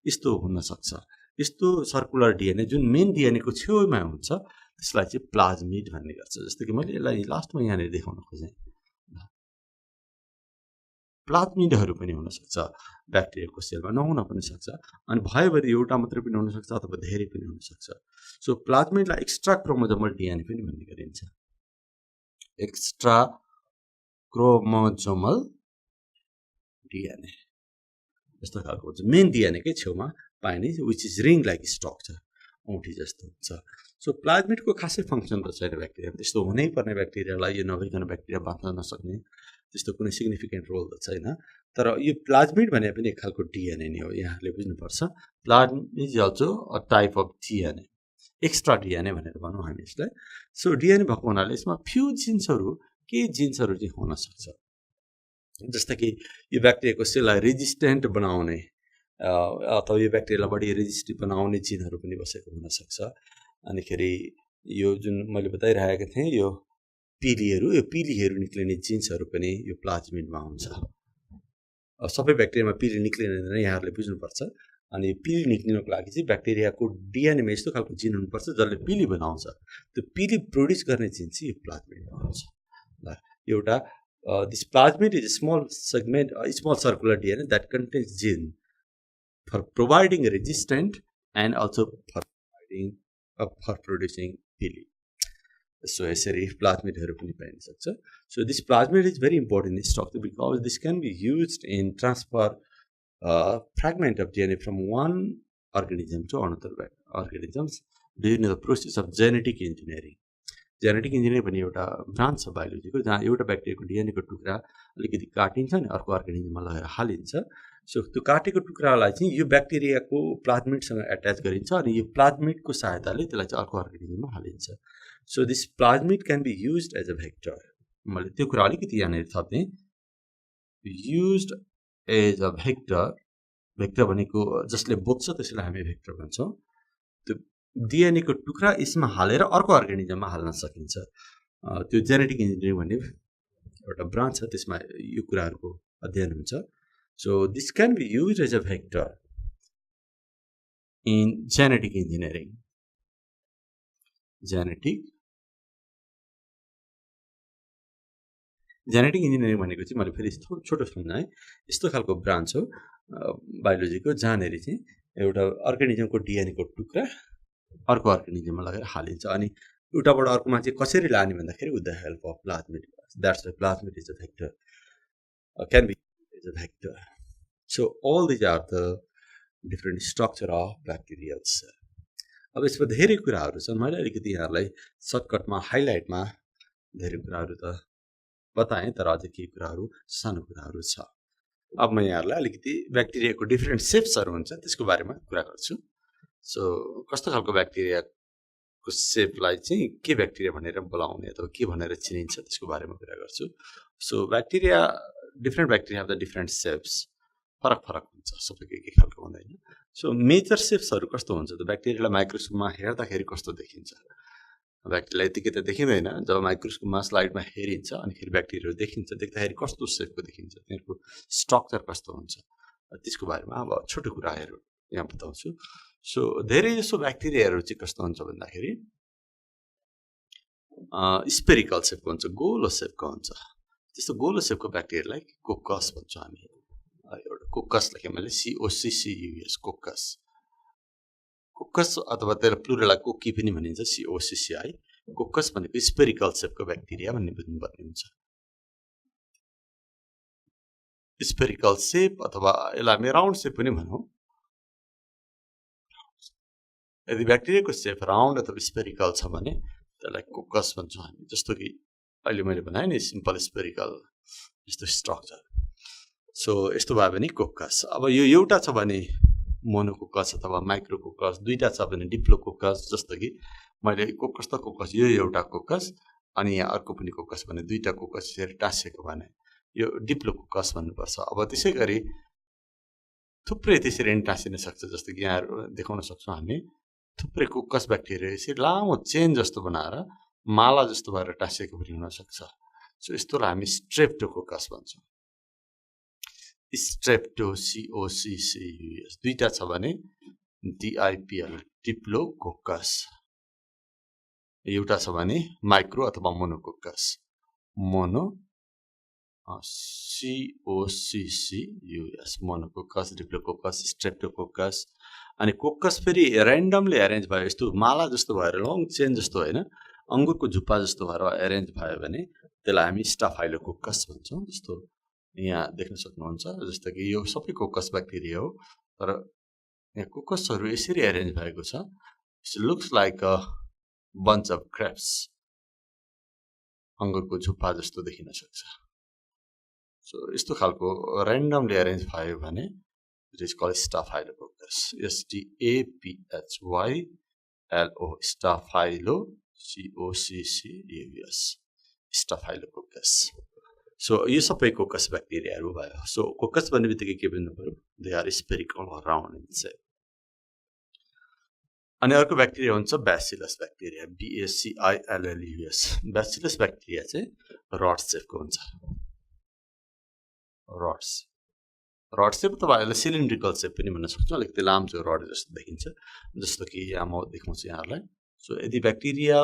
यस्तो हुन सक्छ यस्तो सर्कुलर डीएनए जुन मेन डीएनए को छेउमा हुन्छ त्यसलाई चाहिँ प्लाज्मिड भन्ने गर्छ जस्तो कि मैले यसलाई लास्टमा यहाँनिर देखाउन खोजेँ प्लाज्मिडहरु पनि हुन सक्छ ब्याक्टेरियाको सेलमा नहुन पनि सक्छ अनि भयो भने एउटा मात्रै पनि हुन सक्छ अथवा धेरै पनि हुन सक्छ सो प्लाज्मिडलाई एक्स्ट्रा क्रोमोसोमल डीएनए पनि भन्ने गरिन्छ एक्स्ट्रा क्रोमोसोमल डीएनए यस्तो खालको हुन्छ मेन डीएनए कै छेउमा पाइने which is ring like structure औँठी जस्तो हुन्छ सो प्लाज्मिडको खासै फंक्सन त छैन ब्याक्टेरिया त्यस्तो हुनै पर्ने ब्याक्टेरियालाई यो नभइकन ब्याक्टेरिया बाँच्न नसक्ने त्यस्तो कुनै सिग्निफिकेन्ट रोल त छैन तर यो प्लाज्मिड भने पनि एक खालको डीएनए नै हो यहाँले बुझ्नुपर्छ plasmid is also a type of DNA extra DNA भनेर भनौं हामी यसलाई सो डीएनए भएको हुनाले यसमा फ्यु जिन्सहरु चाहिँ हुन सक्छ जस्तो कि यो ब्याक्टेरियाको सेललाई रेजिस्टेन्ट बनाउने अथवा यो ब्याक्टेरियालाई बढी रेजिस्टिभ बनाउने जिनहरु पनि बसेको हुन सक्छ अनिखेरि यो जुन मैले बताइरहेको थिएँ यो पिलीहरु निक्लिने जिन्सहरु पनि यो प्लाज्मिडमा हुन्छ सबै ब्याक्टेरियामा पिली निक्लिँदैन यहाँहरुले बुझ्नुपर्छ अनि पिली निक्लिनको लागि चाहिँ ब्याक्टेरियाको डीएनए मा यस्तो खालको जिन हुनुपर्छ जसले पिली बनाउँछ त्यो पिली प्रोड्युस गर्ने जिन चाहिँ यो प्लाज्मिडमा हुन्छ ल एउटा this plasmid is a small circular DNA that contains gene for providing a resistant and also for producing pili. So यसरी प्लाज्मिडहरु पनि पाइन सक्छ so this plasmid is very important in structure because this can be used in transfer fragment of DNA from one organism to another organisms during the process of genetic engineering. Genetic engineering भन्ने एउटा branch छ बायोलोजीको जहाँ एउटा ब्याक्टेरियाको DNA को टुक्रा अलिकति काटिन्छ अनि अर्को अर्गानिजममा लगाएर हालिन्छ सो त्यो काटेको टुक्रालाई चाहिँ यो ब्याक्टेरियाको प्लाज्मिडसँग अट्याच गरिन्छ अनि यो प्लाज्मिडको सहायताले त्यसलाई चाहिँ अर्को अर्गानिजममा हालिन्छ so this plasmid can be used as a vector मैले त्यो कुरा अलिकति यहाँनिर थप्ने युज्ड एज अ भेक्टर भनेको जसले बोक्छ त्यसलाई हामी भेक्टर भन्छौं त्यो डीएनए को टुक्रा यसमा हालेर अर्को अर्गानिजममा हाल्न सकिन्छ त्यो जेनेटिक इन्जिनियरिङ भन्ने एउटा ब्रान्च छ त्यसमा यो कुराहरुको अध्ययन हुन्छ so this can be used as a vector in genetic engineering genetic भनेको चाहिँ मैले फेरि छोटो सम्झाएँ यस्तो खालको ब्रान्च हो बायोलोजीको जहाँनेर चाहिँ एउटा अर्गानिजमको डीएनए को टुक्रा अर्को अर्गानिजममा लगाएर हालिन्छ अनि एउटाबाट अर्कोमा चाहिँ कसरी लाने भन्दाखेरि with the help of plasmid that's why plasmid is a vector can be as a vector so all these are the different structure of bacterial cell अब यसमा धेरै कुराहरु छन् मैले अलिकति यहाँलाई सर्टकटमा हाइलाइटमा धेरै कुराहरु त बताएँ तर अझै केही कुराहरु सानो कुराहरु छ अब म यहाँहरुलाई अलिकति ब्याक्टेरियाको डिफरेन्ट शेप्सहरु हुन्छ त्यसको बारेमा कुरा गर्छु सो कस्तो खालको ब्याक्टेरियाको शेपलाई चाहिँ के ब्याक्टेरिया भनेर बोलाउने अथवा के भनेर चिनिन्छ त्यसको बारेमा कुरा गर्छु so bacteria different bacteria have the different shapes फरक फरक हुन्छ सबैको एक खालको हुँदैन सो मेजर शेप्सहरु कस्तो हुन्छ त ब्याक्टेरियालाई माइक्रोस्कोपमा हेर्दाखेरि कस्तो देखिन्छ ब्याक्टेरिया यतिकै त देखिँदैन जब माइक्रोस्कोपमा स्लाइडमा हेरिन्छ अनि फेरि ब्याक्टेरियाहरु देखिन्छ देख्दाखेरि कस्तो शेपको देखिन्छ तिनीहरुको स्ट्रक्चर कस्तो हुन्छ त्यसको बारेमा अब छोटो कुराहरु यहाँ बताउँछु सो धेरै जसो ब्याक्टेरियाहरु चाहिँ कस्तो हुन्छ भन्दाखेरि स्पेरिकल शेपको हुन्छ गोलो शेपको हुन्छ त्यस्तो गोलो शेपको ब्याक्टेरियालाई कोकस भन्छौं हामी एउटा कोकस लेखे मैले COCCUS कोकस कोकस अथवा त्यसलाई प्लुरललाई कोकी पनि भनिन्छ COCCI कोकस भनेको स्पेरिकल शेपको ब्याक्टेरिया भन्ने बुझ्नुपर्ने हुन्छ स्पेरिकल शेप अथवा यसलाई हामी राउन्ड शेप पनि भनौं यदि ब्याक्टेरियाको शेप राउन्ड अथवा स्पेरिकल छ भने त्यसलाई कोकस भन्छौं हामी जस्तो कि अहिले मैले भने नि सिम्पल स्पेरिकल जस्तो स्ट्रक्चर सो यस्तो भयो भने कोकस अब यो एउटा छ भने मोनोकोकस अथवा माइक्रोकोकस दुईटा छ भने डिप्लोकोकस जस्तो कि मैले कोकस त कोकस यो एउटा कोकस अनि यहाँ अर्को पनि कोकस भने दुईटा कोकस यसरी टाँसेको भने यो डिप्लोकोकस भन्नुपर्छ अब त्यसैगरी थुप्रै त्यसरी टाँसिन सक्छ जस्तो कि यहाँ देखाउन सक्छौं हामी थुप्रै कोकस ब्याक्टेरिया यसरी लामो चेन जस्तो बनाएर माला जस्तो भएर टाँसेको पनि हुन सक्छ सो यस्तोलाई हामी स्ट्रेप्टोकोकस भन्छौं स्ट्रेप्टो COCCUS दुईटा छ भने DIPL डिप्लोकोकस एउटा छ भने माइक्रो अथवा monococcus mono COCCUS monococcus diplococcus Streptococcus अनि कोकस फेरि र्यान्डमली एरेन्ज भयो यस्तो माला जस्तो भएर लङ चेन जस्तो हैन अंगुरको झुप्पा जस्तो भएर एरेन्ज भयो भने त्यसलाई हामी स्टाफाइलोकोकस भन्छौं जस्तो यहाँ देख्न सक्नुहुन्छ जस्तो कि यो सबै कोकस ब्याक्टेरिया हो तर यहाँ कोकसहरु यसरी एरेन्ज भएको छ it looks like a bunch of grapes अंगुरको झुप्पा जस्तो देखिन सक्छ सो यस्तो खालको र्यान्डमली एरेन्ज भयो भने it is called staphylococcus STAPHYLO staphylo COCCUS staphylococcus so यो सबै कोकस ब्याक्टेरियाहरु भयो सो कोकस भन्ने बित्तिकै के बुझ्नु पर्यो they are spherical round in shape अनि अर्को ब्याक्टेरिया हुन्छ bacillus bacteria BACILLUS bacillus bacteria चाहिँ रड शेपको हुन्छ रड शेप अथवा यसलाई सिलिन्ड्रिकल शेप पनि भन्न सक्छौं अलिकति लामो रड जस्तो देखिन्छ जस्तो कि यहाँ म देखाउँछु यहाँहरुलाई सो यदि ब्याक्टेरिया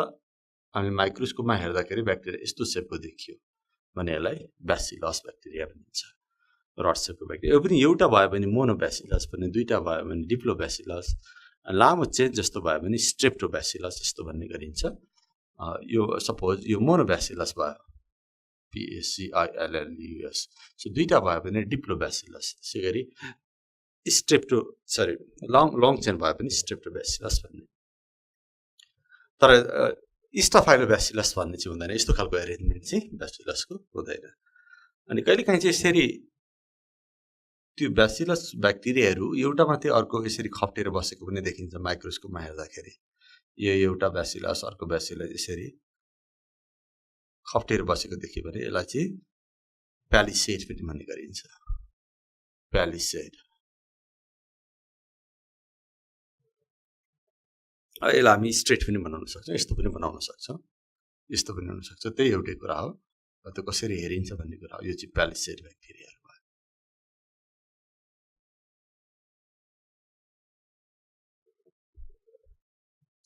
हामी माइक्रोस्कोपमा हेर्दाखेरि ब्याक्टेरिया यस्तो शेपको देखियो भने यसलाई ब्यासिलस ब्याक्टेरिया भनिन्छ रड शेपको ब्याक्टेरिया यो पनि एउटा भयो भने मोनोब्यासिलस भने दुईटा भयो भने डिप्लोब्यासिलस लामो चेन जस्तो भयो भने स्ट्रेप्टोब्यासिलस जस्तो भन्ने गरिन्छ यो सपोज यो मोनोब्यासिलस भयो BACILLUS सो दुईटा भयो भने डिप्लोब्यासिलस त्यसैगरी लङ चेन भयो भने स्ट्रेप्टोब्यासिलस भन्ने तर स्टाफाइलोब्यासिलस भन्ने चाहिँ हुँदैन यस्तो खालको एरेन्जमेन्ट चाहिँ ब्यासिलसको हुँदैन अनि कहिलेकाहीँ चाहिँ यसरी त्यो ब्यासिलस ब्याक्टेरियाहरु एउटा माथि अर्को यसरी खप्टेर बसेको पनि देखिन्छ माइक्रोस्कोपमा हेर्दाखेरि यो एउटा ब्यासिलस अर्को ब्यासिलस यसरी खप्टेर बसेको देखियो भने यसलाई चाहिँ प्यालिसेड पनि भन्ने गरिन्छ प्यालिसेड यसलाई हामी स्ट्रेट पनि बनाउन सक्छौं यस्तो पनि बनाउन सक्छौं यस्तो पनि हुन सक्छ त्यही एउटै कुरा हो त्यो कसरी हेरिन्छ भन्ने कुरा हो यो चाहिँ प्यालिसेड ब्याक्टेरिया हो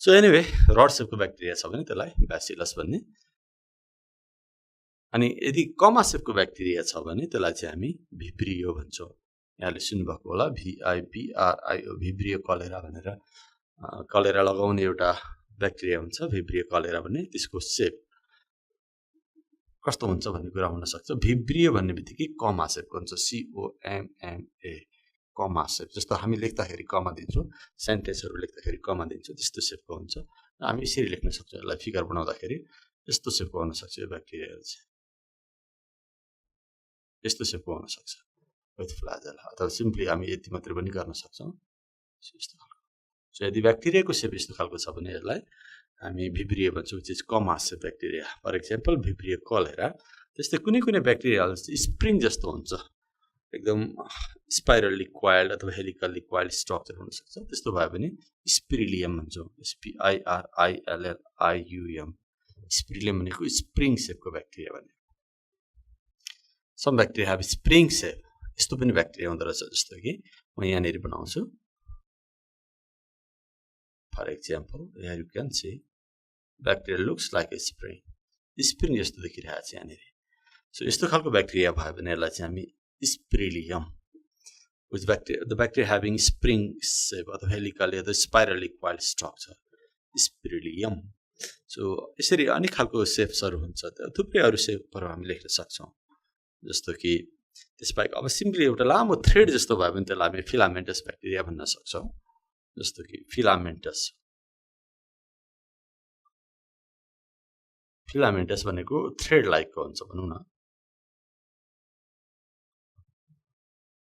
सो एनीवे रड शेपको ब्याक्टेरिया छ भने त्यसलाई ब्यासिलस भन्ने अनि यदि कमा शेपको ब्याक्टेरिया छ भने त्यसलाई चाहिँ हामी भिब्रियो भन्छौं यहाँले सुन्नुभएको होला VIBRIO भिब्रियो कलेरा भनेर कलेरा लगाउने एउटा ब्याक्टेरिया हुन्छ भिब्रियो कलेरा भन्ने त्यसको शेप कस्तो हुन्छ भन्ने कुरा हुन सक्छ भिब्रियो भन्ने बित्तिकै कमा शेपको हुन्छ COMMA कमा शेप जस्तो हामी लेख्दाखेरि कमा दिन्छौं सेन्टेन्सहरु लेख्दाखेरि कमा दिन्छौं त्यस्तो शेपको हुन्छ हामी यसरी लेख्न सक्छौं यसलाई फिगर बनाउँदाखेरि यस्तो शेपको हुन सक्छ यो ब्याक्टेरियाहरु चाहिँ यस्तो शेपको हुन सक्छ विथ फ्ल्याजेला अथवा सिम्पली हामी यति मात्र पनि गर्न सक्छौं यस्तो खालको सो यदि ब्याक्टेरियाको सेप यस्तो खालको छ भने यसलाई हामी भिब्रियो भन्छौं which is comma-shape bacteria for example vibrio cholera त्यस्तै कुनै कुनै ब्याक्टेरिया स्प्रिङ जस्तो हुन्छ एकदम स्पाइरली कोइल्ड अथवा हेलिकली कोइल्ड स्ट्रक्चर हुन सक्छ त्यस्तो भयो भने स्पिरिलियम भन्छौं SPIRILLIUM स्पिरिलियम भनेको स्प्रिङ शेपको ब्याक्टेरिया भने some bacteria have spring shape यस्तो पनि ब्याक्टेरिया हुँदो रहेछ जस्तो कि म यहाँनेर बनाउँछु for example here you can see bacteria looks like a spring जस्तो देखिरहेको छ यहाँनेर सो यस्तो खालको ब्याक्टेरिया भयो भने यसलाई चाहिँ हामी Spirilium, which the bacteria having spring shape or helical or spirally coiled structure. Spirilium. So, यसरी अनेक खालको शेप्सहरु हुन्छ थुप्रै अरु शेपहरु हामी लेख्न सक्छौं जस्तो कि त्यसबाहेक अब सिम्पली एउटा लामो थ्रेड जस्तो भयो भने त्यसलाई हामी फिलामेन्टस ब्याक्टेरिया भन्न सक्छौं जस्तो कि फिलामेन्टस भनेको थ्रेड लाइकको हुन्छ भनौं न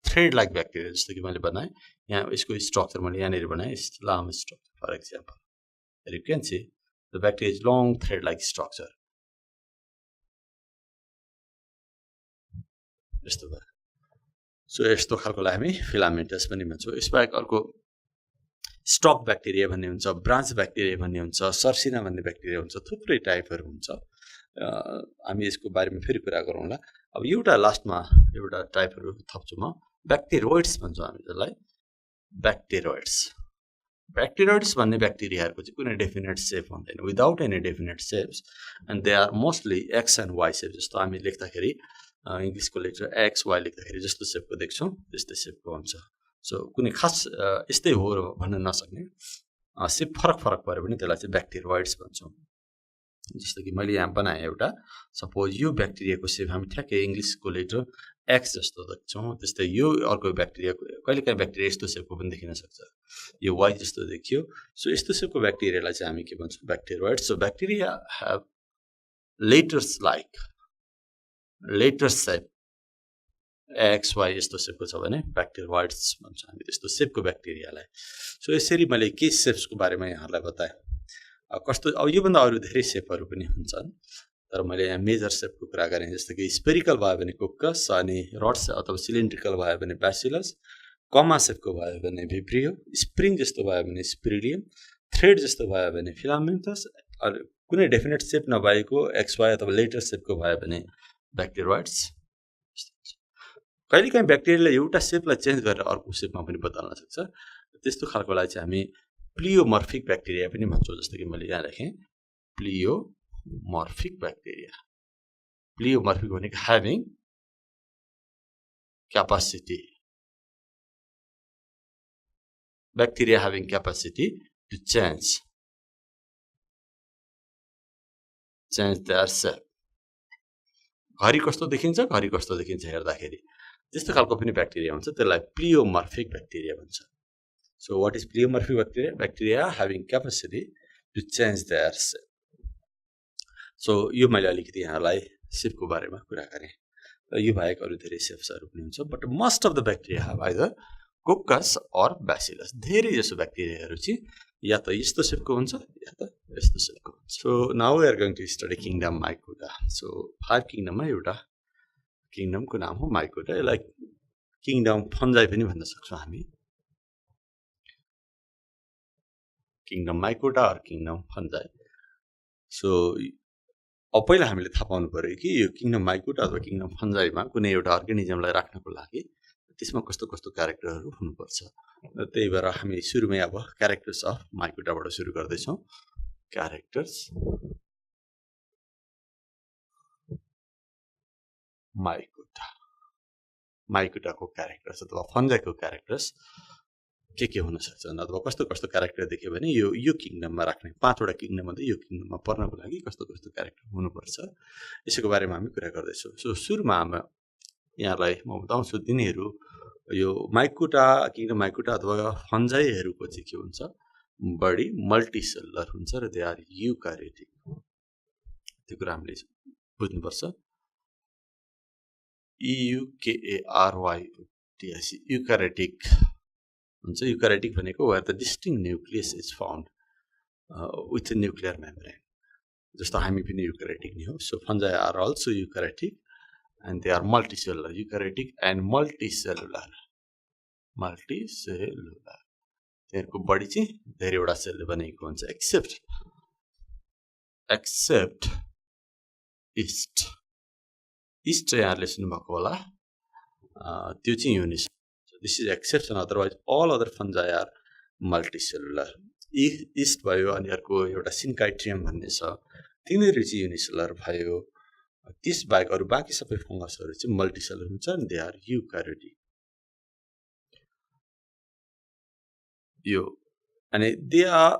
थ्रेड लाइक ब्याक्टेरिया जस्तो कि मैले बनाए यहाँ यसको स्ट्रक्चर मैले यहाँनेर बनाए लामो structure for example you can see the bacteria is long thread like structure यस्तो भयो सो यस्तो खालकोलाई हामी फिलामेन्टस पनि भन्छौं यसबाहेक अर्को स्टक ब्याक्टेरिया भन्ने हुन्छ ब्रान्च ब्याक्टेरिया भन्ने हुन्छ सर्सिना भन्ने ब्याक्टेरिया हुन्छ थुप्रै टाइपहरु हुन्छ हामी यसको बारेमा फेरि कुरा गरौँला अब एउटा लास्टमा एउटा टाइपहरु थप्छु म ब्याक्टेरोइड्स भन्छौं हामी त्यसलाई ब्याक्टेरोइड्स भन्ने ब्याक्टेरियाहरुको चाहिँ कुनै डेफिनेट शेप हुँदैन without any definite shapes and they are mostly X and Y shape जस्तो हामी लेख्दाखेरि इंग्लिशको लेख्छौं एक्स वाइ लेख्दाखेरि जस्तो शेपको देख्छौं त्यस्तै शेपको हुन्छ सो कुनै खास यस्तै हो भन्न नसक्ने शेप फरक भएर पनि त्यसलाई चाहिँ ब्याक्टेरोइड्स भन्छौं जस्तो कि मैले यहाँ बनाए एउटा सपोज यो ब्याक्टेरियाको शेप हामी ठ्याक्कै इंग्लिशको लेटर एक्स जस्तो देख्छौं त्यस्तै यो अर्को ब्याक्टेरियाको कहिलेकाहीँ ब्याक्टेरिया यस्तो शेपको पनि देखिन सक्छ यो वाइ जस्तो देखियो सो यस्तो शेपको ब्याक्टेरियालाई चाहिँ हामी के भन्छौं bacteroids so bacteria have letter shape X Y यस्तो शेपको छ भने ब्याक्टेरोइड्स भन्छौं हामी त्यस्तो शेपको ब्याक्टेरियालाई सो यसरी मैले के शेप्सको बारेमा यहाँहरुलाई बताए कस्तो अब यो भन्दा अरु धेरै शेपहरु पनि हुन्छन् तर मैले यहाँ मेजर शेपको कुरा गरे जस्तो कि स्पेरिकल भयो भने कोकस अनि रड अथवा सिलिन्ड्रिकल भयो भने ब्यासिलस कमा शेपको भयो भने भिब्रियो स्प्रिङ जस्तो भयो भने स्पिरिलियम थ्रेड जस्तो भयो भने फिलामेन्टस कुनै डेफिनेट शेप नभएको एक्स वाइ अथवा लेटर शेपको भयो भने ब्याक्टेरोइड्स कहिलेकाहीँ ब्याक्टेरियाले एउटा शेपलाई चेन्ज गरेर अर्को शेपमा पनि बदल्न सक्छ त्यस्तो खालकोलाई चाहिँ हामी प्लियोमर्फिक ब्याक्टेरिया पनि भन्छौं जस्तो कि मैले यहाँ लेखे प्लियोमर्फिक ब्याक्टेरिया प्लियोमर्फिक भनेको having capacity bacteria having capacity to change their shape घरि कस्तो देखिन्छ हेर्दाखेरि त्यस्तो खालको पनि ब्याक्टेरिया हुन्छ त्यसलाई प्लियोमर्फिक ब्याक्टेरिया भन्छ So what is pleomorphic bacteria? Bacteria having capacity to change their shape. So यो मैले अलिकति यहाँलाई शेपको बारेमा कुरा गरे यो बाहेक अरु धेरै शेप्सहरु पनि हुन्छ but most of the bacteria have either coccus or bacillus धेरै जसो ब्याक्टेरियाहरु चाहिँ या त यस्तो शेपको हुन्छ या त यस्तो शेपको हुन्छ so now we are going to study kingdom mycota so 5 किंगडममा एउटा किंगडमको नाम हो mycota यसलाई किंगडम फन्जाइ पनि भन्न सक्छौं हामी kingdom mycota or kingdom fungi so अब पहिला हामीले थाहा पाउनु पर्यो कि यो किंगडम mycota अथवा किंगडम फन्जाइमा कुनै एउटा अर्गानिजमलाई राख्नको लागि त्यसमा कस्तो कस्तो क्यारेक्टरहरु हुनुपर्छ त्यही भएर हामी सुरुमै अब क्यारेक्टर्स अफ mycota बाट सुरु गर्दै छौं क्यारेक्टर्स mycota को क्यारेक्टर्स अथवा फन्जाइको क्यारेक्टर्स के हुन सक्छन् अथवा कस्तो कस्तो क्यारेक्टर देख्यो भने यो किंगडममा राख्ने 5 वटा किंगडम मध्ये यो किंगडममा पर्नको लागि कस्तो कस्तो क्यारेक्टर हुनुपर्छ यसको बारेमा हामी कुरा गर्दै छौं सो सुरुमा हामी यहाँलाई म बताउँछु तिनीहरु यो mycota किंगडम mycota अथवा फन्जाइहरुको चाहिँ के हुन्छ बडी मल्टीसेलुलर हुन्छ र दे आर युक्यारियोटिक त्यो कुरा हामीले बुझ्नु पर्छ EUKARY TIC eukaryotic हुन्छ eukaryotic भनेको where the distinct nucleus is found with a nuclear membrane जस्तो हामी पनि eukaryotic नै हो so fungi are also eukaryotic and they are multicellular eukaryotic and multicellular त्यसको बडी चाहिँ धेरैवटा सेलले बनेको हुन्छ except yeast यहाँले सुन्नुभएको होला त्यो चाहिँ Younis this is exception otherwise all other fungi are multicellular yeast भयो अनि अर्को एउटा सिन्काइट्रियम भन्ने छ तिनीहरु चाहिँ युनिसेलुलर भयो त्यस बाहेक अरु बाँकी सबै फंगसहरु चाहिँ मल्टिसेलुलर हुन्छ अनि दे आर eukaryotic यो अनि दे आर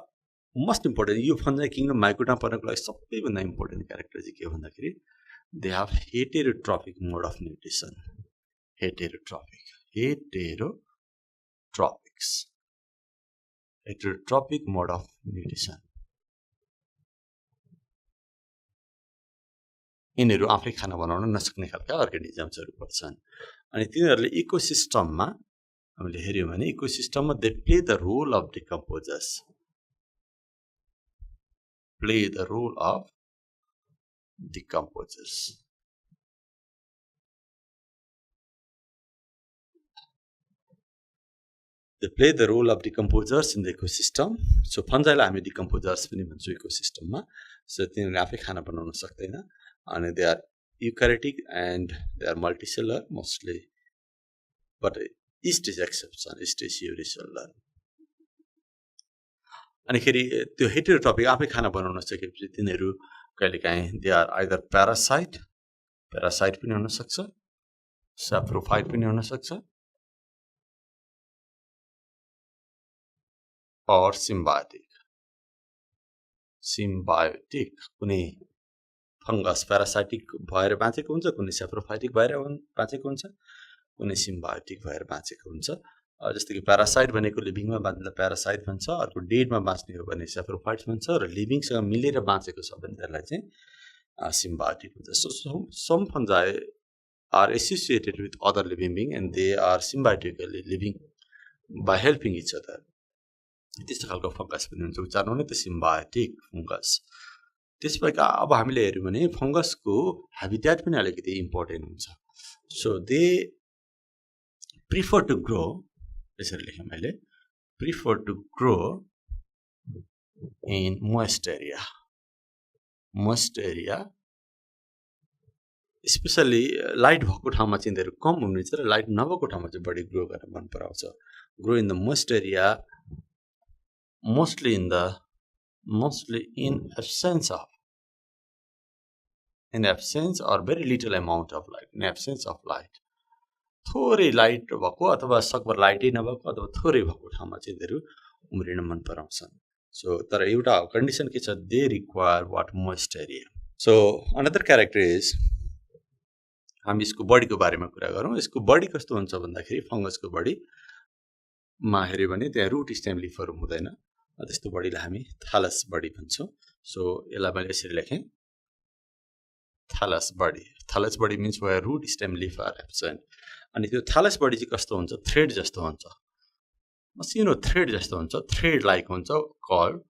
मोस्ट इम्पोर्टेन्ट यो फंजाई किङडम माइकोटा पर्नको लागि सबैभन्दा इम्पोर्टेन्ट क्यारेक्टर चाहिँ के भन्दाखेरि they have heterotropic mode of nutrition heterotropic mode of nutrition यिनीहरु आफै खाना बनाउन नसक्ने खालका अर्गानिजम्सहरु पर्छन् अनि तिनीहरुले इकोसिस्टममा हामीले हेर्यौं भने इकोसिस्टममा they play the role of decomposers They play the role of decomposers in the ecosystem. So fungi लाई हामी decomposers पनि भन्छौं इकोसिस्टममा so तिनीहरुले आफै खाना बनाउन सक्दैन अनि they are eukaryotic and they are multicellular mostly but yeast is exception yeast is unicellular अनि खेरि त्यो हेटेरोट्रोपिक आफै खाना बनाउन सकेपछि तिनीहरु कहिलेकाहीँ they are either parasite पनि हुन सक्छ saprophyte पनि हुन सक्छ or symbiotic कुनै फंगस parasitic भएर बाँचेको हुन्छ कुनै saprophytic भएर बाँचेको हुन्छ कुनै symbiotic भएर बाँचेको हुन्छ जस्तो कि parasite भनेको लिभिङमा बाँच्दा parasite भन्छ अर्को डेडमा बाँच्ने हो भने saprophytes भन्छ र लिभिङसँग मिलेर बाँचेको छ भने त्यसलाई चाहिँ symbiotic भन्छ so some fungi are associated with other living being and they are symbiotically living by helping each other त्यस्तो खालको फंगस पनि हुन्छ उच्चारण हुने त सिम्बायोटिक फंगस त्यसपछि अब हामीले हेर्यौं भने फंगसको ह्याबिटेट पनि अलिकति इम्पोर्टेन्ट हुन्छ so they prefer to grow यसरी लेखेँ मैले prefer to grow in moist area specially light भएको ठाउँमा चाहिँ यिनीहरु कम हुनुहुन्छ र लाइट नभएको ठाउँमा चाहिँ बढी ग्रो गर्न मन पराउँछ grow in the moist area mostly in absence or very little amount of light in absence of light थोरै लाइट भएको अथवा सकभर लाइटै नभएको अथवा थोरै भएको ठाउँमा चाहिँ यिनीहरु उम्रिन मन पराउँछन् सो तर एउटा कन्डिसन के छ they require what moist area so another character is हामी यसको बडीको बारेमा कुरा गरौँ यसको बडी कस्तो हुन्छ भन्दाखेरि फंगसको बडी मा हेर्यो भने त्यहाँ रुट स्टेम लिफहरु हुँदैन त्यस्तो बडीलाई हामी थालस बडी भन्छौं सो यसलाई मैले यसरी लेखेँ thallus body means where root stem leaf are absent अनि त्यो थालस बडी चाहिँ कस्तो हुन्छ थ्रेड जस्तो हुन्छ मसिनो थ्रेड जस्तो हुन्छ थ्रेड लाइक हुन्छ कल्ड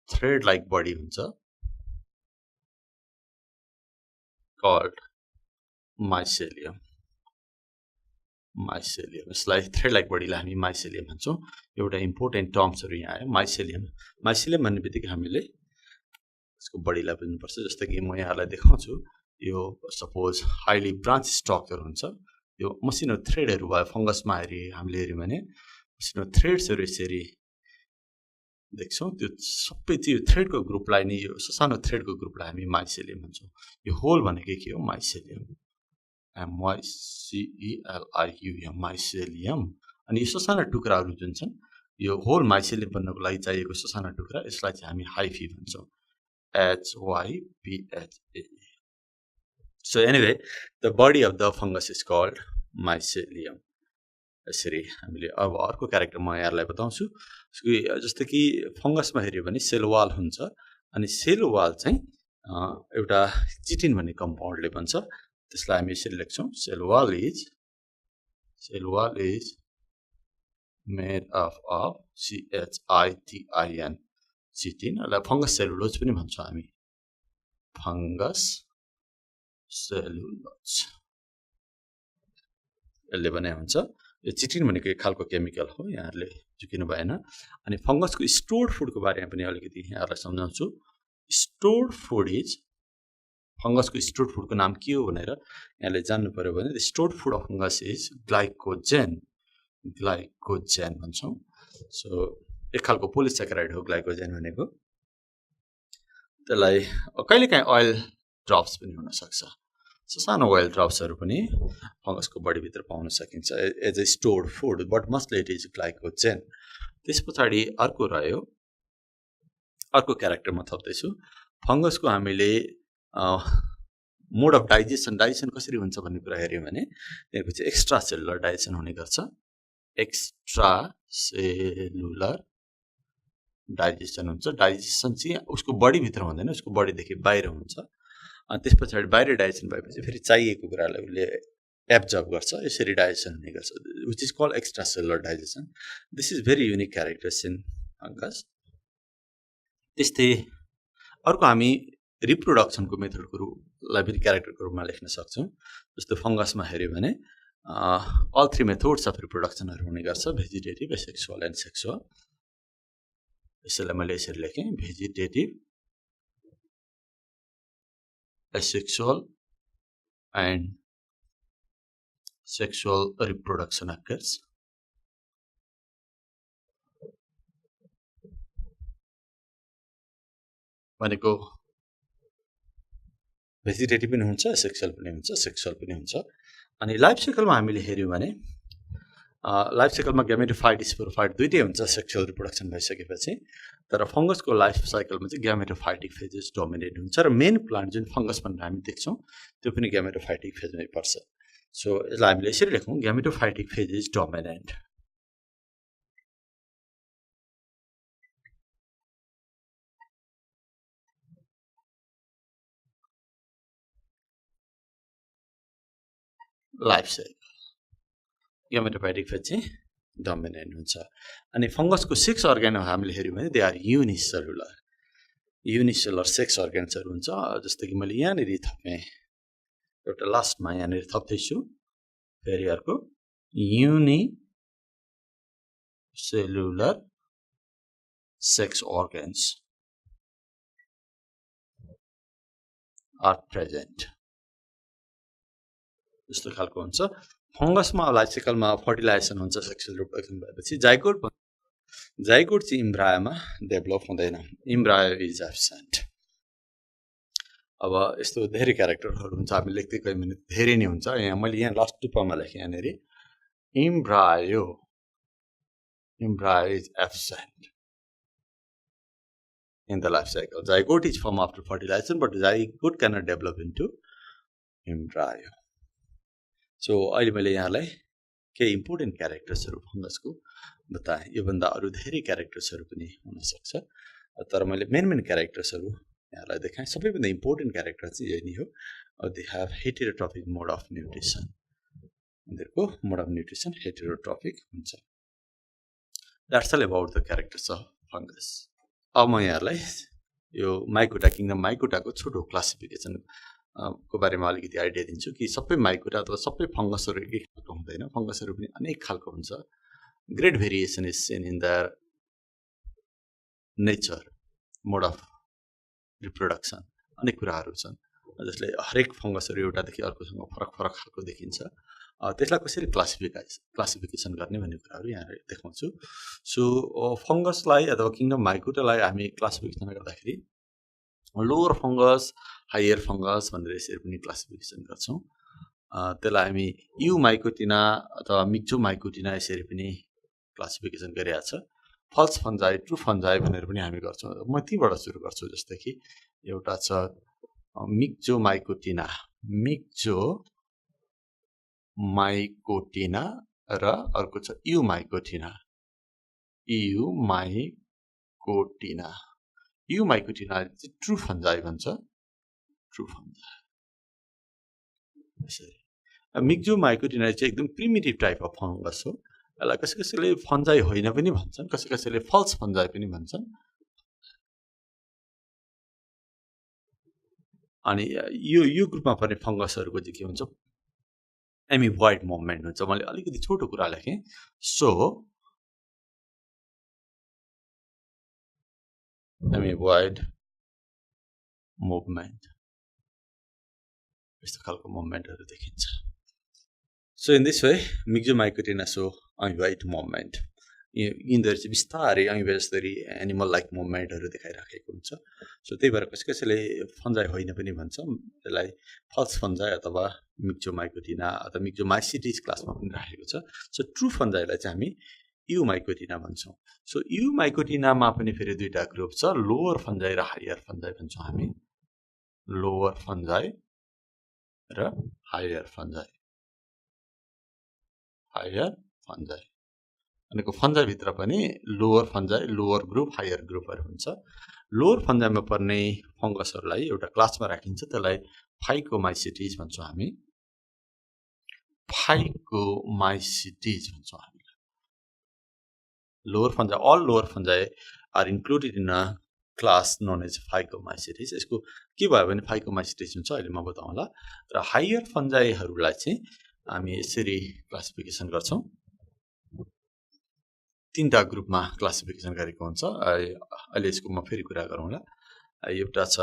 थ्रेड लाइक बडी हुन्छ कल्ड माइसेलियम यसलाई थ्रेड लाइक बडीलाई हामी माइसेलियम भन्छौं एउटा इम्पोर्टेन्ट टर्म्सहरु यहाँ आयो माइसेलियम भन्ने बित्तिकै हामीले यसको बडीलाई बुझ्नुपर्छ जस्तो कि म यहाँलाई देखाउँछु यो सपोज हाइली ब्रान्च स्ट्रक्चर हुन्छ यो मसिनो थ्रेडहरु भयो फंगसमा हामीले हेर्यौं भने मसिनो थ्रेड्सहरु यसरी देख्छौं त्यो सबै त्यो थ्रेडको ग्रुपलाई नि यो सानो थ्रेडको ग्रुपलाई हामी माइसेलियम भन्छौं यो होल भनेको के हो माइसेलियम mycelium mycelium अनि यो साना टुक्राहरु जुन छन् यो होल माइसेलियम बन्नको लागि चाहिएको साना टुक्रा यसलाई चाहिँ हामी hyphae भन्छौं HYPHA so anyway the body of the fungus is called mycelium यसरी हामीले अब अर्को क्यारेक्टर म यहाँलाई बताउँछु जस्तो कि फंगसमा हेर्यो भने सेल वाल हुन्छ अनि सेल वाल चाहिँ एउटा चिटिन भन्ने कम्पाउन्डले बन्छ त्यसलाई हामी यसरी लेख्छौं sale wall is Cell wall is made up of CHITIN chitin यसलाई फंगस सेलुलोज पनि भन्छौं हामी फंगस सेलुलोज यसले बनाए हुन्छ यो चिटिन भनेको एक खालको केमिकल हो यहाँहरुले झुकिनु भएन अनि फंगसको स्टोर्ड फुडको बारेमा पनि अलिकति यहाँहरुलाई सम्झाउँछु स्टोर्ड फुड इज फंगसको स्टोर्ड फुडको नाम के हो भनेर यहाँले जान्नु पर्यो भने the stored food of fungus is glycogen भन्छौं सो एक खालको पोलिसेकेराइड हो ग्लाइकोजेन भनेको त्यसलाई कहिलेकाहीँ ओइल ड्रप्स पनि हुन सक्छ सो सानो ओइल ड्रप्सहरु पनि फंगसको बडी भित्र पाउन सकिन्छ as a stored food but mostly it is glycogen त्यसपछि अर्को रह्यो अर्को क्यारेक्टर म थप्दैछु फंगसको हामीले मोड अफ डाइजेसन कसरी हुन्छ भन्ने कुरा हेर्यौं भने त्यसपछि एक्स्ट्रा सेलुलर डाइजेसन हुने गर्छ एक्स्ट्रा सेलुलर डाइजेसन हुन्छ डाइजेसन चाहिँ उसको बडी भित्र हुँदैन उसको बडी देखि बाहिर हुन्छ अनि त्यसपछि बाहिर डाइजेसन भएपछि फेरि चाहिएको कुरालाई उसले एब्जर्ब गर्छ यसरी डाइजेसन हुने गर्छ which is called extra cellular digestion this is very unique characters in fungus त्यस्तै अर्को हामी रिप्रोडक्सनको मेथडहरुलाई पनि क्यारेक्टरको रूपमा लेख्न सक्छौं जस्तो फंगसमा हेर्यो भने all three methods of reproduction हुने गर्छ भेजिटेटिभ एसेक्सुअल एन्ड सेक्सुअल यसैलाई मैले यसरी लेखेँ vegetative asexual and sexual reproduction occurs. भनेको भेजिटेटिभ पनि हुन्छ सेक्सुअल पनि हुन्छ सेक्सुअल पनि हुन्छ अनि लाइफ साइकलमा हामीले हेर्यौं भने लाइफ साइकलमा ग्यामेटोफाइट स्पोरोफाइट दुईटै हुन्छ सेक्सुअल रिप्रोडक्सन भइसकेपछि तर फंगसको लाइफ साइकलमा चाहिँ ग्यामेटोफाइटिक फेजेस डोमिनेट हुन्छ र मेन प्लान्ट जुन फंगस भनेर हामी देख्छौं त्यो पनि ग्यामेटोफाइटिक फेजमै पर्छ सो यसलाई हामीले यसरी लेखौं gametophytic phase is dominant life cycle gametophytic phase चाहिँ डोमिनेन्ट हुन्छ अनि फंगसको 6 अर्गान हामीले हेर्यौं भने दे आर युनिसेलुलर 6 अर्गान्सहरु हुन्छ जस्तो कि मैले यहाँ नेरी थपेँ एउटा लास्टमा यहाँ नेरी थप्दै छु फेरि अर्को युनिसेलुलर 6 organs are present जस्तो खालको हुन्छ फंगसमा लाइफ साइकलमा फर्टिलाइजेसन हुन्छ सेक्सुअल रिप्रोडक्सन भएपछि जाइगोट चाहिँ इम्ब्रायोमा डेभलप हुँदैन इम्ब्रायो इज एब्सेन्ट अब यस्तो धेरै क्यारेक्टरहरु हुन्छ हामी लेख्दै गयौं भने धेरै नै हुन्छ यहाँ मैले यहाँ लास्ट टुपामा लेखेँ यहाँनेरि embryo is absent in the life cycle. Zygote is formed after fertilization, but zygote cannot develop into embryo. So, अहिले मैले यहाँलाई केही इम्पोर्टेन्ट क्यारेक्टर्सहरु फंगसको बताएँ यो भन्दा अरु धेरै क्यारेक्टर्सहरु पनि हुन सक्छ तर मैले मेन क्यारेक्टर्सहरु यहाँलाई देखाएँ सबैभन्दा इम्पोर्टेन्ट क्यारेक्टर चाहिँ यही नै हो they have heterotropic mode of nutrition उनीहरुको मोड अफ न्यूट्रिसन हेटेरोट्रोपिक हुन्छ that's all about the characters of fungus अब म यहाँलाई यो माइकोटा किंगडम माइकोटाको छोटो क्लासिफिकेसन को बारेमा अलिकति आइडिया दिन्छु कि सबै माइकोटा अथवा सबै फंगसहरु एकै खालको हुँदैन फंगसहरु पनि अनेक खालको हुन्छ great variation is seen in the nature mode of reproduction अनेक कुराहरु छन् जसले हरेक फंगसहरु एउटादेखि अर्कोसँग फरक खालको देखिन्छ त्यसलाई कसरी क्लासिफिकेसन गर्ने भन्ने कुराहरु यहाँ देखाउँछु सो फंगसलाई अथवा किंगडम माइकोटालाई हामी क्लासिफिकेसन गर्दाखेरि लोअर फंगस हायर फंगस भनेर यसरी पनि क्लासिफिकेसन गर्छौं त्यसलाई हामी यु माइकोटिना अथवा मिक्जो माइकोटिना यसरी पनि क्लासिफिकेसन गरिएको छ फल्स फन्जाई ट्रु फन्जाई भनेर पनि हामी गर्छौं म तीबाट सुरु गर्छु जस्तै कि एउटा छ मिक्जो माइकोटिना र अर्को छ यु माइकोटिना यु माइकोटिना चाहिँ ट्रु फन्जाई भन्छ ट्रु फन्जाई यसरी मिक्जोमाइकोटिना चाहिँ एकदम प्रिमिटिभ टाइप अफ फंगस हो यसलाई कसैले फन्जाई होइन पनि भन्छन् कसैले फल्स फन्जाई पनि भन्छन् अनि यो ग्रुपमा पर्ने फंगसहरुको चाहिँ के हुन्छ एमिबोइड मुभमेन्ट हुन्छ मैले अलिकति छोटो कुरा लेखेँ सो एमिबोइड मुभमेन्ट यस्तो खालको मुभमेन्टहरु देखिन्छ so in this way myxomycotina so amoeboid movement यिनीहरु चाहिँ बिस्तारै अमिबा जस्तै एनिमल लाइक मुभमेन्टहरु देखाइराखेको हुन्छ सो त्यही भएर कसैले फन्जाई होइन पनि भन्छ त्यसलाई फल्स फन्जाई अथवा मिक्जोमाइकोटिना अथवा मिक्जोमाइसिटिस क्लासमा पनि राखेको छ सो ट्रु फन्जाईलाई चाहिँ हामी युमाइकोटिना भन्छौं सो युमाइकोटिनामा पनि फेरि दुईटा ग्रुप छ लोअर फन्जाई र हायर फन्जाई भन्छौं हामी लोअर फन्जाई र हायर फन्जाई अनेको फन्जाई भित्र पनि लोअर फन्जाई लोअर ग्रुप हायर ग्रुपहरु हुन्छ लोअर फन्जाईमा पर्ने फंगसहरुलाई एउटा क्लासमा राखिन्छ त्यसलाई फाइकोमाइसिटिस भन्छौं हामी lower फन्जाई all lower fungi are included in a class known as phycomycetes यसको के भयो भने फाइकोमाइसिटिस हुन्छ अहिले म बताउँला र हायर फन्जाईहरुलाई चाहिँ हामी यसरी क्लासिफिकेसन गर्छौं तीनटा ग्रुपमा क्लासिफिकेसन गरेको हुन्छ अहिले यसको म फेरि कुरा गरौँला एउटा छ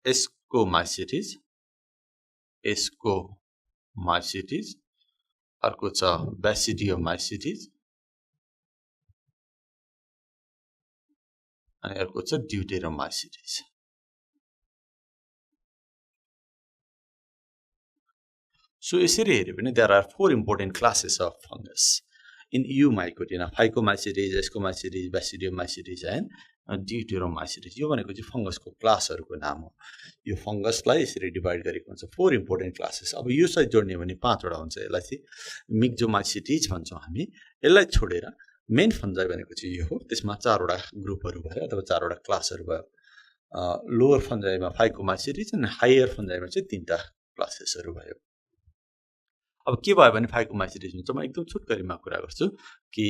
एस्कोमाइसिटिस अर्को छ बेसिडियोमाइसिटिस अनि अर्को छ ड्युटेरोमाइसिटिस सो यसरी हेर्यो भने there are 4 important classes of fungus in Mycota, Phycomycetes, Ascomycetes, Basidiomycetes and Deuteromycetes. यो भनेको चाहिँ फंगसको क्लासहरुको नाम हो यो फंगसलाई यसरी डिवाइड गरेको हुन्छ 4 इम्पोर्टेन्ट क्लासेस अब यो सहित जोड्ने भने 5 वटा हुन्छ यसलाई चाहिँ मिक्जोमाइसिटिस भन्छौं हामी यसलाई छोडेर मेन फन्जाई भनेको चाहिँ यो हो त्यसमा 4 वटा ग्रुपहरु भयो अथवा 4 वटा क्लासहरु भयो लोअर फन्जाईमा फाइकोमाइसिटिस अनि हायर फन्जाईमा चाहिँ 3टा क्लासेसहरु भयो अब के भयो भने फाइकोमाइसिटिस हुन्छ म एकदम छोटकरीमा कुरा गर्छु कि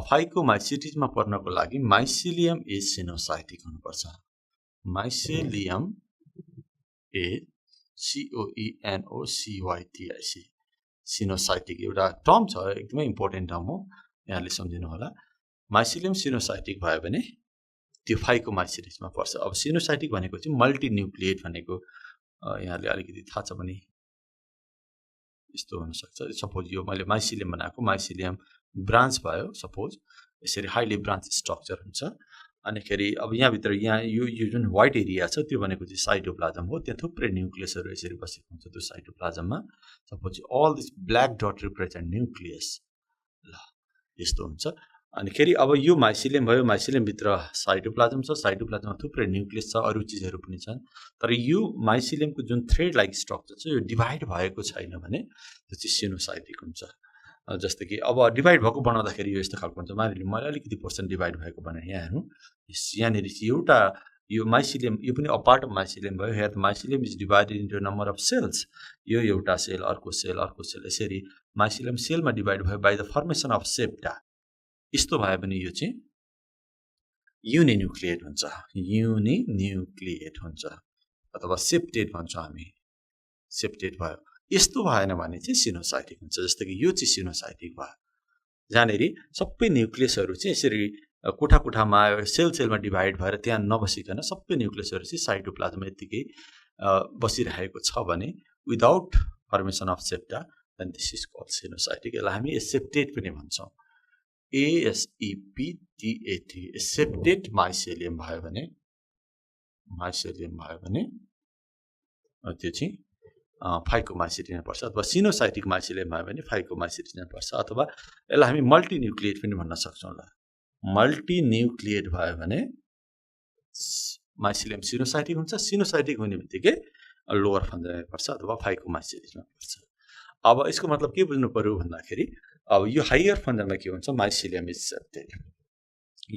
फाइकोमाइसिटिसमा पर्नको लागि माइसिलियम इज सिनोसाइटिक हुनुपर्छ माइसिलियम इज COENOCYTIC सिनोसाइटिक एउटा टर्म छ एकदमै इम्पोर्टेन्ट टर्म हो यहाँले सम्झिनु होला माइसिलियम सिनोसाइटिक भयो भने त्यो फाइकोमाइसिटिसमा पर्छ अब सिनोसाइटिक भनेको चाहिँ मल्टिन्युक्लिएट भनेको यहाँले अलिकति थाहा छ भने यस्तो हुन सक्छ सपोज यो मैले माइसिलियम बनाएको माइसिलियम ब्रान्च भयो सपोज यसरी हाइली ब्रान्च स्ट्रक्चर हुन्छ अनि खेरि अब यहाँ भित्र यहाँ यो जुन व्हाइट एरिया छ त्यो भनेको चाहिँ साइटोप्लाज्म हो त्यहाँ थुप्रै न्यूक्लियसहरु यसरी बसेको हुन्छ त्यो साइटोप्लाज्ममा suppose all this black dot represent nucleus ल यस्तो हुन्छ अनि खेरि अब यो माइसिलियम भयो माइसिलियम भित्र साइटोप्लाज्म छ साइटोप्लाज्ममा थुप्रै न्यूक्लियस छ अरु चीजहरु पनि छन् तर यो माइसिलियमको जुन थ्रेड लाइक स्ट्रक्चर छ यो डिवाइड भएको छैन भने त्यो चाहिँ सिनोसाइटिक हुन्छ जस्तो कि अब डिवाइड भएको बनाउँदाखेरि यो यस्तो खालको हुन्छ मैले अलिकति पर्सेन्ट डिवाइड भएको बनाए यहाँ हेर्नु यहाँनेर एउटा यो माइसिलियम यो पनि अ पार्ट अफ माइसिलियम भयो here the mycelium is divided into number of cells यो एउटा सेल अर्को सेल यसरी माइसिलियम सेलमा डिवाइड भयो by the formation of septa यस्तो भयो भने यो चाहिँ युनिन्युक्लिएट हुन्छ अथवा सेप्टेड भन्छौं हामी सेप्टेड भयो यस्तो भएन भने चाहिँ सिनोसाइटिक हुन्छ जस्तो कि यो चाहिँ सिनोसाइटिक भयो जहाँनेरि सबै न्यूक्लियसहरु चाहिँ यसरी कोठामा सेलमा डिवाइड भएर त्यहाँ नबसिकन सबै न्यूक्लियसहरु चाहिँ साइटोप्लाज्म यतिकै बसिरहेको छ भने without formation of septa then this is called coenocytic यसलाई हामी एसेप्टेड पनि भन्छौं ASEPTAT एसेप्टेड माइसिलियम भयो भने त्यो चाहिँ फाइकोमाइसिटिस पर्छ अथवा सिनोसाइटिक माइसिलियम भयो भने फाइकोमाइसिटिस पर्छ अथवा यसलाई हामी मल्टिन्युक्लिएट पनि भन्न सक्छौं ल मल्टिन्युक्लिएट भयो भने माइसिलियम सिनोसाइटिक हुन्छ सिनोसाइटिक हुने बित्तिकै लोअर फन्जाईमा पर्छ अथवा फाइकोमाइसिटिसमा पर्छ अब यसको मतलब के बुझ्नु पर्यो भन्दाखेरि अब यो हायर फन्जाईमा के हुन्छ माइसिलियम इज सेप्टेड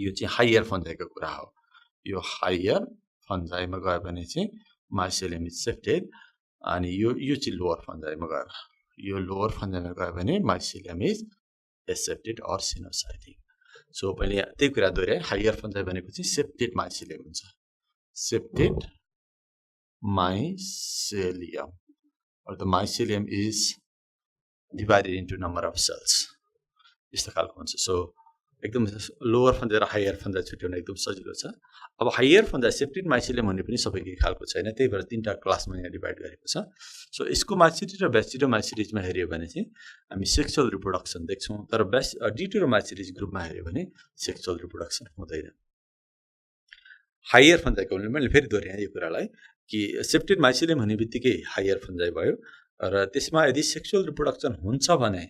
यो चाहिँ हायर फन्जाईको कुरा हो यो हायर फन्जाईमा गयो भने चाहिँ माइसिलियम इज सेप्टेड अनि यो चाहिँ लोअर फन्जाईमा गयो यो लोअर फन्जाइमा गयो भने mycelium is aseptate or coenocytic so पहिले त्यही कुरा दोहोऱ्याए हायर फन्जाइ भनेको चाहिँ सेप्टेड माइसिलियम हुन्छ septate mycelium or the mycelium is divided into number of cells यस्तो खालको हुन्छ सो एकदम लोअर फन्जाइ र हायर फन्जाइ छुट्याउन एकदम सजिलो छ अब हायर फन्जाइ सेप्टेड माइसिलियम भन्ने पनि सबैकै खालको छैन त्यही भएर तीनटा क्लासमा यहाँ डिभाइड गरेको छ सो यसको माइसिलिज र ब्यासिडोमाइसिलिजमा हेर्यो भने चाहिँ हामी सेक्सुअल रिप्रोडक्सन देख्छौँ तर डिटेरोमाइसिलिज ग्रुपमा हेर्यो भने सेक्सुअल रिप्रोडक्सन हुँदैन हायर फन्जाइको भने मैले फेरि दोहोऱ्याएँ यो कुरालाई कि सेप्टेड माइसिलियम भन्ने बित्तिकै हायर फन्जाइ भयो र त्यसमा यदि सेक्सुअल रिप्रोडक्सन हुन्छ भने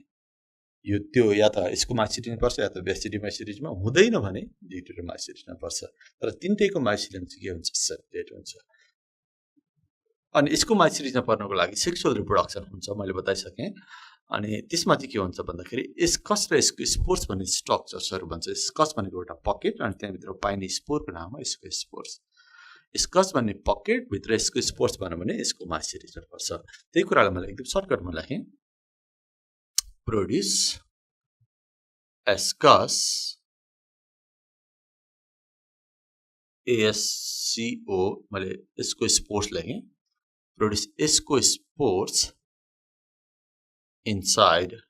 यो त्यो या त यसको माइसिलिजमा पर्छ या त ब्यासिडोमाइसिलिजमा हुँदैन भने डिटेरोमाइसिलिजमा पर्छ तर तिनटैको माइसिलियम चाहिँ के हुन्छ सेप्टेड हुन्छ अनि यसको माइसिलिजमा पर्नको लागि सेक्सुअल रिप्रोडक्सन हुन्छ मैले बताइसकेँ अनि त्यसमा चाहिँ के हुन्छ भन्दाखेरि एस्कस र यसको स्पोर्स भन्ने स्ट्रक्चर्सहरू भन्छ एस्कस भनेको एउटा पकेट अनि त्यहाँभित्र पाइने स्पोरको नाम हो यसको स्पोर्स एस्कस भन्ने पकेट भित्र यसको स्पोर्स भन्यो भने यसको माइसिलिजमा पर्छ त्यही कुरालाई मैले एकदम सर्टकटमा लेखेँ प्रोड्युस एस्कस ASCO मैले यसको स्पोर्स लेखेँ प्रोड्युस यसको स्पोर्स इनसाइड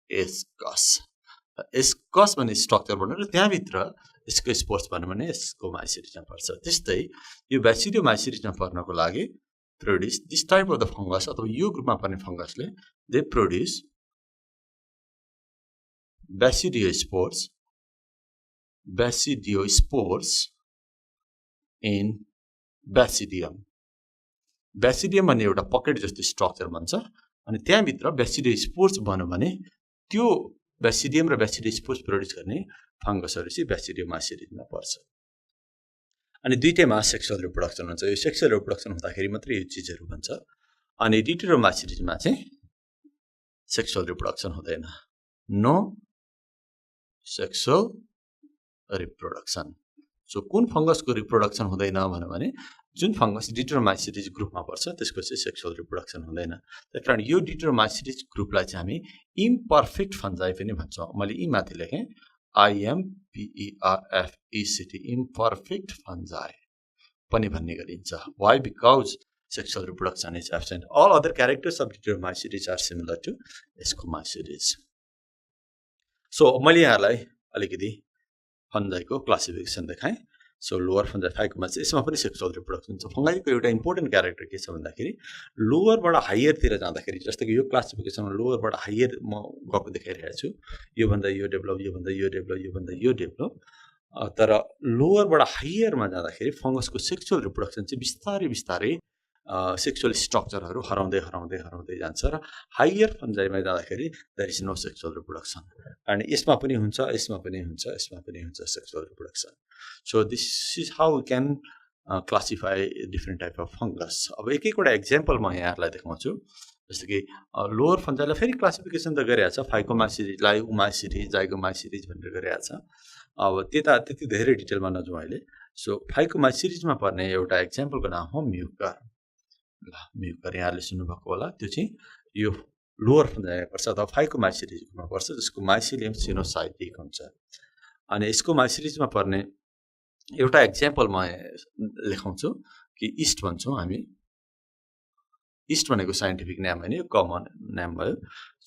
एस्कस एस्कस भन्ने स्ट्रक्चर भनेर त्यहाँभित्र यसको स्पोर्स भन्यो भने यसको माइसिलिजमा पर्छ त्यस्तै यो ब्यासिडोमाइसिलिजमा पर्नको लागि produce this type of the fungus अथवा यो ग्रुपमा पर्ने फङ्गसले दे प्रोड्युस ब्यासिडियोस्पोर्स इन ब्यासिडियम ब्यासिडियम भन्ने एउटा पकेट जस्तो स्ट्रक्चर भन्छ अनि त्यहाँभित्र ब्यासिडियोस्पोर्स भन्यो भने त्यो ब्यासिडियम र ब्यासिडियोस्पोर्स प्रोड्युस गर्ने फङ्गसहरू चाहिँ ब्यासिडियोमाइसिलिजमा पर्छ अनि दुईटैमा सेक्सुअल रिप्रोडक्सन हुन्छ यो सेक्सुअल रिप्रोडक्सन हुँदाखेरि मात्रै यो चिजहरू भन्छ अनि डिटेरोमाइसिलिजमा चाहिँ सेक्सुअल रिप्रोडक्सन हुँदैन नो सेक्सुअल रिप्रोडक्सन सो कुन फङ्गसको रिप्रोडक्सन हुँदैन भन्यो भने जुन फङ्गस डिटेरोमाइसिलिज ग्रुपमा पर्छ त्यसको चाहिँ सेक्सुअल रिप्रोडक्सन हुँदैन त्यही कारण यो डिटेरोमाइसिलिज ग्रुपलाई चाहिँ हामी इम्पर्फेक्ट फन्जाइ पनि भन्छौँ मैले यी माथि लेखेँ IMPERFECT इम्पर्फेक्ट फन्जाइ पनि भन्ने गरिन्छ why because sexual reproduction is absent all other characters of deuteromycetes are similar to ascomycetes so मैले यहाँलाई अलिकति फन्जाइको क्लासिफिकेसन देखाएँ सो लोअर फन्जाइ फाइकोमा चाहिँ यसमा पनि सेक्सुअल रिप्रोडक्सन हुन्छ फङ्गाइको एउटा इम्पोर्टेन्ट क्यारेक्टर के छ भन्दाखेरि लोवरबाट हायरतिर जाँदाखेरि जस्तो कि यो क्लासिफिकेसनमा लोवरबाट हायर म गएको देखाइरहेको छु योभन्दा यो डेभलप योभन्दा यो डेभलप योभन्दा यो डेभलप तर लोवरबाट हायरमा जाँदाखेरि फङ्गसको सेक्सुअल रिप्रोडक्सन चाहिँ बिस्तारै बिस्तारै सेक्सुअल स्ट्रक्चरहरू हराउँदै हराउँदै हराउँदै जान्छ र हायर फन्जाइमा जाँदाखेरि there is no sexual reproduction अनि यसमा पनि हुन्छ यसमा पनि हुन्छ यसमा पनि हुन्छ sexual reproduction so this is how we can classify different type of fungus अब एक एकवटा एक्जाम्पल म यहाँहरूलाई देखाउँछु जस्तो कि लोअर फन्जाइलाई फेरि क्लासिफिकेसन त गरिरहेको छ फाइकोमाइसिलिजलाई उमाइसिलिज जाइगोमाइसिलिज भनेर गरिरहेको छ अब त्यति धेरै डिटेलमा नजाउँ अहिले सो फाइकोमाइसिलिजमा पर्ने एउटा एक्जाम्पलको नाम हो म्युकर ल म्युकर यहाँहरूले सुन्नुभएको होला त्यो चाहिँ यो लोअर फन्जाइमा पर्छ अथवा फाइकोमाइसिलिजमा पर्छ जसको माइसिलियम सिनोसाइटिक हुन्छ अनि यसको माइसिलिजमा पर्ने एउटा एक्जाम्पल म लेखाउँछु कि इस्ट भन्छौँ हामी इस्ट भनेको साइन्टिफिक नाम होइन यो कमन नाम भयो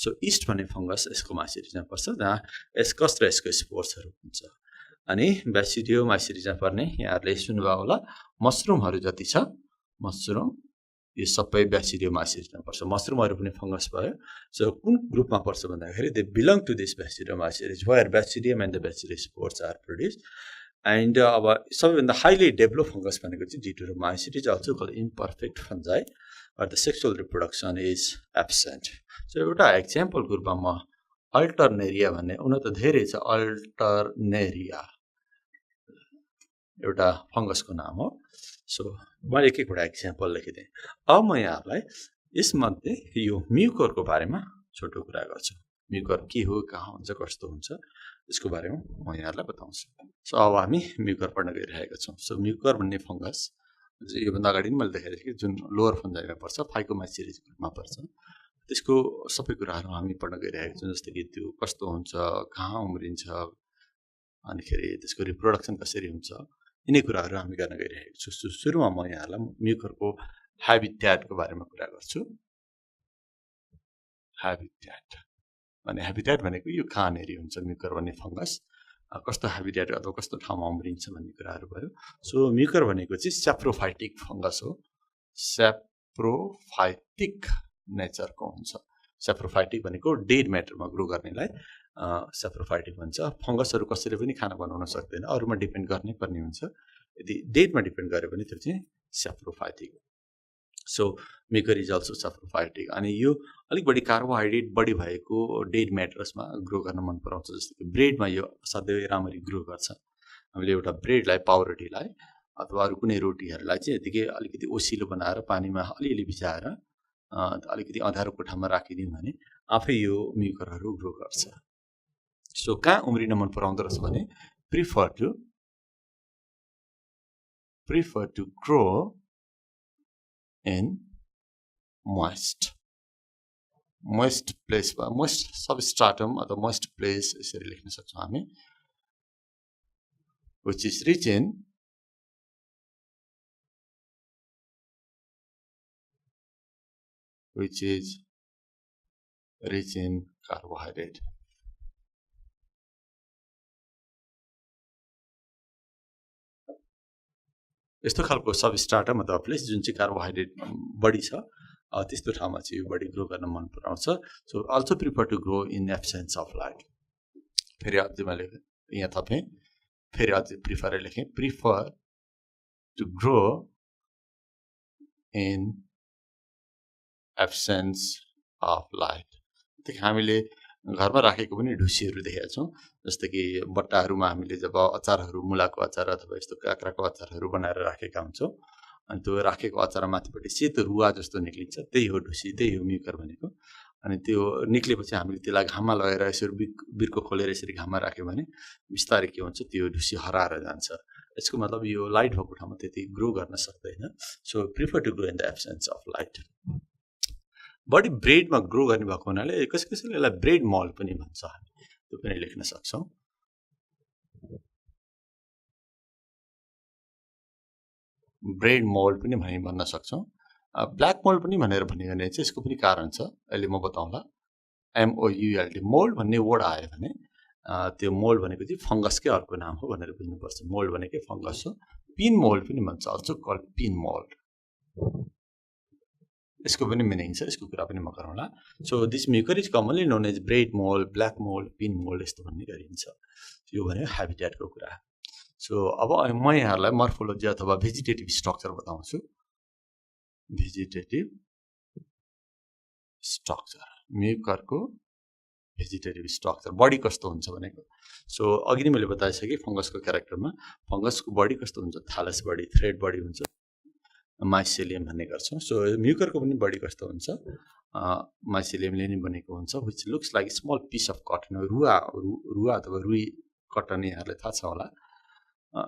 सो इस्ट भन्ने फङ्गस यसको माइसिलिजमा पर्छ जहाँ एस्कस र यसको स्पोर्सहरू हुन्छ अनि ब्यासिडियोमाइसिलिजमा पर्ने यहाँहरूले सुन्नुभयो होला मसरुमहरू जति छ मसरुम यो सबै ब्यासिडियोमाइसिलिजमा पर्छ मसरुमहरू पनि फङ्गस भयो सो कुन ग्रुपमा पर्छ भन्दाखेरि they belong to this basidiomycetes where basidium and the basidiospores are produced and अब सबैभन्दा हाइली डेभलप फङ्गस भनेको चाहिँ deuteromycetes also called imperfect fungi or the sexual reproduction is absent. So एउटा एक्जाम्पलको रूपमा म अल्टरनेरिया भन्ने उन त धेरै छ अल्टरनेरिया एउटा फङ्गसको नाम हो सो मैले एक एकवटा एक्जाम्पल लेखिदिएँ अब म यहाँहरूलाई यसमध्ये यो म्युकरको बारेमा छोटो कुरा गर्छु म्युकर के हो कहाँ हुन्छ कस्तो हुन्छ यसको बारेमा म यहाँहरूलाई बताउँछु सो अब हामी म्युकर पढ्न गइरहेका छौँ सो म्युकर भन्ने फङ्गस योभन्दा अगाडि पनि मैले देखाइदिएँ कि जुन लोअर फन्जाइमा पर्छ फाइकोमाइसिलिज ग्रुपमा पर्छ त्यसको सबै कुराहरू हामी पढ्न गइरहेका छौँ, जस्तै कि त्यो कस्तो हुन्छ, कहाँ उम्रिन्छ, अनिखेरि त्यसको रिप्रोडक्सन कसरी हुन्छ, यिनै कुराहरू हामी गर्न गइरहेको छु। सुरुमा म यहाँलाई म्युकरको ह्याबिट्याटको बारेमा कुरा गर्छु। ह्याबिट्याट भनेको यो कहाँनेरि हुन्छ म्युकर भन्ने फङ्गस, कस्तो ह्याबिट्याट अथवा कस्तो ठाउँमा उम्रिन्छ भन्ने कुराहरू भयो। सो म्युकर भनेको चाहिँ स्याप्रोफाइटिक फङ्गस हो, स्याप्रोफाइटिक नेचरको हुन्छ। स्याप्रोफाइटिक भनेको डेड म्याटरमा ग्रो गर्नेलाई स्याप्रोफाइटिक भन्छ। फङ्गसहरू कसैले पनि खाना बनाउन सक्दैन, अरूमा डिपेन्ड गर्नै पर्ने हुन्छ। यदि डेडमा डिपेन्ड गर्यो भने त्यो चाहिँ saprophytic. So mucor is also saprophytic. अनि यो अलिक बढी कार्बोहाइड्रेट बढी भएको डेड म्याटर्समा ग्रो गर्न मन पराउँछ। जस्तो कि ब्रेडमा यो असाध्यै राम्ररी ग्रो गर्छ। हामीले एउटा ब्रेडलाई, पाउरोटीलाई अथवा अरू कुनै रोटीहरूलाई चाहिँ यतिकै अलिकति ओसिलो बनाएर पानीमा अलिअलि भिजाएर अलिकति अँध्यारो कोठामा राखिदिउँ भने आफै यो म्युकरहरू ग्रो गर्छ। सो कहाँ उम्रिन मन पराउँदो रहेछ भने prefer to grow in moist प्लेसमा, मोइस्ट सबस्ट्राटम अथवा मोइस्ट प्लेस यसरी लेख्न सक्छौँ हामी, which is rich in carbohydrate. यस्तो खालको सबस्ट्राटम अथवा प्लेस जुन चाहिँ कार्बोहाइड्रेट बढी छ, त्यस्तो ठाउँमा चाहिँ यो बढी ग्रो गर्न मन पराउँछ। So also prefer to grow in absence of light. फेरि अझै मैले यहाँ थपेँ, फेरि अझै प्रिफर लेखेँ, prefer to grow in absence of light. त्यही हामीले घरमा राखेको पनि ढुसीहरू देखेका छौँ। जस्तो कि बट्टाहरूमा हामीले जब अचारहरू, मुलाको अचार अथवा यस्तो काँक्राको अचारहरू बनाएर राखेका हुन्छौँ, अनि त्यो राखेको अचार माथिपट्टि सेतो रुवा जस्तो निक्लिन्छ, त्यही हो ढुसी, त्यही हो म्युकर भनेको। अनि त्यो निक्लेपछि हामीले त्यसलाई घाममा लगेर यसरी बिर्को खोलेर यसरी घाममा राख्यो भने बिस्तारै के हुन्छ, त्यो ढुसी हराएर जान्छ। यसको मतलब यो लाइट भएको ठाउँमा त्यति ग्रो गर्न सक्दैन। So prefer to grow in the absence of light. बढी ब्रेडमा ग्रो गर्ने भएको हुनाले कसैले यसलाई ब्रेड मल्ड पनि भन्छ, हामी त्यो पनि लेख्न सक्छौँ। ब्रेड मोल्ड पनि भन्न सक्छौँ। ब्ल्याक मोल्ड पनि भनेर भन्यो भने चाहिँ यसको पनि कारण छ, अहिले म बताउँला। MOULD, मोल्ड भन्ने वर्ड आयो भने त्यो मोल्ड भनेको चाहिँ फङ्गसकै अर्को नाम हो भनेर बुझ्नुपर्छ। मोल्ड भनेकै फङ्गस हो। पिन मोल्ड पनि भन्छ, अल्सो कल्ड पिन मोल्ड। यसको पनि मिनिङ छ, यसको कुरा पनि म गरौँला। So this Mucor is commonly known as bread mould, black mould, pin mould यस्तो भन्ने गरिन्छ। यो भनेको ह्याबिट्याटको कुरा। सो अब म यहाँहरूलाई मर्फोलोजी अथवा भेजिटेटिभ स्ट्रक्चर बताउँछु। भेजिटेटिभ स्ट्रक्चर, म्युकरको भेजिटेटिभ स्ट्रक्चर बडी कस्तो हुन्छ भनेको। सो अघि नै मैले बताइसकेँ फङ्गसको क्यारेक्टरमा, फङ्गसको बडी कस्तो हुन्छ, थालस बडी, थ्रेड बडी हुन्छ, माइसेलियम भन्ने गर्छौँ। सो म्युकरको पनि बडी कस्तो हुन्छ, माइसेलियमले नै बनेको हुन्छ, which looks like small piece of cotton. रुवा अथवा रुई, कटन यहाँहरूलाई थाहा छ होला,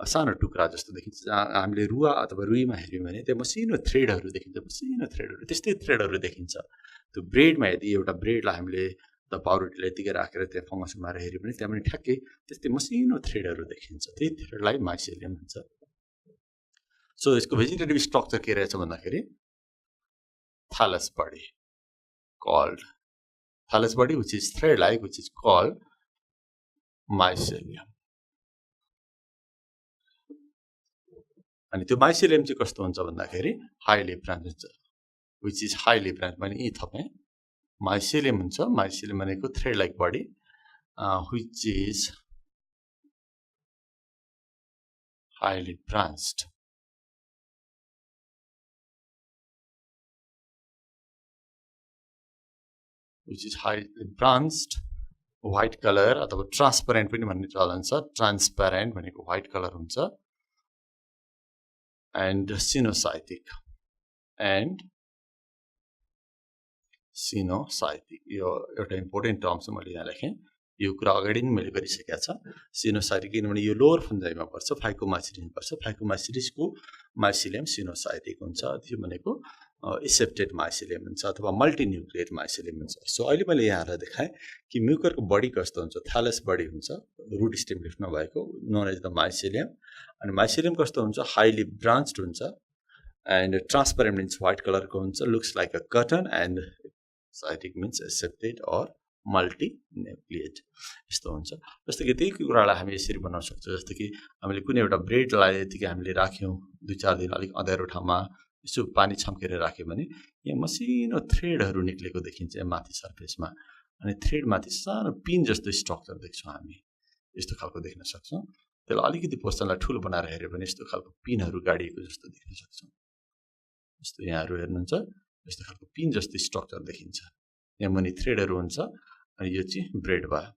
सानो टुक्रा जस्तो देखिन्छ। हामीले रुवा अथवा रुईमा हेऱ्यौँ भने त्यो मसिनो थ्रेडहरू देखिन्छ, मसिनो थ्रेडहरू, त्यस्तै थ्रेडहरू देखिन्छ। त्यो ब्रेडमा यदि एउटा ब्रेडलाई हामीले त पाउरोटीलाई यतिकै राखेर त्यहाँ फङ्गस मारेर हेऱ्यो भने त्यहाँ पनि ठ्याक्कै त्यस्तै मसिनो थ्रेडहरू देखिन्छ, त्यही थ्रेडलाई माइसेलियम भन्छ। सो यसको भेजिटेटिभ स्ट्रक्चर के रहेछ भन्दाखेरि thallus body called, thallus body which is thread like, which is called mycelium. अनि त्यो माइसेलियम चाहिँ कस्तो हुन्छ भन्दाखेरि हाइली ब्रान्च हुन्छ, विच इज हाइली ब्रान्च। भने यी थपेँ, माइसेलियम हुन्छ, माइसेलियम भनेको thread like body, which is highly branched. which is highly branched, white color अथवा ट्रान्सपेरेन्ट पनि भन्ने चलन छ। ट्रान्सपेरेन्ट भनेको व्हाइट कलर हुन्छ। एन्ड सिनोसाइटिक, यो एउटा इम्पोर्टेन्ट टर्म छ, मैले यहाँ लेखेँ। यो कुरा अगाडि नै मैले गरिसकेको छ। सिनोसाइटिक किनभने यो लोअर फन्जाइमा पर्छ, फाइकोमाइसिटिसमा पर्छ। फाइकोमाइसिटिसको माइसिलियम सिनोसाइटिक हुन्छ त्यो भनेको एसेप्टेड माइसिलियम हुन्छ अथवा मल्टिन्युक्लिएट माइसिलियम हुन्छ सो अहिले मैले यहाँलाई देखाएँ कि म्युकरको बडी कस्तो हुन्छ थ्यालस बडी हुन्छ रुट स्टेम लिफ नभएको नोन एज द माइसिलियम अनि माइसिलियम कस्तो हुन्छ हाइली ब्रान्च्ड हुन्छ एन्ड ट्रान्सपेरेन्ट मिन्स व्हाइट कलरको हुन्छ looks like a cotton and साइटिक मिन्स एसेप्टेड अर मल्टिन्युक्लिएट यस्तो हुन्छ जस्तो कि त्यही कुरालाई हामी यसरी बनाउन सक्छौँ जस्तो कि हामीले कुनै एउटा ब्रेडलाई यतिकै हामीले राख्यौँ 2-4 दिन अलिक अँध्यारो ठाउँमा यसो पानी छम्केर राख्यो भने यहाँ मसिनो थ्रेडहरू निक्लेको देखिन्छ माथि सर्फेसमा अनि थ्रेड माथि सानो पिन जस्तो स्ट्रक्चर देख्छौँ हामी यस्तो खालको देख्न सक्छौँ त्यसलाई अलिकति पोर्सनलाई ठुलो बनाएर हेऱ्यो भने यस्तो खालको पिनहरू गाडिएको जस्तो देख्न सक्छौँ यस्तो यहाँहरू हेर्नुहुन्छ यस्तो खालको पिन जस्तो स्ट्रक्चर देखिन्छ यहाँ मुनि थ्रेडहरू हुन्छ अनि यो चाहिँ ब्रेड भयो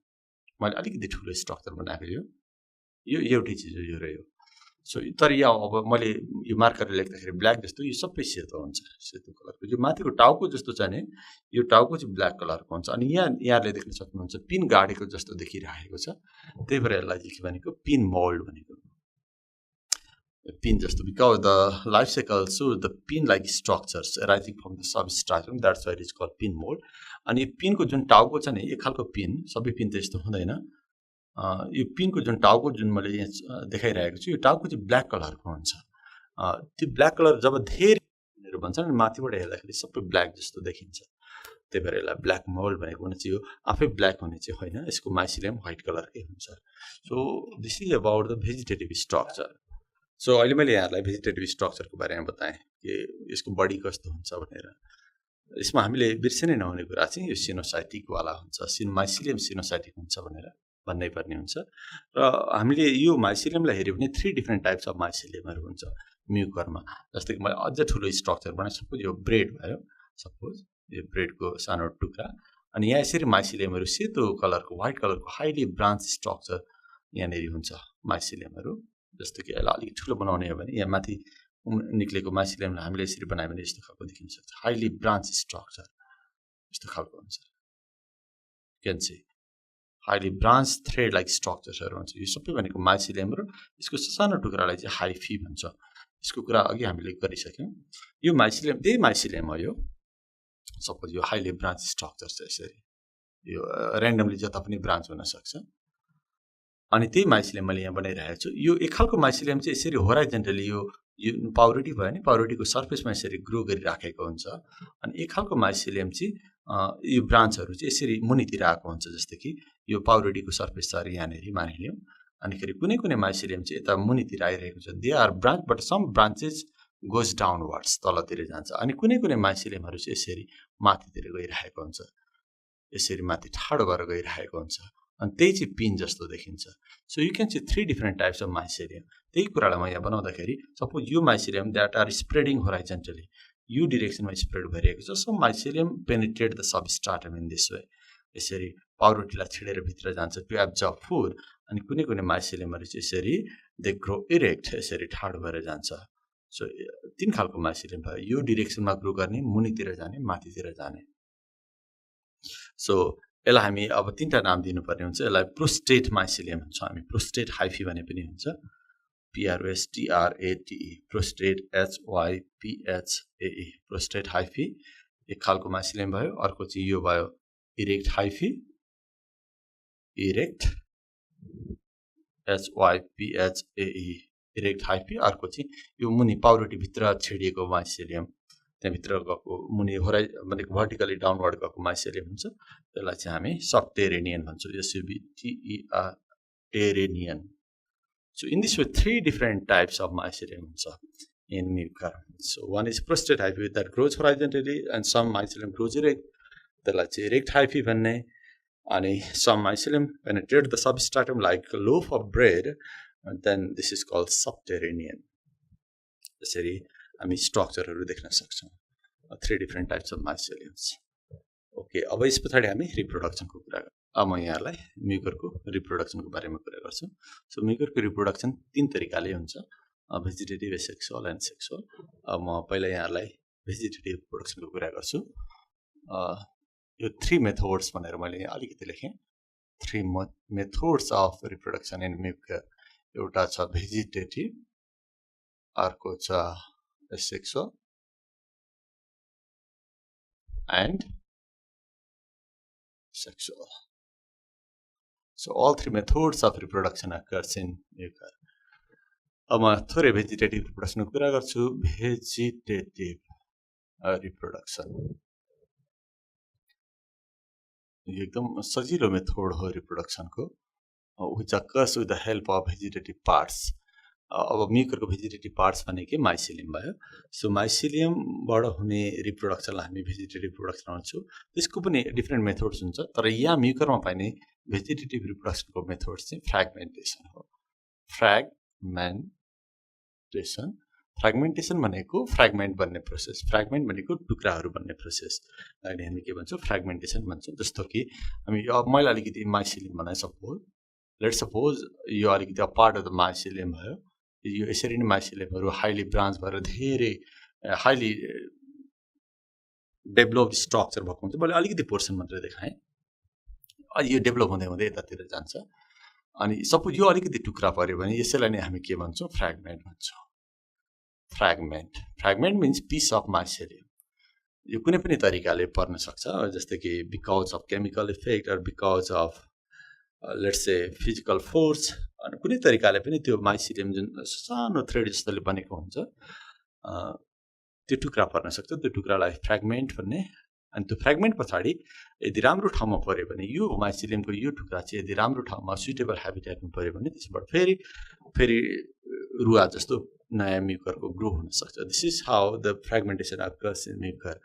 मैले अलिकति ठुलो स्ट्रक्चर बनाएको यो एउटै चिज हो यो रह्यो सो तर यहाँ अब मैले यो मार्करले लेख्दाखेरि ब्ल्याक जस्तो यो सबै सेतो हुन्छ सेतो कलरको यो माथिको टाउको जस्तो छ नि यो टाउको चाहिँ ब्ल्याक कलरको हुन्छ अनि यहाँले देख्न सक्नुहुन्छ पिन गाडेको जस्तो देखिरहेको छ त्यही भएर यसलाई चाहिँ के भनेको पिन मोल्ड भनेको pin just because the life cycle shows the pin like structures arising from the substratum that's why it is called pin mold अनि यो पिनको जुन टाउको छ नि एक खालको पिन सबै पिन त यस्तो हुँदैन यो पिनको जुन टाउको जुन मैले यहाँ देखाइरहेको छु यो टाउको चाहिँ ब्ल्याक कलरको हुन्छ त्यो ब्ल्याक कलर जब धेरै भन्छ नि माथिबाट हेर्दाखेरि सबै ब्ल्याक जस्तो देखिन्छ त्यही भएर यसलाई ब्ल्याक मोल्ड भनेको हुन चाहिँ यो आफै ब्ल्याक हुने चाहिँ होइन यसको माइसिलियम व्हाइट कलरकै हुन्छ so this is about the vegetative structure so अहिले मैले यहाँहरूलाई भेजिटेटिभ स्ट्रक्चरको बारेमा बताएँ कि यसको बडी कस्तो हुन्छ भनेर यसमा हामीले बिर्सिनै नहुने कुरा चाहिँ यो सिनोसाइटिकवाला हुन्छ माइसिलियम सिनोसाइटिक हुन्छ भनेर भन्नै पर्ने हुन्छ र हामीले यो माइसिलियमलाई हेऱ्यो भने 3 डिफ्रेन्ट टाइप्स अफ माइसिलियमहरू हुन्छ म्युकरमा जस्तै कि मैले अझ ठुलो स्ट्रक्चर बनाएँ सपोज यो ब्रेड भयो सपोज यो ब्रेडको सानो टुक्रा अनि यहाँ यसरी माइसिलियमहरू सेतो कलरको व्हाइट कलरको हाइली ब्रान्च स्ट्रक्चर यहाँनिर हुन्छ माइसिलियमहरू जस्तो कि यसलाई अलिक ठुलो बनाउने हो भने यहाँ माथि निक्लेको माइसिलियमलाई हामीले यसरी बनायो भने यस्तो खालको देखिन सक्छ हाइली ब्रान्च स्ट्रक्चर यस्तो खालको हुन्छ can see highly branch thread like स्ट्रक्चर्सहरू हुन्छ यो सबै भनेको माइसिलियम र यसको सानो टुक्रालाई चाहिँ हाइफी भन्छ यसको कुरा अघि हामीले गरिसक्यौँ यो माइसिलियम त्यही माइसिलियम हो यो सपोज यो हाइली ब्रान्च स्ट्रक्चर छ यसरी यो ऱ्यान्डमली जता पनि ब्रान्च हुन सक्छ अनि त्यही माइसिलियम मैले यहाँ बनाइरहेको छु यो एक खालको माइसिलियम चाहिँ यसरी होराइजेन्टली यो पाउरोटी भयो नि पाउरोटीको सर्फेसमा यसरी ग्रो गरिराखेको हुन्छ अनि एक खालको माइसिलियम चाहिँ यो ब्रान्चहरू चाहिँ यसरी मुनितिर आएको हुन्छ जस्तो कि यो पाउरोटीको सर्फेस छ अरे यहाँनिर मानिलिउँ अनिखेरि कुनै कुनै माइसिलियम चाहिँ यता मुनितिर आइरहेको छ they are branch but some branches goes downwards तलतिर जान्छ अनि कुनै कुनै माइसिलियमहरू चाहिँ यसरी माथितिर गइरहेको हुन्छ यसरी माथि ठाडो भएर गइरहेको हुन्छ अनि त्यही चाहिँ पिन जस्तो देखिन्छ so you can see 3 different types of mycelium त्यही कुरालाई म यहाँ बनाउँदाखेरि सपोज यो mycelium that are spreading horizontally यो डिरेक्सनमा स्प्रेड भइरहेको छ so mycelium penetrate the substratum in this way यसरी पाउरोटीलाई छिडेर भित्र जान्छ टु एब्जर्ब फुड अनि कुनै कुनै माइसिलियमहरू चाहिँ यसरी दे ग्रो इरेक्ट यसरी ठाडो भएर जान्छ सो 3 खालको माइसिलियम भयो यो डिरेक्सनमा ग्रो गर्ने मुनितिर जाने माथितिर जाने सो यसलाई हामी अब 3टा नाम दिनुपर्ने हुन्छ यसलाई प्रोस्टेट माइसिलियम भन्छ हामी प्रोस्टेट हाइफी भने पनि हुन्छ PROSTRATE prostate HYPHAE prostate hyphae एक खालको माइसिलियम भयो अर्को चाहिँ यो भयो erect hyphae erect HYPHAE erect hyphae अर्को चाहिँ यो मुनि पाउरोटी भित्र छिडिएको माइसिलियम त्यहाँभित्र गएको मुनि भनेको भर्टिकली डाउनवर्ड गएको माइसिलियम हुन्छ त्यसलाई चाहिँ हामी सबटेरेनियन भन्छौँ SUBTERANIAN So in this way 3 different types of mycelium in mucor. So one is prostate hyphae that grows horizontally and some mycelium grows erect. त्यसलाई चाहिँ erect hyphae भन्ने अनि some mycelium penetrate the substratum like a loaf of bread and then this is called subterranean. त्यसरी हामी स्ट्रक्चरहरू देख्न सक्छौँ 3 different types of myceliums. Okay अब यस पछाडि हामी रिप्रोडक्सनको कुरा गर्छौँ अब म यहाँलाई म्युकरको रिप्रोडक्सनको बारेमा कुरा गर्छु सो म्युकरको रिप्रोडक्सन 3 तरिकाले हुन्छ भेजिटेटिभ सेक्सुअल एन्ड सेक्सुअल अब म पहिला यहाँलाई भेजिटेटिभ रिप्रोडक्सनको कुरा गर्छु यो 3 मेथड्स भनेर मैले यहाँ अलिकति लेखेँ 3 methods of reproduction in Mucor एउटा छ भेजिटेटिभ अर्को छ asexual and sexual. So all three methods of reproduction occurs in mucor. अब म थोरै भेजिटेटिभ रिप्रोडक्सनको कुरा गर्छु. भेजिटेटिभ रिप्रोडक्सन यो एकदम सजिलो मेथड हो रिप्रोडक्सनको, which occurs with the help of vegetative parts. अब म्युकरको भेजिटेटिभ पार्ट्स भनेकै माइसिलियम भयो. सो माइसिलियमबाट हुने रिप्रोडक्सनलाई हामी भेजिटेटिभ रिप्रोडक्सन भन्छौँ. त्यसको पनि डिफ्रेन्ट मेथड्स हुन्छ, तर यहाँ म्युकरमा पाइने भेजिटेटिभ रिप्रोडक्सनको मेथड चाहिँ फ्र्यागमेन्टेसन हो. फ्र्यागमेन्टेसन भनेको फ्र्यागमेन्ट बन्ने प्रोसेस. फ्र्यागमेन्ट भनेको टुक्राहरू बन्ने प्रोसेस. अहिले हामी के भन्छौँ? फ्र्यागमेन्टेसन भन्छौँ. जस्तो कि हामी मैले अलिकति माइसिलियम बनाएँ, लेट्स सपोज यो अलिकति पार्ट अफ द माइसिलियम भयो. यो यसरी नै माइसिलियमहरू हाइली ब्रान्च भएर धेरै हाइली डेभलप्ड स्ट्रक्चर भएको हुन्छ. मैले अलिकति पोर्सन मात्रै देखाएँ. अनि यो डेभलप हुँदै हुँदै यतातिर जान्छ. अनि सपोज यो अलिकति टुक्रा पऱ्यो भने यसैलाई नै हामी के भन्छौँ? फ्र्यागमेन्ट भन्छौँ. Fragment means piece of mycelium. यो कुनै पनि तरिकाले पर्न सक्छ, जस्तै कि because of chemical effect or because of let's say physical force. अनि कुनै तरिकाले पनि त्यो माइसिलियम जुन सानो थ्रेड जस्तोले बनेको हुन्छ त्यो टुक्रा पर्न सक्छ. त्यो टुक्रालाई फ्र्यागमेन्ट भन्ने. अनि त्यो फ्र्यागमेन्ट पछाडि यदि राम्रो ठाउँमा पऱ्यो भने यो माइसिलियमको यो टुक्रा चाहिँ यदि राम्रो ठाउँमा सुइटेबल हेबिटेटमा पऱ्यो भने त्यसबाट फेरि रुवा जस्तो नयाँ म्युकरको ग्रो हुन सक्छ. This is how the fragmentation occurs in Mucor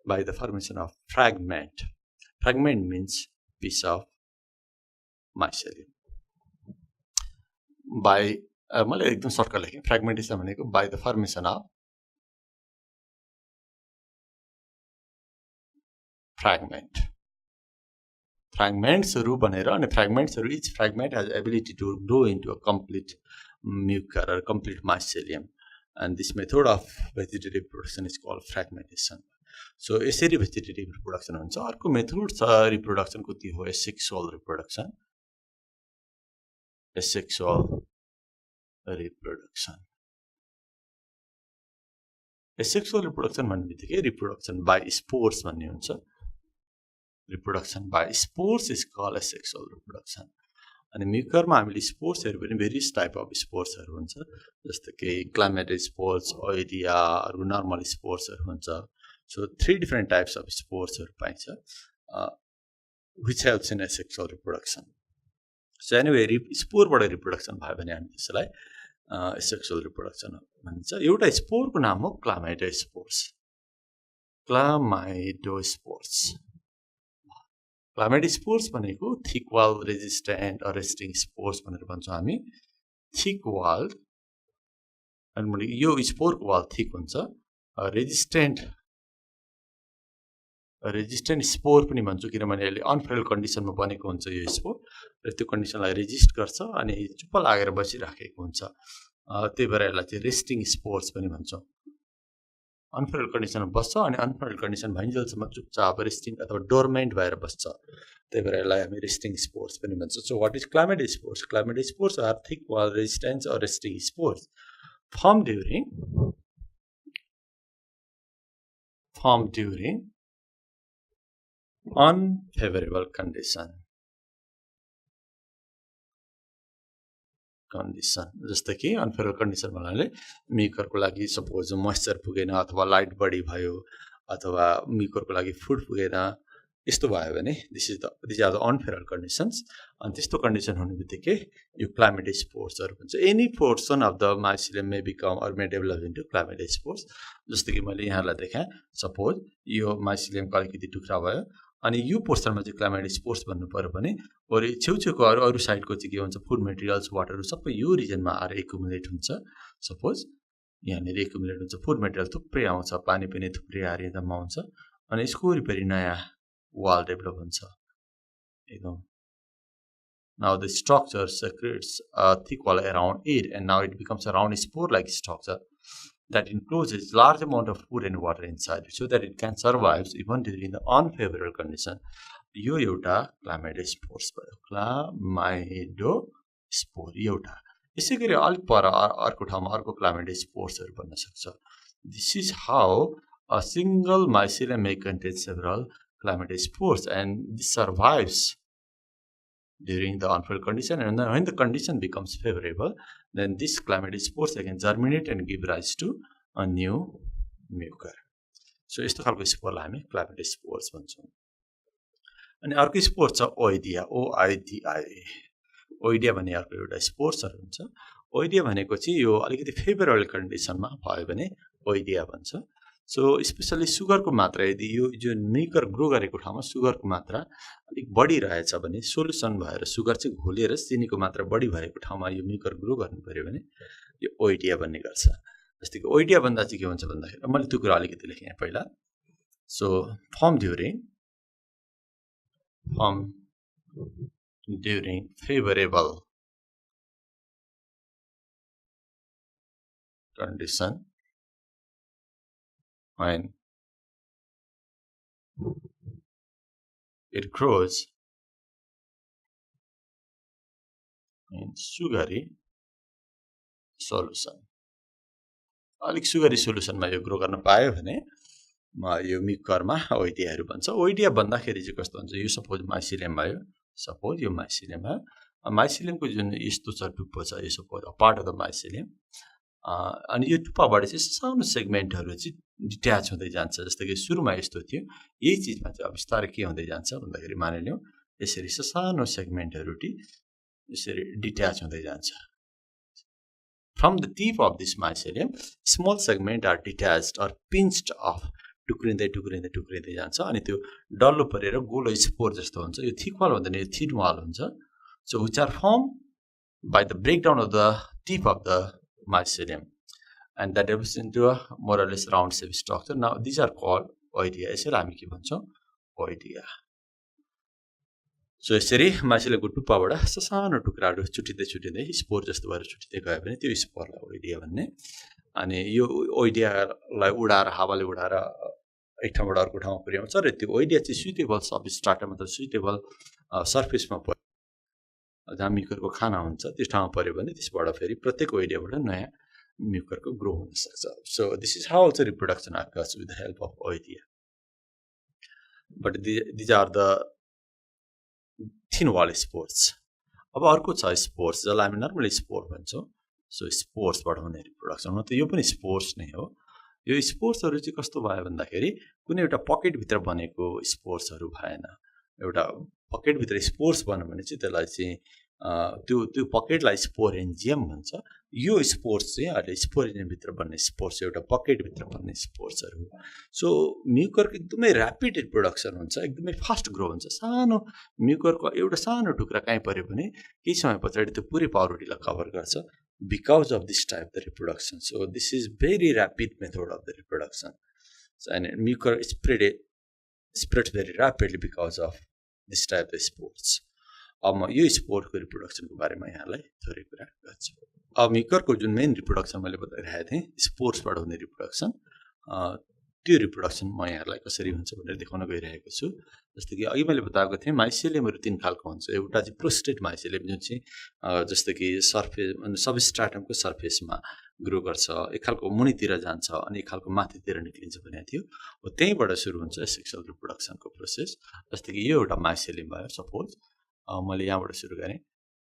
by the formation of fragment. Fragment means piece of mycelium. मैले एकदम सर्टकट लेखेँ. फ्र्यागमेन्टेसन भनेको बाई द फर्मेसन अफ फ्र्यागमेन्ट्सहरू बनेर. अनि फ्र्यागमेन्ट्सहरू each fragment has ability to grow into a complete Mucor or complete mycelium. And this method of vegetative reproduction is called fragmentation. So यसरी vegetative reproduction हुन्छ. अर्को method छ रिप्रोडक्सनको, त्यो हो asexual reproduction. Asexual reproduction. Asexual reproduction भन्ने बित्तिकै reproduction by spores भन्ने हुन्छ. Reproduction by spores is called asexual reproduction. अनि म्युकरमा हामीले स्पोर्सहरू पनि भेरियस टाइप अफ स्पोर्सहरू हुन्छ, जस्तो कि क्लामेटेड स्पोर्स, ओइडियाहरू, नर्मल स्पोर्सहरू हुन्छ. सो 3 डिफ्रेन्ट टाइप्स अफ स्पोर्सहरू पाइन्छ which helps in asexual reproduction. So anyway स्पोरबाट रिप्रोडक्सन भयो भने हामी त्यसलाई एसेक्सुअल रिप्रोडक्सन भनिन्छ. एउटा स्पोरको नाम हो क्लामाइडोस्पोर्स. क्लामाइडोस्पोर्स भनेको थिक वाल रेजिस्टेन्ट अरेस्टिङ स्पोर्स भनेर भन्छौँ हामी. थिक वाल अनि यो स्पोरको वाल थिक हुन्छ. रेजिस्टेन्ट स्पोर पनि भन्छौँ, किनभने यसले अनफेरल कन्डिसनमा बनेको हुन्छ यो स्पोर, र त्यो कन्डिसनलाई रेजिस्ट गर्छ अनि चुप्प लागेर बसिराखेको हुन्छ. त्यही भएर यसलाई चाहिँ रेस्टिङ स्पोर्स पनि भन्छौँ. अनफेरल कन्डिसनमा बस्छ अनि अनफेरल कन्डिसन भइन्जेलसम्म चुपचाप रेस्टिङ अथवा डोर्मेन्ट भएर बस्छ. त्यही भएर यसलाई हामी रेस्टिङ स्पोर्स पनि भन्छौँ. So what is chlamydospores? Chlamydospores are thick wall resistance or resting spores formed during unfavorable condition. जस्तै कि अनफेभरेबल कन्डिसन भन्नाले म्युकरको लागि सपोज मोइस्चर पुगेन अथवा लाइट बढी भयो अथवा म्युकरको लागि फुड पुगेन, यस्तो भयो भने this are the unfavourable conditions. अनि त्यस्तो कन्डिसन हुने बित्तिकै यो क्लामाइडोस्पोर्सहरू भन्छ. Any portion of the mycelium may become or may develop into chlamydospores. जस्तो कि मैले यहाँलाई देखाएँ, सपोज यो माइसिलियमको अलिकति टुक्रा भयो अनि यो पोर्सनमा चाहिँ क्लामाइडोस्पोर्स भन्नु पर्यो भने अरू छेउछेउको अरू साइडको चाहिँ के हुन्छ, फुड मेटेरियल्स, वाटरहरू सबै यो रिजनमा आएर एकुमुलेट हुन्छ. सपोज यहाँनिर एकुमुलेट हुन्छ, फुड मेटेरियल थुप्रै आउँछ, पानी पनि थुप्रै आएर जम्मा हुन्छ अनि यसको वरिपरि नयाँ वाल डेभलप हुन्छ एकदम. Now the structure secretes a thick wall around it and now it becomes a round spore-like structure that encloses large amount of food and water inside so that it can survive even during the unfavorable condition. यो एउटा क्लामाइडोस्पोर्स भयो. क्लामाइडोस्पोर एउटा यसैगरी अलिक पर अर्को ठाउँमा अर्को क्लामाइड स्पोर्सहरु बन्न सक्छ this is how a single mycelium may contain several clamide spores and this survives during the unfavourable condition, and when the condition becomes favorable then this clamide spores again germinate and give rise to a new mucor. So यस्तो खालको स्पोरलाई हामी क्लामाइड spores भन्छौं अनि अर्को spore छ oidia oidia भन्ने अर्को एउटा स्पोर्सहरु हुन्छ ओइडिया भनेको चाहिँ यो अलिकति फेभरेबल कन्डिसनमा भयो भने ओइडिया भन्छ सो स्पेशली सुगरको मात्रा यदि यो जुन म्युकर ग्रो गरेको ठाउँमा सुगरको मात्रा अलिक बढी रहेछ भने सोलुसन भएर सुगर चाहिँ घोलेर चिनीको मात्रा बढी भएको ठाउँमा यो म्युकर ग्रो गर्नु पर्यो भने यो ओइडिया बन्ने गर्छ जस्तै कि ओइडिया भन्दा चाहिँ के हुन्छ भन्दाखेरि मैले त्यो कुरा अलिकति लेखेँ यहाँ पहिला so form during favorable condition when it grows in sugary solution. अलिक सुगरी सोलुसनमा यो ग्रो गर्न पायो भने यो म्युकरमा ओइडियाहरु बन्छ ओइडिया भन्दाखेरि चाहिँ कस्तो हुन्छ यो सपोज माइसिलियम भयो सपोज यो माइसिलियम हो माइसिलियमको जुन यस्तो छ टुप्पो छ यो suppose part of the mycelium अनि यो टुप्पाबाट चाहिँ सानो सेगमेन्टहरु चाहिँ डिट्याच हुँदै जान्छ जस्तो कि सुरुमा यस्तो थियो यही चीजमा चाहिँ अब बिस्तारै के हुँदै जान्छ भन्दाखेरि मानिलियौ यसरी सानो सेगमेन्टहरु यसरी डिट्याच हुँदै जान्छ from the tip of this mycelium small segment are detached or pinched off टुक्रिँदै जान्छ अनि त्यो डल्लो परेर गोलो स्पोर जस्तो हुन्छ यो थिक वाल भन्दैन यो थिन वाल हुन्छ so which are formed by the breakdown of the tip of the mycelium and that develops into a more or less round shape structure. Now these are called oidea. यसैलाई हामी के भन्छौं oidea. So यसरी माइसिलियमको टुप्पाबाट सानो टुक्राहरु छुटिँदै spore जस्तो भएर छुटिँदै गयो भने त्यो स्पोरलाई ओइडिया भन्ने अनि यो ओइडियालाई उडाएर हावाले उडाएर एक ठाउँबाट अर्को ठाउँमा पुर्याउँछ र त्यो ओइडिया चाहिँ सुटेबल सबस्ट्राटम मतलब सुटेबल सरफेसमा पर्यो जहाँ म्युकरको खाना हुन्छ त्यस ठाउँमा पर्यो भने त्यसबाट फेरि प्रत्येक ओइडियाबाट नयाँ म्युकरको ग्रो हुन सक्छ so this is how also reproduction occurs with the help of oidea but these are the thin wall spores अब अर्को छ स्पोर्स जसलाई हामी नर्मली स्पोर भन्छौं सो स्पोर्सबाट हुने रिप्रोडक्सन हो त यो पनि स्पोर्स नै हो यो स्पोर्सहरु चाहिँ कस्तो भयो भन्दाखेरि कुनै एउटा पकेट भित्र बनेको स्पोर्सहरु भएन एउटा पकेट भित्र स्पोर्स बन्यो भने चाहिँ त्यसलाई चाहिँ त्यो पकेटलाई स्पोरेन्जियम भन्छ यो स्पोर्स चाहिँ अहिले स्पोरेन्जियम भित्र बन्ने स्पोर्स एउटा पकेट भित्र बन्ने स्पोर्सहरु सो म्युकरको एकदमै र्यापिड रिप्रोडक्सन हुन्छ एकदमै फास्ट ग्रो हुन्छ सानो म्युकरको एउटा सानो टुक्रा कहीँ पर्यो भने केही समय पछाडी त्यो पुरै पाउरुटीलाई कभर गर्छ because of this type of the reproduction. So this is very rapid method of the reproduction. So and mucor spreads very rapidly because of this type of the spores. अब म यो स्पोरको रिप्रोडक्सनको बारेमा यहाँलाई थोरै कुरा गर्छु अब म्युकरको जुन मेन रिप्रोडक्सन मैले बताइरहेको थिएँ स्पोर्सबाट हुने रिप्रोडक्सन त्यो रिप्रोडक्सन म यहाँलाई कसरी हुन्छ भनेर देखाउन गइरहेको छु जस्तो कि अघि मैले बताएको थिएँ माइसिलियमहरु तीन खालको हुन्छ एउटा चाहिँ प्रोस्टेट माइसिलियम जुन चाहिँ जस्तो कि सरफेस सबस्ट्राटमको सरफेसमा ग्रो गर्छ एक खालको मुनितिर जान्छ अनि एक खालको माथितिर निक्लिन्छ भनेको थियो हो त्यहीबाट सुरु हुन्छ सेक्सुअल रिप्रोडक्सनको प्रोसेस जस्तो कि यो एउटा माइसिलियम भयो सपोज मैले यहाँबाट सुरु गरेँ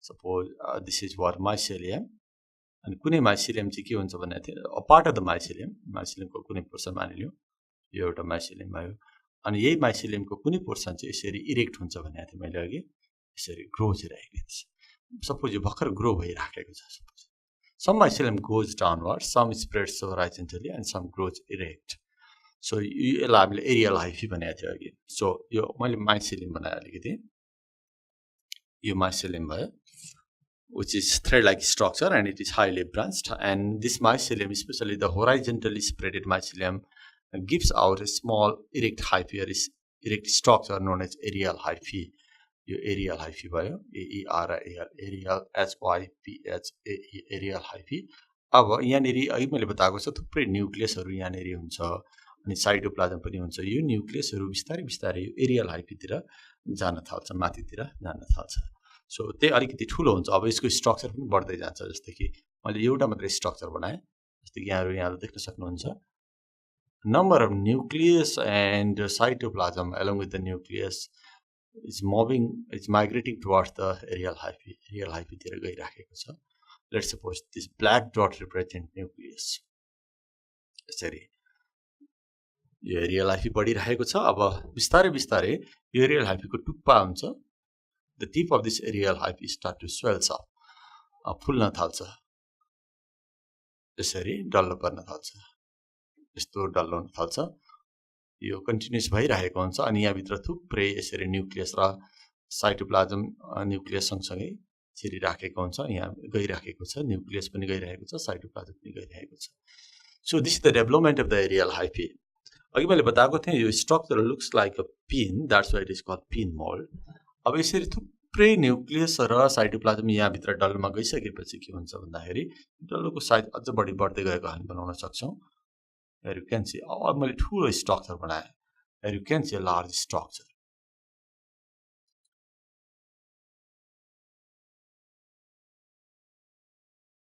suppose this is were mycelium अनि कुनै माइसिलियम चाहिँ के हुन्छ भनेको थियो पार्ट अफ द माइसिलियमको कुनै पोर्सन मानिलियौ यो एउटा माइसिलियम भयो अनि यही माइसिलियमको कुनै पोर्सन चाहिँ यसरी इरेक्ट हुन्छ भनेको थिएँ मैले अघि यसरी ग्रो भइरहेको छ सपोज यो भर्खर ग्रो भइराखेको छ suppose some mycelium goes downward some spreads horizontally and some grows erect so यसलाई हामीले एरियल हाइफी भनेको थियो अघि सो यो मैले माइसिलियम बनाए अलिकति यो माइसिलियम भयो which is thread-like structure and it is highly branched and this mycelium especially the horizontally spreaded mycelium gives out a small erect hyphae or erect structure known as aerial hyphae यो aerial hyphae भयो AERIAL aerial HYPHAE aerial hyphae अब यहाँनेरि अघि मैले बताएको छ थुप्रै न्यूक्लियसहरु यहाँनेरि हुन्छ अनि साइटोप्लाज्म पनि हुन्छ यो न्यूक्लियसहरु बिस्तारै यो एरियल हाइफीतिर जान थाल्छ माथितिर जान थाल्छ सो त्यही अलिकति ठुलो हुन्छ अब यसको स्ट्रक्चर पनि बढ्दै जान्छ जस्तै कि मैले एउटा मात्रै स्ट्रक्चर बनाएँ जस्तै कि यहाँहरु देख्न सक्नुहुन्छ number of nucleus and cytoplasm along with the nucleus is migrating towards the aerial hyphae तिर गइराखेको छ let's suppose this black dot represent nucleus यसरी यो एरियल हाइफी बढिरहेको छ अब बिस्तारै बिस्तारै यो एरियल हाइफीको टुप्पा हुन्छ the tip of this aerial hyphae start to swells up फुल्न थाल्छ यसरी डल्लो पर्न थाल्छ यस्तो डल्लो हुन थाल्छ यो कन्टिन्युअस भइरहेको हुन्छ अनि यहाँ भित्र थुप्रै यसरी न्यूक्लियस र साइटोप्लाज्म न्यूक्लियस सँगसँगै यसरी राखेको हुन्छ यहाँ गइराखेको छ न्यूक्लियस पनि गइरहेको छ साइटोप्लाज्म पनि गइरहेको छ so this is the development of the aerial hyphae अघि मैले बताएको थिएँ यो structure looks like a pin that's why it is called pin mould अब यसरी थुप्रै न्यूक्लियस र साइटोप्लाज्म यहाँ भित्र डल्लोमा गइसकेपछि के हुन्छ भन्दाखेरि डल्लोको साइज अझ बढी बढ्दै गएको हामी बनाउन सक्छौं Here you can see, अब मैले ठुलो स्ट्रक्चर बनाएँ Here you can see a large structure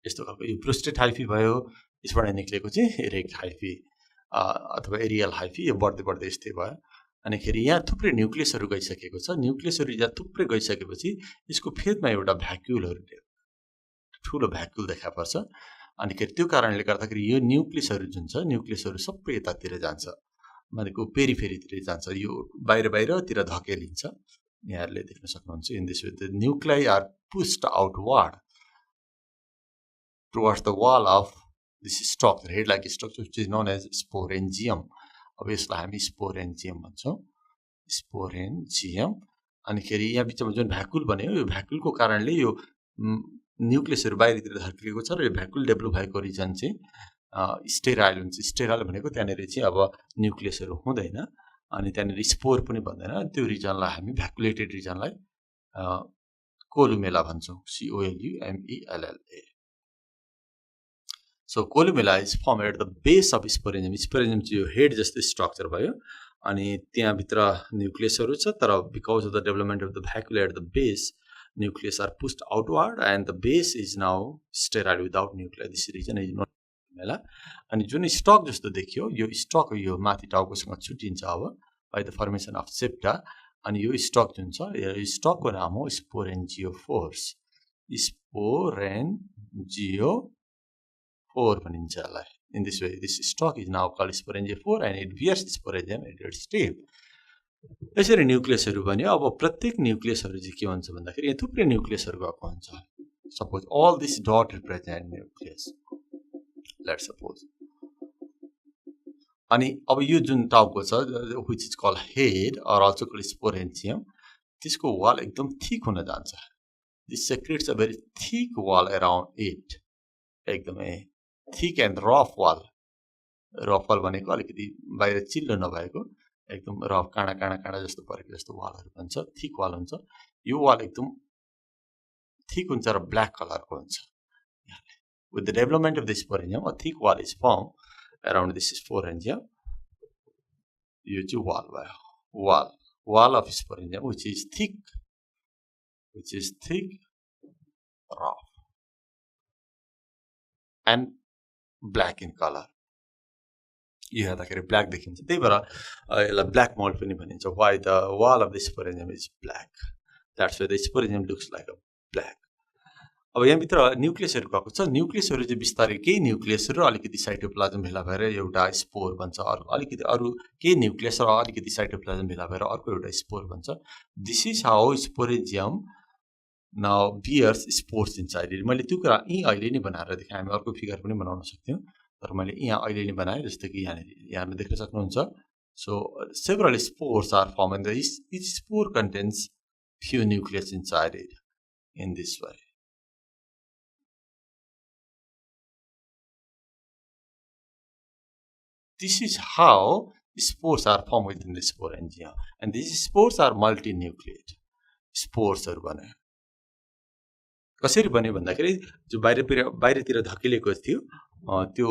यस्तो खालको यो प्रोस्टेट हाइफी भयो यसबाट निक्लेको चाहिँ इरेक्ट हाइफी अथवा एरियल हाइफी यो बढ्दै बढ्दै यस्तै भयो अनि खेरि यहाँ थुप्रै न्यूक्लियसहरु गइसकेको छ न्यूक्लियसहरु यहाँ थुप्रै गइसकेपछि यसको फेदमा एउटा भ्याक्युलहरु ठुलो भ्याक्युल देखा पर्छ अनि के त्यो कारणले गर्दाखेरि यो न्यूक्लियसहरु जुन छ न्यूक्लियसहरु सबै यतातिर जान्छ भनेको पेरिफेरीतिर जान्छ यो बाहिरतिर धकेलिन्छ यहाँहरुले देख्न सक्नुहुन्छ in this way the nuclei are pushed outward towards the wall of this structure head like structure which is known as sporangium अब यसलाई हामी sporangium भन्छौं sporangium अनि खेरि यहाँ बिचमा जुन भ्याक्युल बन्यो यो भ्याक्युलको कारणले यो न्यूक्लियसहरु बाहिरतिर धकेलिएको छ र यो भ्याक्युल डेभलप भएको रिजन चाहिँ स्टेराइल हुन्छ स्टेराइल भनेको त्यहाँनेरि चाहिँ अब न्यूक्लियसहरु हुँदैन अनि त्यहाँनेरि स्पोर पनि बन्दैन त्यो रिजनलाई हामी भ्याक्युलेटेड रिजनलाई columella भन्छौं COLUMELLA So columella is formed at the base of sporangium. Sporangium चाहिँ यो हेड जस्तो स्ट्रक्चर भयो अनि त्यहाँ भित्र न्यूक्लियसहरु छ तर because of the development of the vacuole at the base nucleus are pushed outward and the base is now sterile without nuclei. This region is not columella. अनि जुन स्टक जस्तो देखियो यो स्टक यो माथि टाउकोसँग छुटिन्छ अब by the formation of septa अनि यो स्टक जुन छ यो स्टकको नाम हो sporangiopores. Sporangiopore भनिन्छ यसलाई. In this way, this stalk is now called sporangiopore and it bears sporangium at its tip. यसरी न्यूक्लियसहरु बन्यो अब प्रत्येक न्यूक्लियसहरु चाहिँ के हुन्छ भन्दाखेरि यहाँ थुप्रै न्यूक्लियसहरु गएको हुन्छ. Suppose all this dot represent nucleus. Let's suppose. अनि अब यो जुन टाउको छ which is called head or also called sporangium त्यसको वाल एकदम थिक हुन जान्छ. This secretes a very thick wall around it. एकदमै thick and rough wall. Rough wall भनेको अलिकति बाहिर चिल्लो नभएको एकदम रफ काँडा जस्तो परेको जस्तो वालहरु भन्छ थिक वाल हुन्छ यो वाल एकदम थिक हुन्छ र ब्ल्याक कलरको हुन्छ with the development of this sporangium a thick wall is formed around this sporangium यो चाहिँ वाल भयो wall of sporangium which is thick rough and black in color यो हेर्दाखेरि ब्ल्याक देखिन्छ त्यही भएर यसलाई ब्ल्याक मोल्ड पनि भनिन्छ why the wall of the sporangium is black that's why the sporangium looks like a black अब यहाँ भित्र न्यूक्लियसहरु भएको छ न्यूक्लियसहरु चाहिँ बिस्तारै केही न्यूक्लियसहरु अलिकति साइटोप्लाज्म भेला भएर एउटा स्पोर बन्छ अलिकति अरु केही न्यूक्लियस र अलिकति साइटोप्लाज्म भेला भएर अर्को एउटा स्पोर बन्छ this is how sporangium now bears spores inside it मैले त्यो कुरा अहिले नै बनाएर देखाएँ हामी अर्को फिगर पनि बनाउन सक्थ्यौं तर मैले यहाँ अहिले नै बनाएँ जस्तो कि यहाँ देख्न सक्नुहुन्छ so several spores are formed and each spore contains few nucleus inside it in this way this is how spores are formed within the sporangium and these spores are multinucleate spores हरु बने कसरी बन्यो भन्दाखेरि जो बाहिरतिर धकेलेको थियो त्यो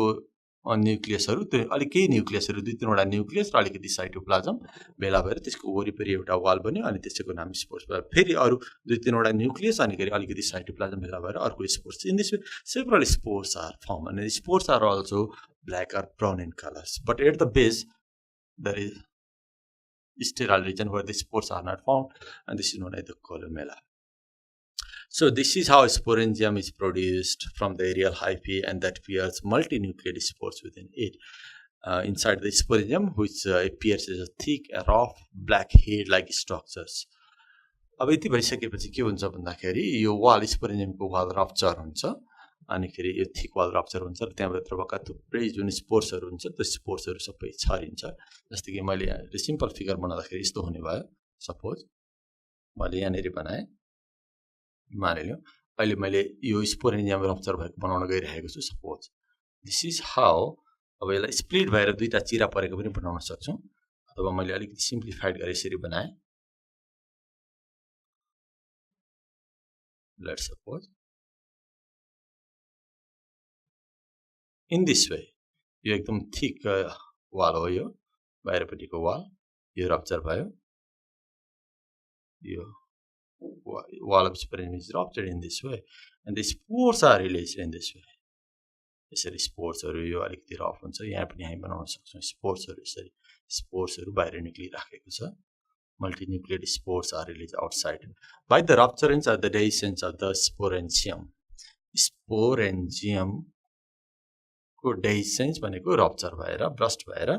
न्युक्लियसहरु त्यो अलि केही न्युक्लियसहरु 2-3 वटा न्युक्लियस र अलिकति साइटोप्लाज्म भेला भएर त्यसको वरिपरि एउटा वाल बन्यो अनि त्यसको नाम स्पोर्स भयो फेरि अरु 2-3 वटा न्युक्लियस अनि अलिकति साइटोप्लाज्म भेला भएर अर्को spores in this way several spores are formed and the spores are also black or brown in colors but at the base there is sterile region where the spores are not found and this is known as the columella. So this is how sporangium is produced from the aerial hyphae and that bears multinucleate spores within it. Inside the sporangium which appears as a thick rough black hair-like structures. अब यति भइसकेपछि के हुन्छ भन्दाखेरि यो wall स्पोरेन्जियमको wall rupture हुन्छ अनि खेरि यो थिक वाल रप्चर हुन्छ र त्यहाँ भित्र भएका थुप्रै जुन स्पोर्सहरु हुन्छ त्यो स्पोर्सहरु सबै छरिन्छ जस्तै कि मैले सिम्पल फिगर बनाउँदाखेरि यस्तो हुने भयो सपोज मैले यहाँ बनाए मानिलियो अहिले मैले यो स्पोरेन्जियम रप्चर भएको बनाउन गइरहेको छु सपोज दिस इज हाउ अब यसलाई स्प्लिट भएर दुईटा चिरा परेको पनि बनाउन सक्छु अथवा मैले अलिकति सिम्प्लिफाइड गरे यसरी बनाए let's suppose in this way यो एकदम थिक वाल हो यो बाहिरपट्टिको वाल यो रप्चर भयो यो wall of sporangium is ruptured in this way and the spores are released in this way यसरी स्पोर्सहरु यो अलिकति रफ हुन्छ यहाँ पनि हामी बनाउन सक्छौं स्पोर्सहरु यसरी स्पोर्सहरु बाहिर निक्लिराखेको छ multinucleate spores are released outside by the rupturance of the dehiscence of the sporangium. Sporangium को dehiscence भनेको रप्चर भएर ब्रस्ट भएर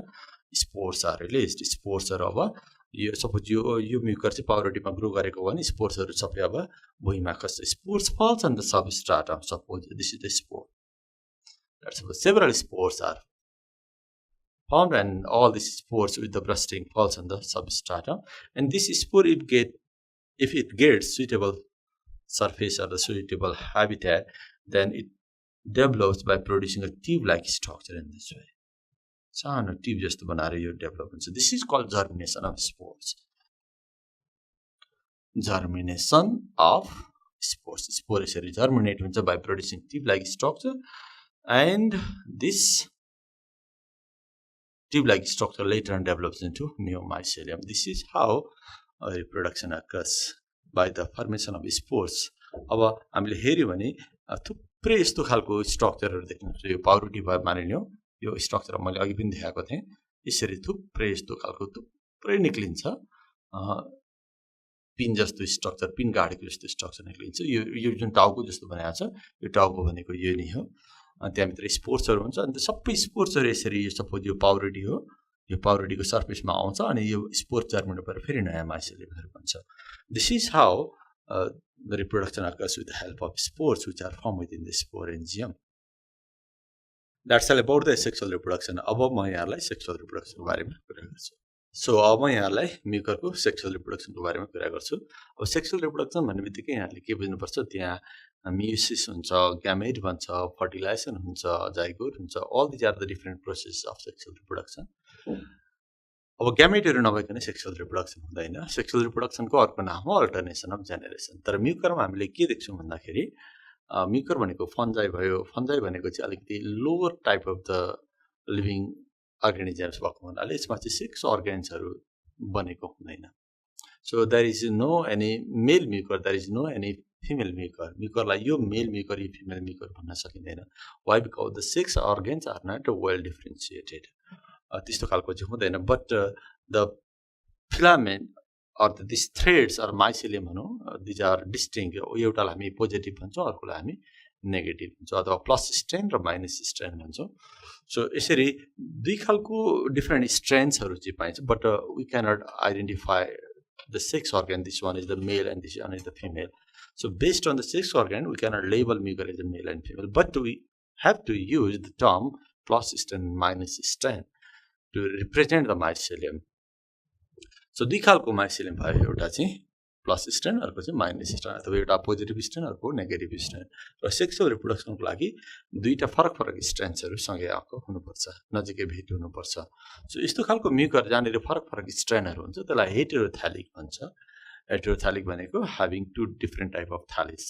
स्पोर्स आर रिलीज्ड स्पोर्सहरु अब यो सपोज यो म्युकर चाहिँ पाउरोटीमा ग्रो गरेको हो भने स्पोर्सहरु सबै अब भुइँमा खस्छ spores falls on the substratum suppose this is the spore that's suppose several spores are formed and all these spores with the bursting falls on the substratum and this spore if it gets suitable surface or the suitable habitat then it develops by producing a tube-like structure in this way. सानो tube जस्तो बनाएर यो develop हुन्छ this is called germination of spores. Germination of spores. Spore यसरी germinate हुन्छ by producing tube-like structure and this tube-like structure later on develops into new mycelium. This is how reproduction occurs by the formation of spores. अब हामीले हेर्यो भने थुप्रै यस्तो खालको स्ट्रक्चरहरु देख्नुहुन्छ यो पाउरोटी भयो मानिलियो यो स्ट्रक्चर मैले अघि पनि देखाएको थिएँ यसरी थुप्रै यस्तो खालको थुप्रै निक्लिन्छ पिन जस्तो स्ट्रक्चर पिन गाडेको जस्तो स्ट्रक्चर निक्लिन्छ यो जुन टाउको जस्तो बनाएको छ यो टाउको भनेको यो नै हो त्यहाँभित्र स्पोर्सहरु हुन्छ अनि सबै स्पोर्सहरु यसरी सपोज यो पाउरोटी हो यो पाउरोटीको सर्फेसमा आउँछ अनि यो स्पोर जर्मिनेट भएर फेरि नयाँ माइसेलियमहरु बन्छ this is how the reproduction occurs with the help of spores which are formed within the sporangium. That's all about the sexual reproduction. अब म यहाँलाई sexual reproduction को बारेमा कुरा गर्छु सो अब म यहाँलाई म्युकरको सेक्सुअल रिप्रोडक्सन को बारेमा कुरा गर्छु अब सेक्सुअल रिप्रोडक्सन भन्ने बित्तिकै यहाँले के बुझ्नुपर्छ त्यहाँ meiosis हुन्छ gamete बन्छ fertilization हुन्छ zygote हुन्छ all these are the different processes of sexual reproduction अब ग्यामेटहरु नभइकन सेक्सुअल रिप्रोडक्सन हुँदैन सेक्सुअल रिप्रोडक्सन को अर्को नाम हो अल्टरनेसन अफ जेनेरेसन तर म्युकरमा हामीले के देख्छौं भन्दाखेरि म्युकर भनेको फन्जाई भयो फन्जाई भनेको चाहिँ अलिकति lower type of the living organisms भएको हुनाले यसमा चाहिँ सेक्स अर्गन्सहरु बनेको हुँदैन so there is no any male Mucor there is no any female Mucor म्युकरलाई यो मेल म्युकर यो फिमेल म्युकर भन्न सकिदैन why because the sex organs are not well differentiated त्यस्तो खालको चाहिँ हुँदैन but the filament or this threads or mycelium भनौं दिज आर डिस्टिंक्ट एउटालाई हामी पोजिटिभ भन्छौं अर्कोलाई हामी नेगेटिभ भन्छौं अथवा प्लस स्ट्रेन र माइनस स्ट्रेन भन्छौं सो यसरी दुई खालको डिफरेन्ट स्ट्रेन्सहरु चाहिँ पाइन्छ but we cannot identify the sex organ this one is the male and this one is the female so based on the sex organ we cannot label Mucor as a male and female but we have to use the term plus strain minus strain to represent the mycelium. So दुई खालको mycelium भयो एउटा चाहिँ plus strain अर्को चाहिँ minus strain अथवा एउटा positive strain अर्को नेगेटिभ स्ट्रेन र सेक्सुअल रिप्रोडक्सनको लागि दुईटा फरक फरक स्ट्रेन्सहरु सँगै आएको हुनुपर्छ नजिकै भेट हुनुपर्छ सो यस्तो खालको म्युकर जहाँनेर फरक फरक स्ट्रेनहरु हुन्छ त्यसलाई हेटेरोथ्यालिक भन्छ हेटेरोथ्यालिक भनेको having two different type of thallus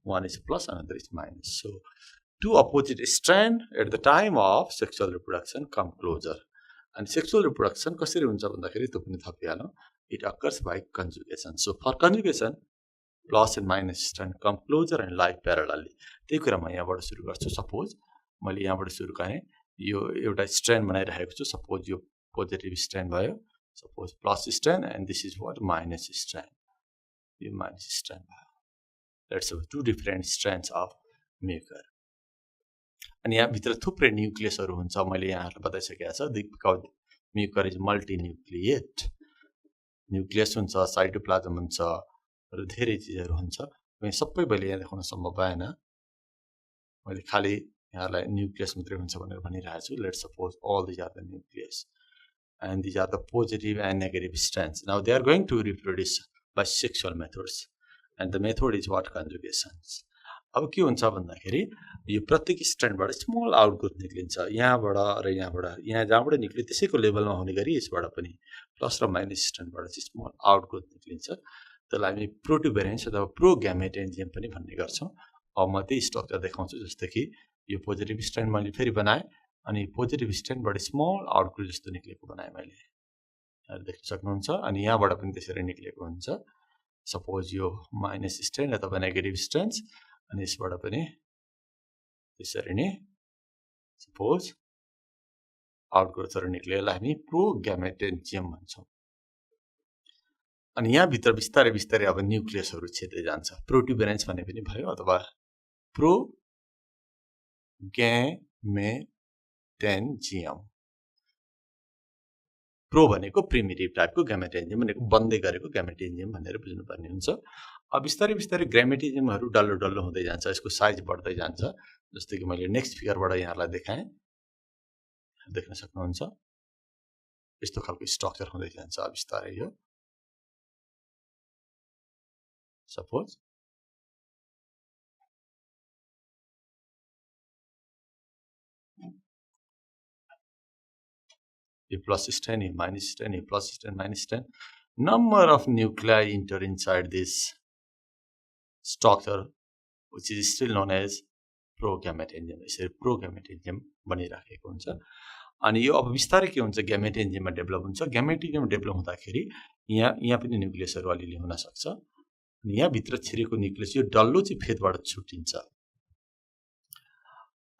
one is plus another is minus so two opposite strands at the time of sexual reproduction come closer. And sexual reproduction कसरी हुन्छ भन्दाखेरि त्यो पनि थपिहालौँ. It occurs by conjugation. So for conjugation, plus and minus strand come closer and lie parallelly. त्यही कुरा म यहाँबाट सुरु गर्छु. सपोज मैले यहाँबाट सुरु गरेँ, यो एउटा स्ट्रान्ड बनाइरहेको छु. सपोज यो पोजिटिभ स्ट्रान्ड भयो, suppose plus Strand, and this is what minus Strand. यो माइनस स्ट्रान्ड भयो. Let's have two different strands of Mucor. अनि यहाँ भित्र थुप्रै न्युक्लियसहरू हुन्छ. मैले यहाँहरुलाई बताइसकेको छ. Because Mucor is multinucleate. Nucleus हुन्छ, साइटोप्लाज्म हुन्छ र धेरै चीजहरू हुन्छ. अनि सबै मैले यहाँ देखाउन सम्भव भएन. मैले खाली यहाँलाई न्युक्लियस मात्रै हुन्छ भनेर भनिरहेको छु. Let's suppose all these are the nucleus and these are the positive and negative strands. Now they are going to reproduce by sexual methods and the method is what? Conjugations. अब के हुन्छ भन्दाखेरि यो प्रत्येक स्ट्रान्डबाट स्मल आउटग्रोथ निक्लिन्छ. यहाँबाट र यहाँबाट, यहाँ जहाँबाट निक्ल्यो त्यसैको लेभलमा हुने गरी यसबाट पनि प्लस र माइनस स्ट्रान्डबाट चाहिँ स्मल आउटग्रोथ निक्लिन्छ. त्यसलाई हामी प्रोट्युबेरेन्स अथवा प्रोग्यामेट एन्जिम पनि भन्ने गर्छौं. अब म त्यही स्ट्रक्चर देखाउँछु. जस्तै कि यो पोजिटिभ स्ट्रान्ड मैले फेरि बनाएँ अनि पोजिटिभ स्ट्रान्डबाट स्मल आउटग्रोथ जस्तो निक्लेको बनाएँ मैले. यहाँ देख्न सक्नुहुन्छ. अनि यहाँबाट पनि त्यसरी निक्लेको हुन्छ. सपोज यो माइनस स्ट्रान्ड अथवा नेगेटिभ स्ट्रान्ड्स अनि यसबाट पनि त्यसरी नै सपोज आउटग्रोथहरु निक्लेलाई हामी प्रोग्यामेट एन्जिम भन्छौं. अनि यहाँ भित्र बिस्तारै बिस्तारै अब न्युक्लियसहरु छेड्दै जान्छ. प्रोट्युबेरेन्स भन्ने पनि भयो अथवा प्रोग्यामेटेन्जियम. प्रो भनेको प्रिमिटिभ टाइपको, ग्यामेटेन्जियम भनेको बन्दै गरेको ग्यामेटेन्जियम भनेर बुझ्नुपर्ने हुन्छ. अब बिस्तारै बिस्तारै ग्यामेटेन्जियमहरु डल्लो डल्लो हुँदै जान्छ. यसको साइज बढ्दै जान्छ. जस्तै कि मैले नेक्स्ट फिगरबाट यहाँलाई देखाएँ. देख्न सक्नुहुन्छ. यस्तो खालको स्ट्रक्चर हुँदै जान्छ बिस्तारै यो. सपोज यो प्लस स्ट्रान्ड, यो माइनस स्ट्रान्ड, यो plus Strand, minus Strand. Number of nuclei enter inside this structure which is still known as progametengium. यसरी प्रोग्यामेटेन्जियम बनिराखेको हुन्छ. अनि यो अब बिस्तारै के हुन्छ ग्यामेटेन्जियममा डेभलप हुन्छ. ग्यामेटेन्जियम डेभलप हुँदाखेरि यहाँ पनि न्युक्लियसहरु अलिअलि हुन सक्छ. अनि यहाँ भित्र छिरेको न्युक्लियस यो डल्लो चाहिँ फेदबाट छुट्टिन्छ.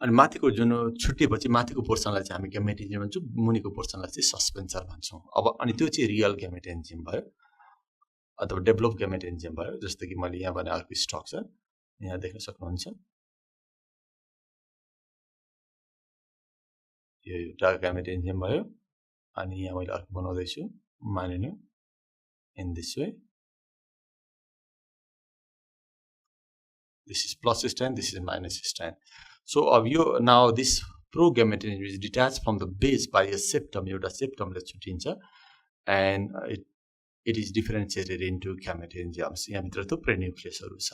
अनि माथिको जुन छुट्टिएपछि माथिको पोर्सनलाई चाहिँ हामी ग्यामेटेन्जियम भन्छौं. मुनिको पोर्सनलाई चाहिँ सस्पेन्सर भन्छौं. अब अनि त्यो चाहिँ रियल ग्यामेटेन्जियम भयो अथवा डेभलप ग्यामेटेन्जियम भयो. जस्तै कि मैले यहाँ भने अर्को स्ट्रक्चर यहाँ देख्न सक्नुहुन्छ. यो एउटा ग्यामेटेन्जियम भयो. अनि यहाँ मैले अर्को बनाउँदै छु. मानिनु in this way. This is plus strand, this is minus strand. So of you now this progametengium is detached from the base by a septum. एउटा septumले छुट्टिन्छ and it is differentiated into gametengiums. यहाँ भित्र थुप्रै न्युक्लियसहरु छ.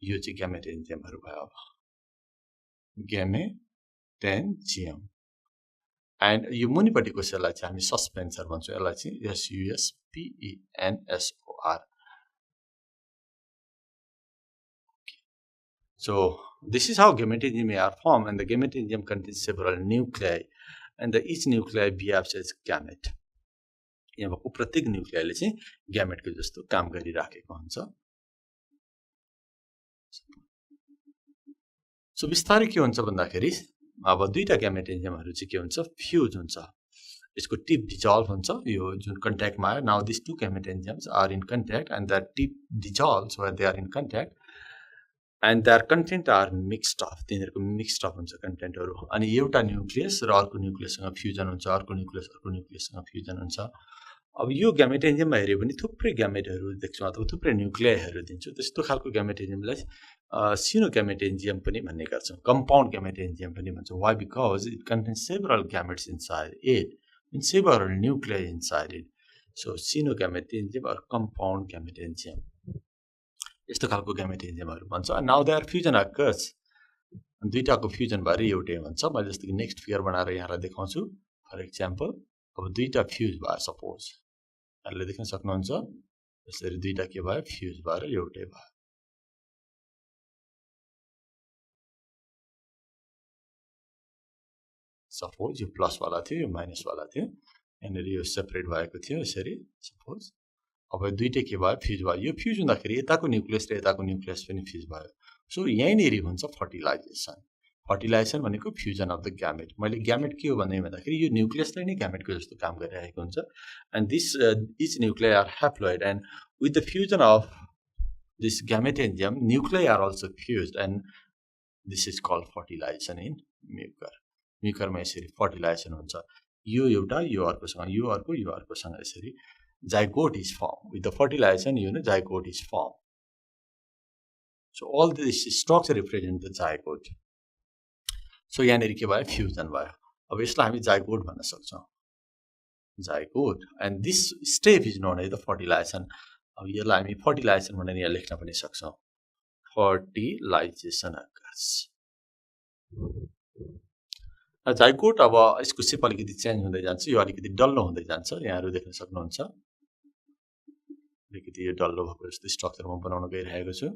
यो चाहिँ gametengiumहरु भयो. अब gametengium and यो मुनिपट्टिको सेललाई चाहिँ हामी सस्पेन्सर भन्छौं. यसलाई चाहिँ SUSPENSOR. So this is how gametengium are formed, and the gametengium contains several nuclei, and each nuclei behaves as gamete. यहाँ भएको प्रत्येक न्युक्लियसले चाहिँ ग्यामेटको जस्तो काम गरिराखेको हुन्छ. सो बिस्तारै के हुन्छ भन्दाखेरि अब दुईटा ग्यामेटेन्जियमहरु चाहिँ के हुन्छ फ्यूज हुन्छ. यसको टिप डिजल्भ हुन्छ. यो जुन कन्ट्याक्टमा आयो. Now this two gametangiums are in contact and that tip dissolves when they are in contact. And their content are mixed up. तिनीहरुको मिक्स्ड अप हुन्छ कन्टेन्टहरु. अनि एउटा न्युक्लियस र अर्को न्युक्लियससँग फ्युजन हुन्छ. अर्को न्युक्लियससँग फ्युजन हुन्छ. अब यो ग्यामेटेन्जियममा हेर्यो भने थुप्रै ग्यामेटहरु देख्छौं अथवा थुप्रै न्युक्लियसहरु दिन्छौं. त्यस्तो खालको ग्यामेटेन्जियमलाई सिनोग्यामेटेन्जियम पनि भन्ने गर्छौं. कम्पाउन्ड ग्यामेटेन्जियम पनि भन्छौं. Why? Because it contains several gametes inside it and several nuclei inside it. So सिनोग्यामेटेन्जियम or compound gametengium. यस्तो खालको ग्यामेटेन्जियमहरु भन्छ. And now their fusion occurs. दुईटाको फ्युजन भएर एउटै हुन्छ. मैले जस्तो कि नेक्स्ट फिगर बनाएर यहाँलाई देखाउँछु. फर एक्जाम्पल अब दुईटा फ्युज भयो. सपोज यहाँले देख्न सक्नुहुन्छ. यसरी दुईटा के भयो फ्युज भएर एउटै भयो. सपोज यो प्लस वाला थियो यो माइनस वाला थियो यहाँनिर यो सेपरेट भएको थियो यसरी सपोज अब दुईटै के भयो फ्युज भयो यो फ्युज हुँदाखेरि यताको न्युक्लियस र यताको न्युक्लियस पनि फ्युज भयो सो यहीँनिर हुन्छ फर्टिलाइजेसन भनेको फ्युजन अफ द ग्यामेट मैले ग्यामेट के हो भन्दाखेरि यो न्युक्लियसलाई नै ग्यामेटको जस्तो काम गरिरहेको हुन्छ and this each nuclear are haploid and with the fusion of this gametangium nuclear are also fused and this is called fertilisation in म्युकरमा यसरी फर्टिलाइजेसन हुन्छ यो एउटा यो अर्कोसँग यसरी zygote is form with the fertilisation zygote is form so all this structure represent the zygote so यहाँनिर के भयो फ्युजन भयो अब यसलाई हामी जाइगोट भन्न सक्छौँ zygote and this step is known as the fertilisation अब यसलाई हामी फर्टिलाइजेसन भनेर यहाँ लेख्न पनि सक्छौँ फर्टिलाइजेसन अकर्स जाइगोट अब यसको सेप अलिकति चेन्ज हुँदै जान्छ यो अलिकति डल्लो हुँदै जान्छ यहाँहरू देख्न सक्नुहुन्छ अलिकति यो डल्लो भएको जस्तो स्ट्रक्चर म बनाउन गइरहेको छु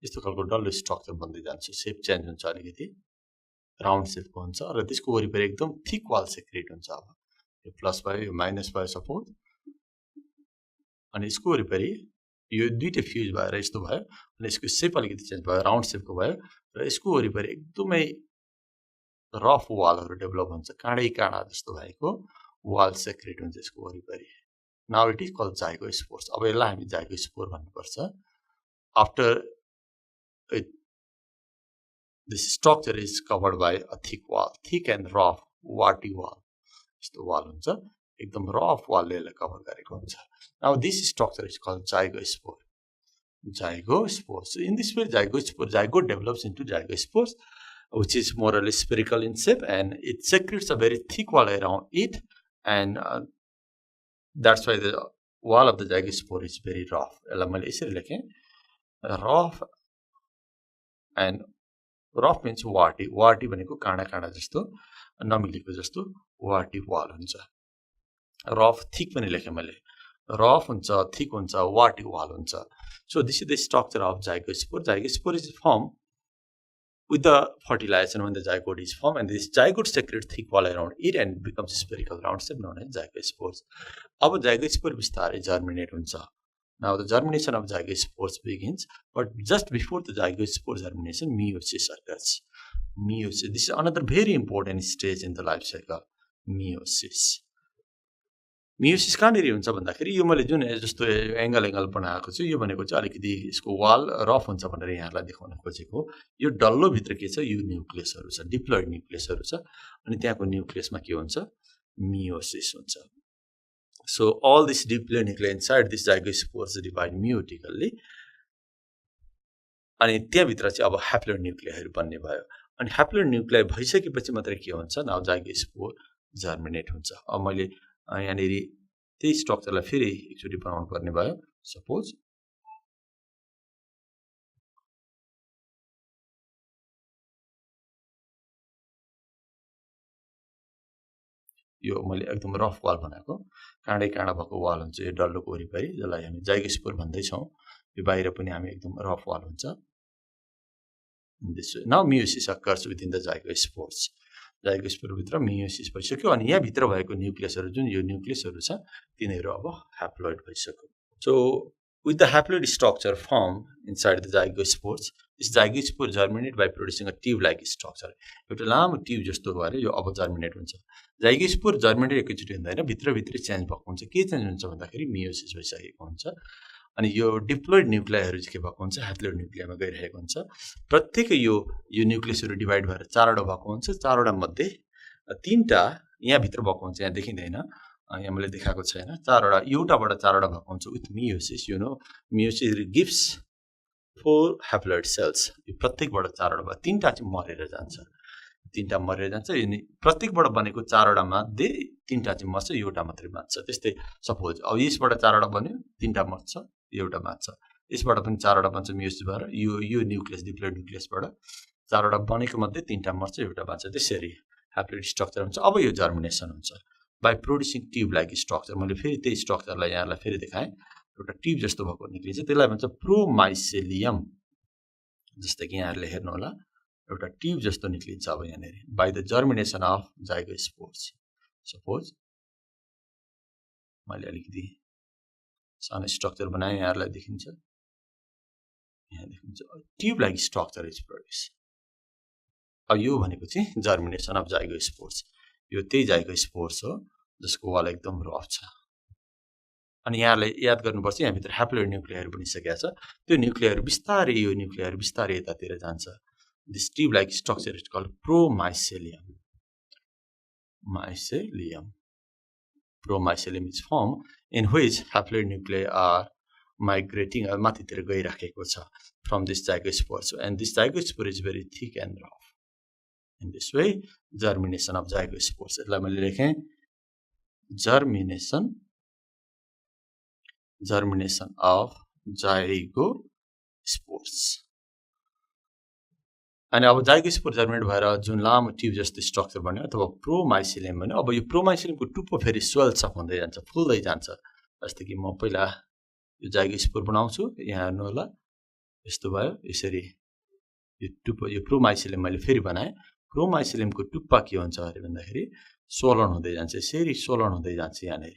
यस्तो खालको डल्लो स्ट्रक्चर बन्दै जान्छ सेप चेन्ज हुन्छ अलिकति राउन्ड सेपको हुन्छ र त्यसको वरिपरि एकदम थिक वाल सेक्रेट हुन्छ अब यो प्लस भयो यो माइनस भयो सपोज अनि यसको वरिपरि यो दुईटै फ्युज भएर यस्तो भयो अनि यसको सेप अलिकति चेन्ज भयो राउन्ड सेपको भयो र यसको वरिपरि एकदमै रफ वालहरू डेभलप हुन्छ काँडा जस्तो भएको वाल सेक्रेट हुन्छ यसको वरिपरि now it is called zygospores अब यसलाई हामी जाइगोस्पोर भन्नुपर्छ after this structure is covered by a thick and rough warty wall यस्तो वाल हुन्छ एकदम रफ वालले यसलाई कभर गरेको हुन्छ now this structure is called zygospore so in this way zygote develops into zygospores which is more or less spherical in shape and it secretes a very thick wall around it and that's why the wall of the zygospore is very rough यसलाई मैले यसरी लेखेँ rough and rough means warty भनेको काँडा जस्तो नमिलेको जस्तो warty wall हुन्छ rough thick पनि लेखेँ मैले rough हुन्छ thick हुन्छ warty wall हुन्छ so this is the structure of zygospore is formed with the fertilization when the zygote is formed and this zygote secretes thick wall around it and becomes spherical round shape known as zygospores अब zygospore बिस्तारै germinate हुन्छ now the germination of zygospores begins but just before the zygospore germination meiosis occurs this is another very important stage in the life cycle meiosis कहाँनिर हुन्छ भन्दाखेरि यो मैले जुन जस्तो एंगल बनाएको छु यो भनेको चाहिँ अलिकति यसको वाल रफ हुन्छ भनेर यहाँलाई देखाउन खोजेको यो डल्लो भित्र के छ यो न्युक्लियसहरु छ डिप्लोइड न्युक्लियसहरु छ अनि त्यहाँको न्युक्लियसमा के हुन्छ meiosis हुन्छ so all this diploid nuclei inside this zygospores divide meiotically अनि त्यहाँ भित्र चाहिँ अब ह्याप्लोइड न्युक्लियहरू बन्ने भयो अनि ह्याप्लोइड न्युक्लिय भइसकेपछि मात्र के हुन्छ नाउ zygospore जर्मिनेट हुन्छ अब मैले यहाँनिर त्यही स्ट्रक्चरलाई फेरि एकचोटी बनाउनु पर्ने भयो सपोज यो मैले एकदम रफ वाल बनाएको काँडा भएको वाल हुन्छ यो डल्लोको वरिपरि जसलाई हामी zygospore भन्दै छौं यो बाहिर पनि हामी एकदम रफ वाल हुन्छ this now meiosis occurs within the zygospores भित्र meiosis भइसक्यो अनि यहाँ भित्र भएको न्युक्लियसहरु जुन यो न्युक्लियसहरु छ तिनीहरु अब ह्याप्लोइड भइसक्यो so with the haploid structure formed inside the zygospores this zygospore germinate by producing a tube like structure एउटा लामो ट्युब जस्तो भएर यो अब जर्मिनेट हुन्छ zygospore जर्मिनेट एकैचोटी हुँदैन भित्र चेन्ज भएको हुन्छ के चेन्ज हुन्छ भन्दाखेरि meiosis भइसकेको हुन्छ अनि यो डिप्लोइड न्युक्लियहरू के भएको हुन्छ ह्याप्लोइड न्युक्लियमा गइरहेको हुन्छ प्रत्येक यो न्युक्लियसहरु डिवाइड भएर चारवटा भएको हुन्छ चारवटा मध्ये तीनटा यहाँ भित्र भएको हुन्छ यहाँ देखिदैन यहाँ मैले देखाएको छैन चारवटा एउटाबाट चारवटा भएको हुन्छ with meiosis meiosis gives 4 haploid cells यो प्रत्येकबाट चारवटा भयो तीनटा चाहिँ मरेर जान्छ अनि प्रत्येकबाट बनेको चारवटा मध्ये तीनटा चाहिँ मर्छ एउटा मात्रै बाँच्छ त्यस्तै सपोज अब यसबाट चारवटा बन्यो तीनटा मर्छ एउटा बाँच्छ यसबाट पनि चारवटा बन्छ meiosis भएर यो न्युक्लियस डिप्लोइड न्युक्लियसबाट चारवटा बनेको मध्ये तीनटा मर्छ एउटा बाँच्छ त्यसरी ह्याप्लोइड स्ट्रक्चर हुन्छ अब यो जर्मिनेसन हुन्छ by producing tube like structure मैले फेरि त्यही स्ट्रक्चरलाई यहाँलाई फेरि देखाएँ एउटा ट्युब जस्तो भएको निक्लिन्छ त्यसलाई भन्छ प्रोमाइसेलियम जस्तै कि यहाँहरुले हेर्नु होला एउटा ट्युब जस्तो निक्लिन्छ अब यहाँनेर by the germination of zygospores suppose मैले अलिकति सानो स्ट्रक्चर बनाए यहाँहरुलाई देखिन्छ यहाँ देखिन्छ tube like structure is produce अब यो भनेको चाहिँ जर्मिनेसन अफ जाइगोस्पोर्स यो त्यही जाइगोस्पोर्स हो जसको वाल एकदम रफ छ अनि यहाँले याद गर्नुपर्छ यहाँ भित्र ह्याप्लोइड न्यूक्लियहरू बनिसकेको छ त्यो न्यूक्लियहरू बिस्तारै यो न्यूक्लियहरू बिस्तारै यतातिर जान्छ this tube like structure is called promycelium promycelium is form in which haploid nuclear are migrating माथितिर गइराखेको छ from this zygospore and this zygospore is very thick and rough in this way germination of zygospores यसलाई मैले लेखेँ germination of zygospores अनि अब zygospore germinate भएर जुन लामो ट्युब जस्तो स्ट्रक्चर बन्यो अथवा प्रोमाइसेलियम बन्यो अब यो प्रोमाइसेलियमको टुप्पो फेरि स्वेल्स अप हुँदै जान्छ फुल्दै जान्छ जस्तै कि म पहिला यो जाइगोस्पोर बनाउँछु यहाँ हेर्नु होला यस्तो भयो यसरी यो टुप्पो यो प्रोमाइसेलियम मैले फेरि बनाएँ प्रोमाइसेलियमको टुप्पा के हुन्छ अरे भन्दाखेरि सोलन हुँदै जान्छ यसरी सोलन हुँदै जान्छ यहाँनेर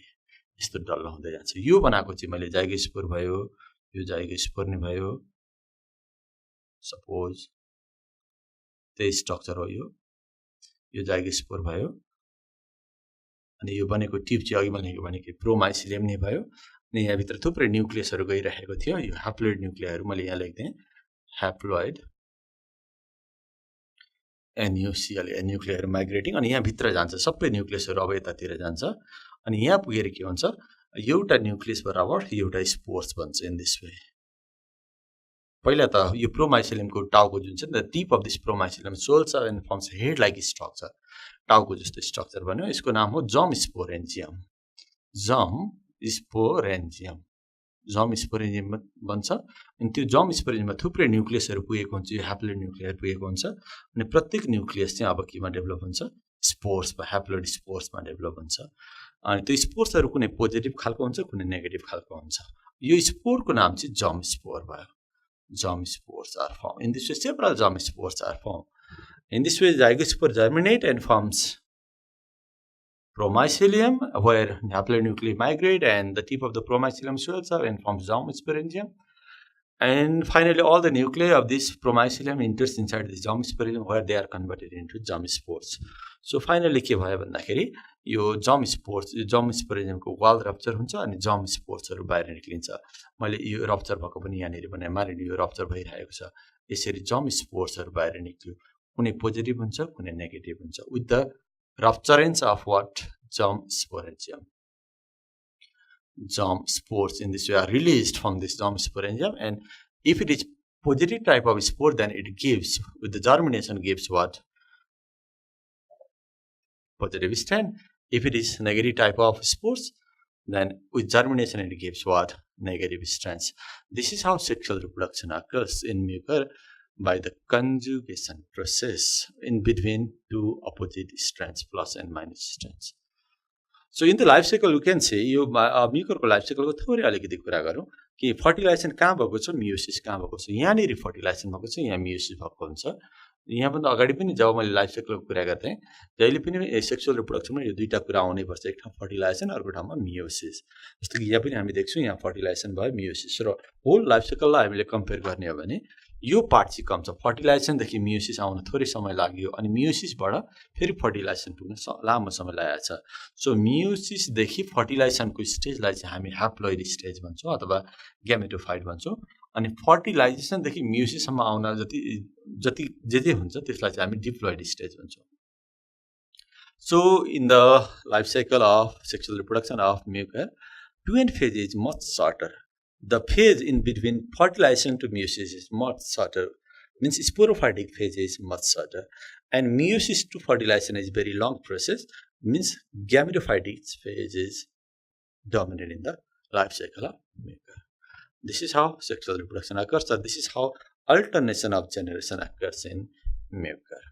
यस्तो डल्लो हुँदै जान्छ यो बनाएको चाहिँ मैले जाइगोस्पोर भयो यो जाइगोस्पोर नै भयो सपोज त्यही स्ट्रक्चर हो यो जाइगोस्पोर भयो अनि यो बनेको ट्युब चाहिँ अघि मैले भनेको प्रोमाइसेलियम नै भयो अनि यहाँ भित्र थुप्रै न्यूक्लियसहरु गइरहेको थियो यो ह्याप्लोइड न्यूक्लियरहरु मैले यहाँ लेख्दै ह्याप्लोइड NuCl न्यूक्लियर माइग्रेटिङ अनि यहाँ भित्र जान्छ सबै न्यूक्लियसहरु अब यतातिर जान्छ अनि यहाँ पुगेर के हुन्छ एउटा न्यूक्लियस बराबर एउटा स्पोर्स बन्छ इन दिस वे पहिला त यो प्रोमाइसेलियमको टाउको जुन छ नि the tip of this promycelium swells and forms head like structure टाउको जस्तो स्ट्रक्चर बन्यो यसको नाम हो जम स्पोरेन्जियम बन्छ अनि त्यो जम स्पोरेन्जियममा थुप्रै न्यूक्लियसहरु पुगेको हुन्छ यो ह्याप्लोइड न्यूक्लियर पुगेको हुन्छ अनि प्रत्येक न्यूक्लियस चाहिँ अब केमा डेभलप हुन्छ स्पोर्स वा ह्याप्लोइड स्पोर्समा डेभलप हुन्छ अनि त्यो स्पोर्सहरु कुनै पोजिटिभ खालको हुन्छ कुनै नेगेटिभ खालको हुन्छ यो स्पोरको नाम चाहिँ जम स्पोर भयो Germ spores are formed. In this way, several germ spores are formed. In this way, zygospore germinate and forms promycelium, where haploid nuclei migrate, and the tip of the promycelium swells up and forms germ sporangium. And finally, all the nuclei of this promycelium enters inside the germ sporangium, where they are converted into germ spores. So finally, के भयो भन्दाखेरि यो जम स्पोरेन्जियमको wall rupture हुन्छ अनि जम स्पोर्सहरु बाहिर निक्लिन्छ मैले यो रप्चर भएको पनि यहाँनेर भने मानिलिनु यो रप्चर भइरहेको छ यसरी जम स्पोर्सहरु बाहिर निक्ल्यो कुनै पोजिटिभ हुन्छ कुनै नेगेटिभ हुन्छ विथ द रप्चरेन्स अफ व्हाट जम स्पोरेन्जियम germ spores in this way are released from this germ sporangium and if it is positive type of spore then it gives with the germination gives what positive strand. If it is negative type of spores, then with germination it gives what? Negative strands. This is how sexual reproduction occurs in mucor by the conjugation process in between two opposite strands, plus and minus strands. So in the life cycle, you can say यो म्युकरको life साइकलको थोरै अलिकति कुरा गरौँ कि fertilisation कहाँ भएको छ meiosis कहाँ भएको छ यहाँनेरि फर्टिलाइजेसन भएको छ यहाँ मियोसिस भएको हुन्छ यहाँ भन्दा अगाडि पनि जब मैले लाइफ साइकलको कुरा गर्थे जहिले पनि सेक्सुअल रिप्रोडक्सनमा यो दुईटा कुरा आउनै पर्छ एक ठाउँ फर्टिलाइजेसन अर्को ठाउँमा मियोसिस जस्तो कि यहाँ पनि हामी देख्छौँ यहाँ फर्टिलाइजेसन भयो मियोसिस र होल लाइफ साइकललाई हामीले कम्पेयर गर्ने हो भने यो पार्ट चाहिँ कम छ फर्टिलाइजेसनदेखि मियोसिस आउन थोरै समय लाग्यो अनि मियोसिसबाट फेरि फर्टिलाइजेसन पुग्न लामो समय लागेको छ सो मियोसिसदेखि फर्टिलाइजेसनको स्टेजलाई चाहिँ हामी ह्याप्लोइड स्टेज भन्छौँ अथवा ग्यामेटोफाइट भन्छौँ अनि फर्टिलाइजेसनदेखि मियोसिससम्म आउन जति जे हुन्छ त्यसलाई चाहिँ हामी डिप्लोइड स्टेज भन्छौँ so in the life cycle of sexual reproduction of Mucor 2 phase is much shorter. The phase in between fertilization to meiosis is much shorter, means sporophytic phase is much shorter, and meiosis to fertilization is very long process, means gametophytic phase is dominant in the life cycle of mucor. This is how sexual reproduction occurs, or this is how alternation of generation occurs in mucor.